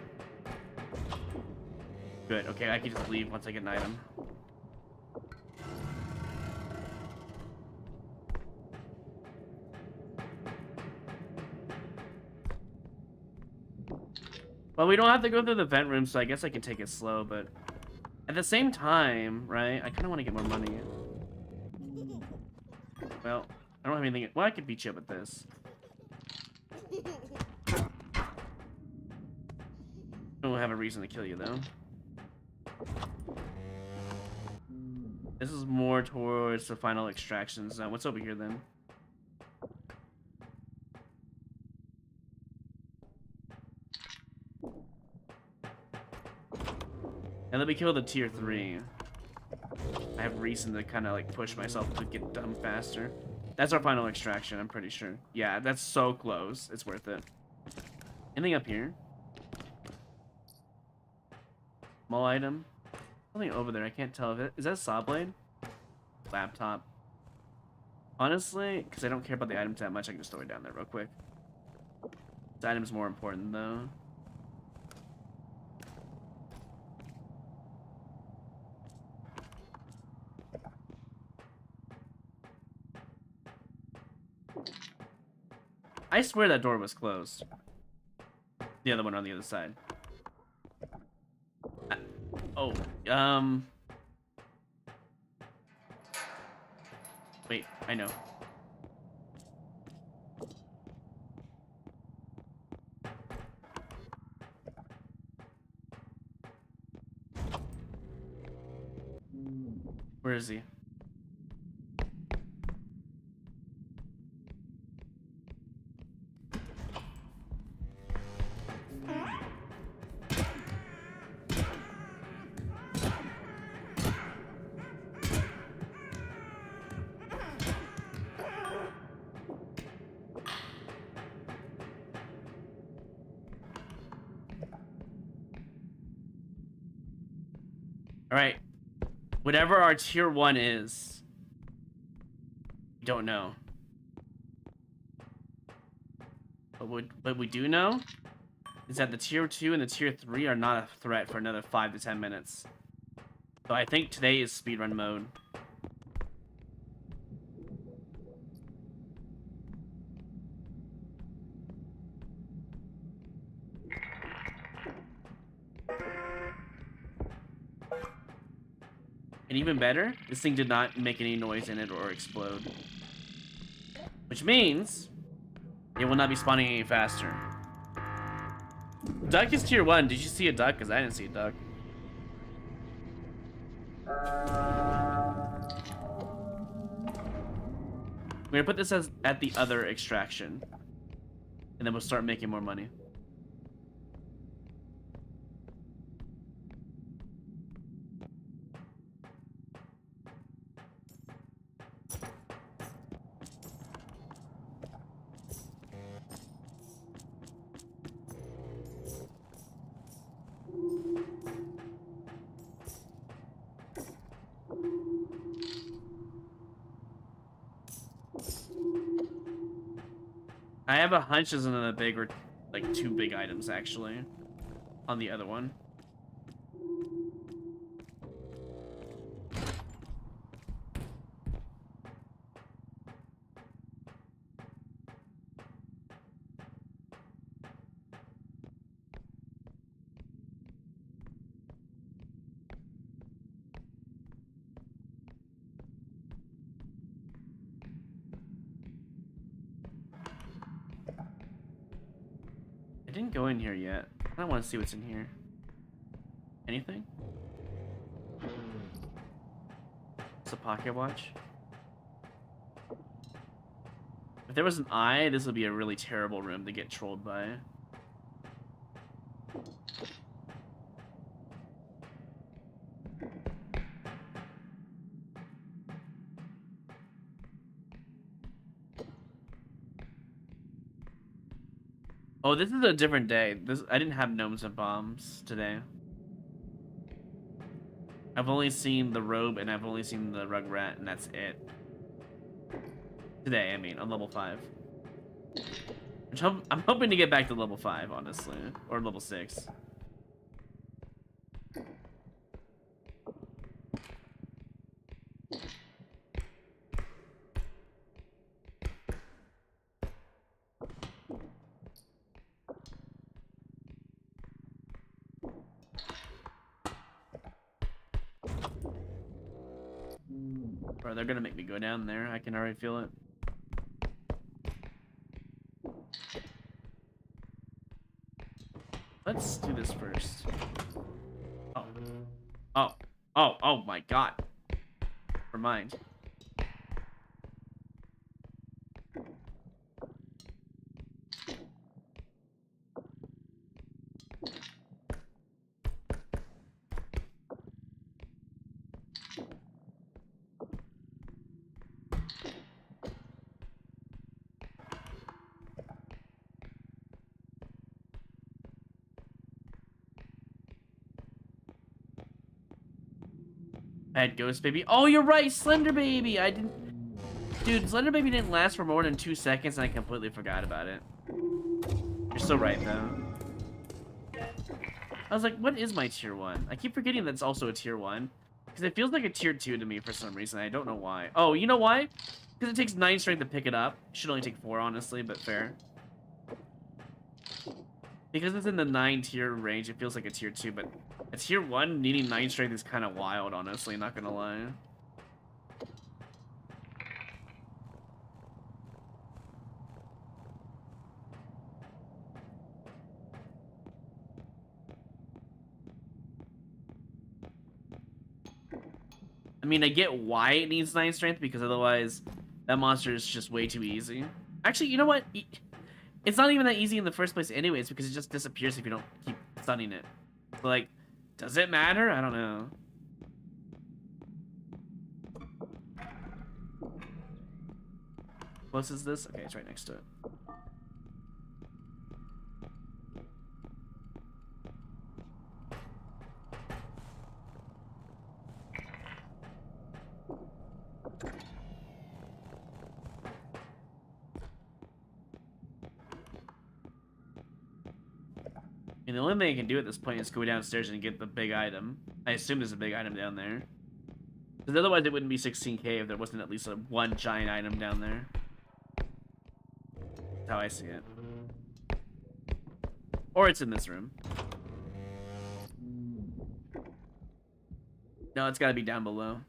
Good. Okay, I can just leave once I get an item. Well, we don't have to go through the vent room, so I guess I can take it slow, but at the same time, right, I kind of want to get more money. Well, I don't have anything. Well, I could beat you up with this. I don't have a reason to kill you, though. This is more towards the final extractions. Now, what's over here, then? And let me kill the tier 3. I have reason to kind of like push myself to get done faster. That's our final extraction, I'm pretty sure. Yeah, that's so close. It's worth it. Anything up here? Small item. Something over there. I can't tell if it is that a saw blade? Laptop. Honestly, because I don't care about the items that much, I can just throw it down there real quick. This item's more important though. I swear that door was closed. The other one on the other side. Oh, wait, I know. Where is he? All right. Whatever our tier 1 is, we don't know. But what we do know is that the tier 2 and the tier 3 are not a threat for another 5 to 10 minutes. So I think today is speedrun mode. And even better, this thing did not make any noise in it or explode. Which means it will not be spawning any faster. Duck is tier 1. Did you see a duck? Because I didn't see a duck. We're gonna put this as at the other extraction. And then we'll start making more money. I have a hunch there's another big, or like 2 big items actually on the other one. I didn't go in here yet. I don't want to see what's in here. Anything? It's a pocket watch. If there was an eye, this would be a really terrible room to get trolled by. Oh, this is a different day. I didn't have gnomes and bombs today. I've only seen the robe and I've only seen the rugrat, and that's it. Today, I mean, on level 5. Which I'm hoping to get back to level 5, honestly. Or level 6. Bro, they're gonna make me go down there. I can already feel it. Let's do this first. Oh. Oh. Oh, oh my god. Never mind. I had Ghost Baby. Oh, you're right, Slender Baby. I didn't. Dude, Slender Baby didn't last for more than 2 seconds, and I completely forgot about it. You're so right, though. I was like, what is my tier 1? I keep forgetting that's also a tier 1. Because it feels like a tier 2 to me for some reason. I don't know why. Oh, you know why? Because it takes 9 strength to pick it up. Should only take 4, honestly, but fair. Because it's in the 9 tier range, it feels like a tier 2, but a tier 1 needing 9 strength is kind of wild, honestly, not gonna lie. I mean, I get why it needs 9 strength, because otherwise that monster is just way too easy. Actually, you know what? It's not even that easy in the first place anyways, because it just disappears if you don't keep stunning it. So, like, does it matter? I don't know. Close is this? Okay, it's right next to it. And the only thing I can do at this point is go downstairs and get the big item. I assume there's a big item down there. Because otherwise it wouldn't be 16k if there wasn't at least one giant item down there. That's how I see it. Or it's in this room. No, it's gotta be down below.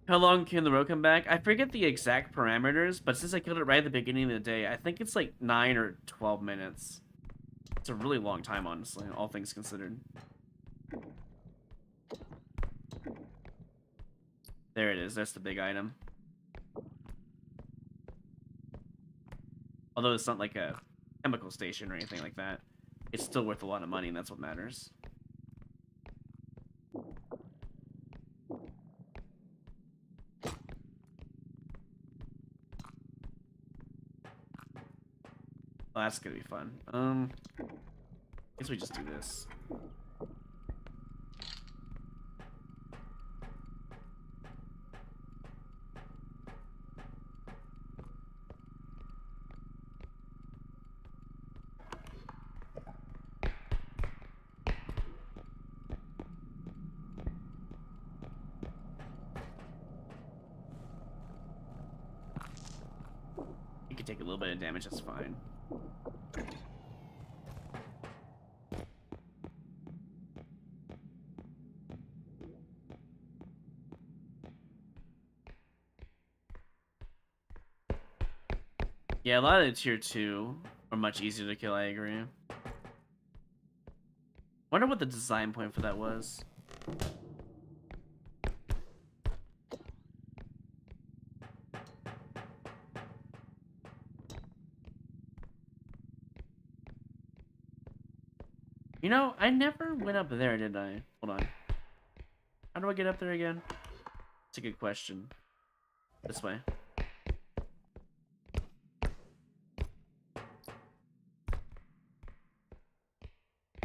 How long can the road come back? I forget the exact parameters, but since I killed it right at the beginning of the day, I think it's like 9 or 12 minutes. It's a really long time, honestly, all things considered. There it is. That's the big item. Although it's not like a chemical station or anything like that, it's still worth a lot of money, and that's what matters. Well, that's gonna be fun. Guess we just do this. You can take a little bit of damage, that's fine. Yeah, a lot of the tier 2 are much easier to kill, I agree. Wonder what the design point for that was. You know, I never went up there, did I? Hold on. How do I get up there again? It's a good question. This way.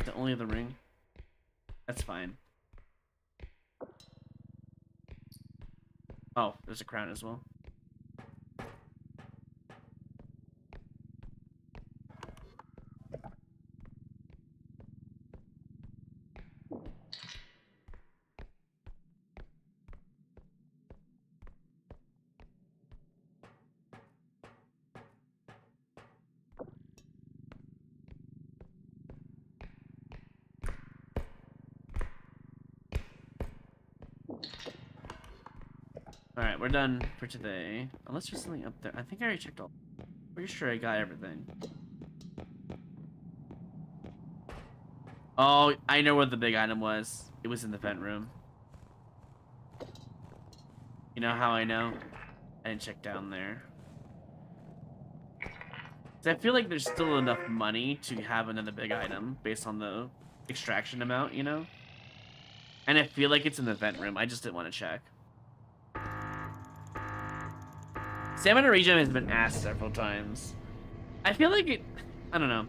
The only other ring. That's fine. Oh, there's a crown as well. Alright, we're done for today. Unless there's something up there. I think I already checked all. Pretty sure I got everything. Oh, I know where the big item was. It was in the vent room. You know how I know? I didn't check down there. 'Cause I feel like there's still enough money to have another big item based on the extraction amount, you know? And I feel like it's in the vent room. I just didn't want to check. Stamina regen has been asked several times. I feel like it... I don't know.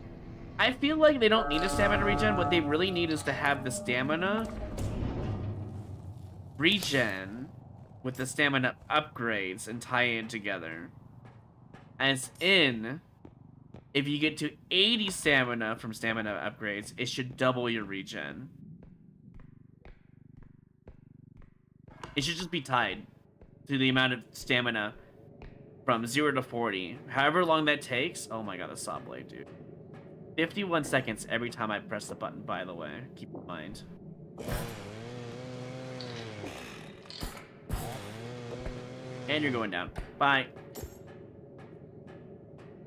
I feel like they don't need a stamina regen. What they really need is to have the stamina regen with the stamina upgrades and tie it together. As in, if you get to 80 stamina from stamina upgrades, it should double your regen. It should just be tied to the amount of stamina from 0 to 40. However long that takes. Oh my god, the saw blade, dude. 51 seconds every time I press the button, by the way. Keep in mind. And you're going down. Bye.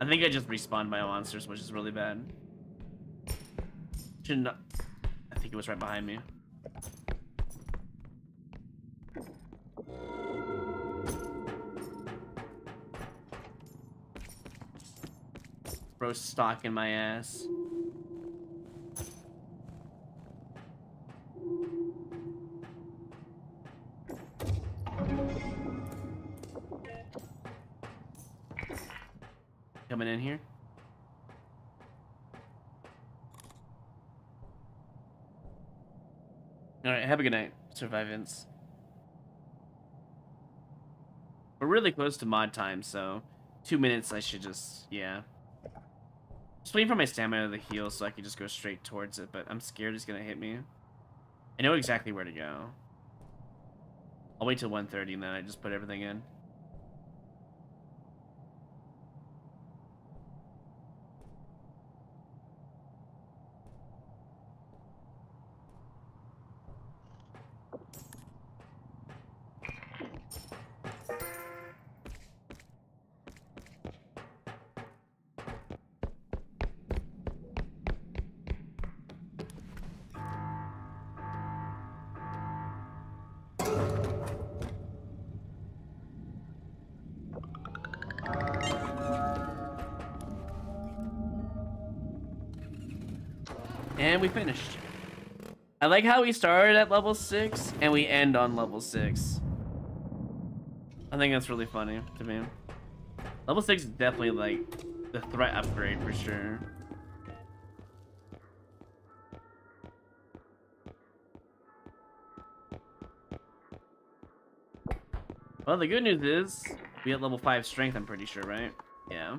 I think I just respawned my monsters, which is really bad. Shouldn't. I think it was right behind me. Bro, stalking my ass. Coming in here. Alright, have a good night, survivants. We're really close to mod time, so 2 minutes I should just, yeah. Just waiting for my stamina to heal so I can just go straight towards it, but I'm scared it's gonna hit me. I know exactly where to go. I'll wait till 1:30 and then I just put everything in. And we finished. I like how we started at level 6 and we end on level 6. I think that's really funny to me. Level 6 is definitely like the threat upgrade for sure. Well, the good news is we at level 5 strength, I'm pretty sure, right? Yeah.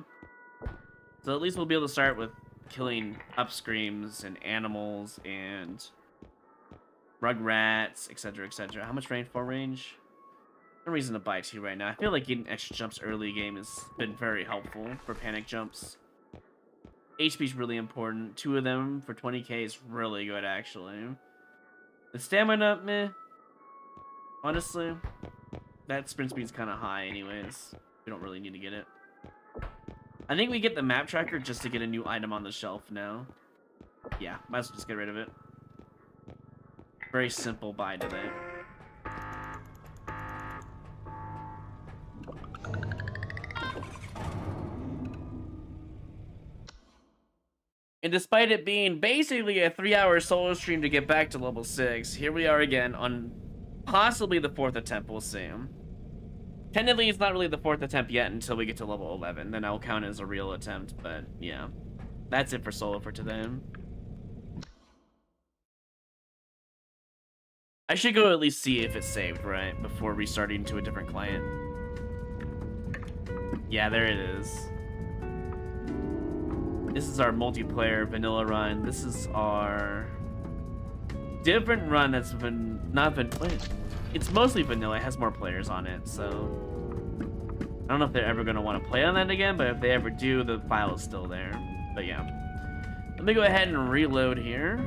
So at least we'll be able to start with killing upscreams and animals and rugrats, etc., etc. How much range? 4 range? No reason to buy 2 right now. I feel like getting extra jumps early game has been very helpful for panic jumps. HP is really important. 2 of them for 20k is really good, actually. The stamina, meh. Honestly, that sprint speed's kind of high anyways. We don't really need to get it. I think we get the map tracker just to get a new item on the shelf now. Yeah, might as well just get rid of it. Very simple buy today. And despite it being basically a 3-hour solo stream to get back to level 6, here we are again on possibly the 4th attempt, we'll see. Technically, it's not really the 4th attempt yet until we get to level 11. Then I'll count it as a real attempt, but yeah. That's it for solo for today. I should go at least see if it's saved, right? Before restarting to a different client. Yeah, there it is. This is our multiplayer vanilla run. This is our different run that's not been played. It's mostly vanilla. It has more players on it, so I don't know if they're ever going to want to play on that again, but if they ever do, the file is still there. But yeah. Let me go ahead and reload here,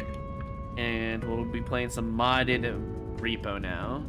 and we'll be playing some modded R.E.P.O now.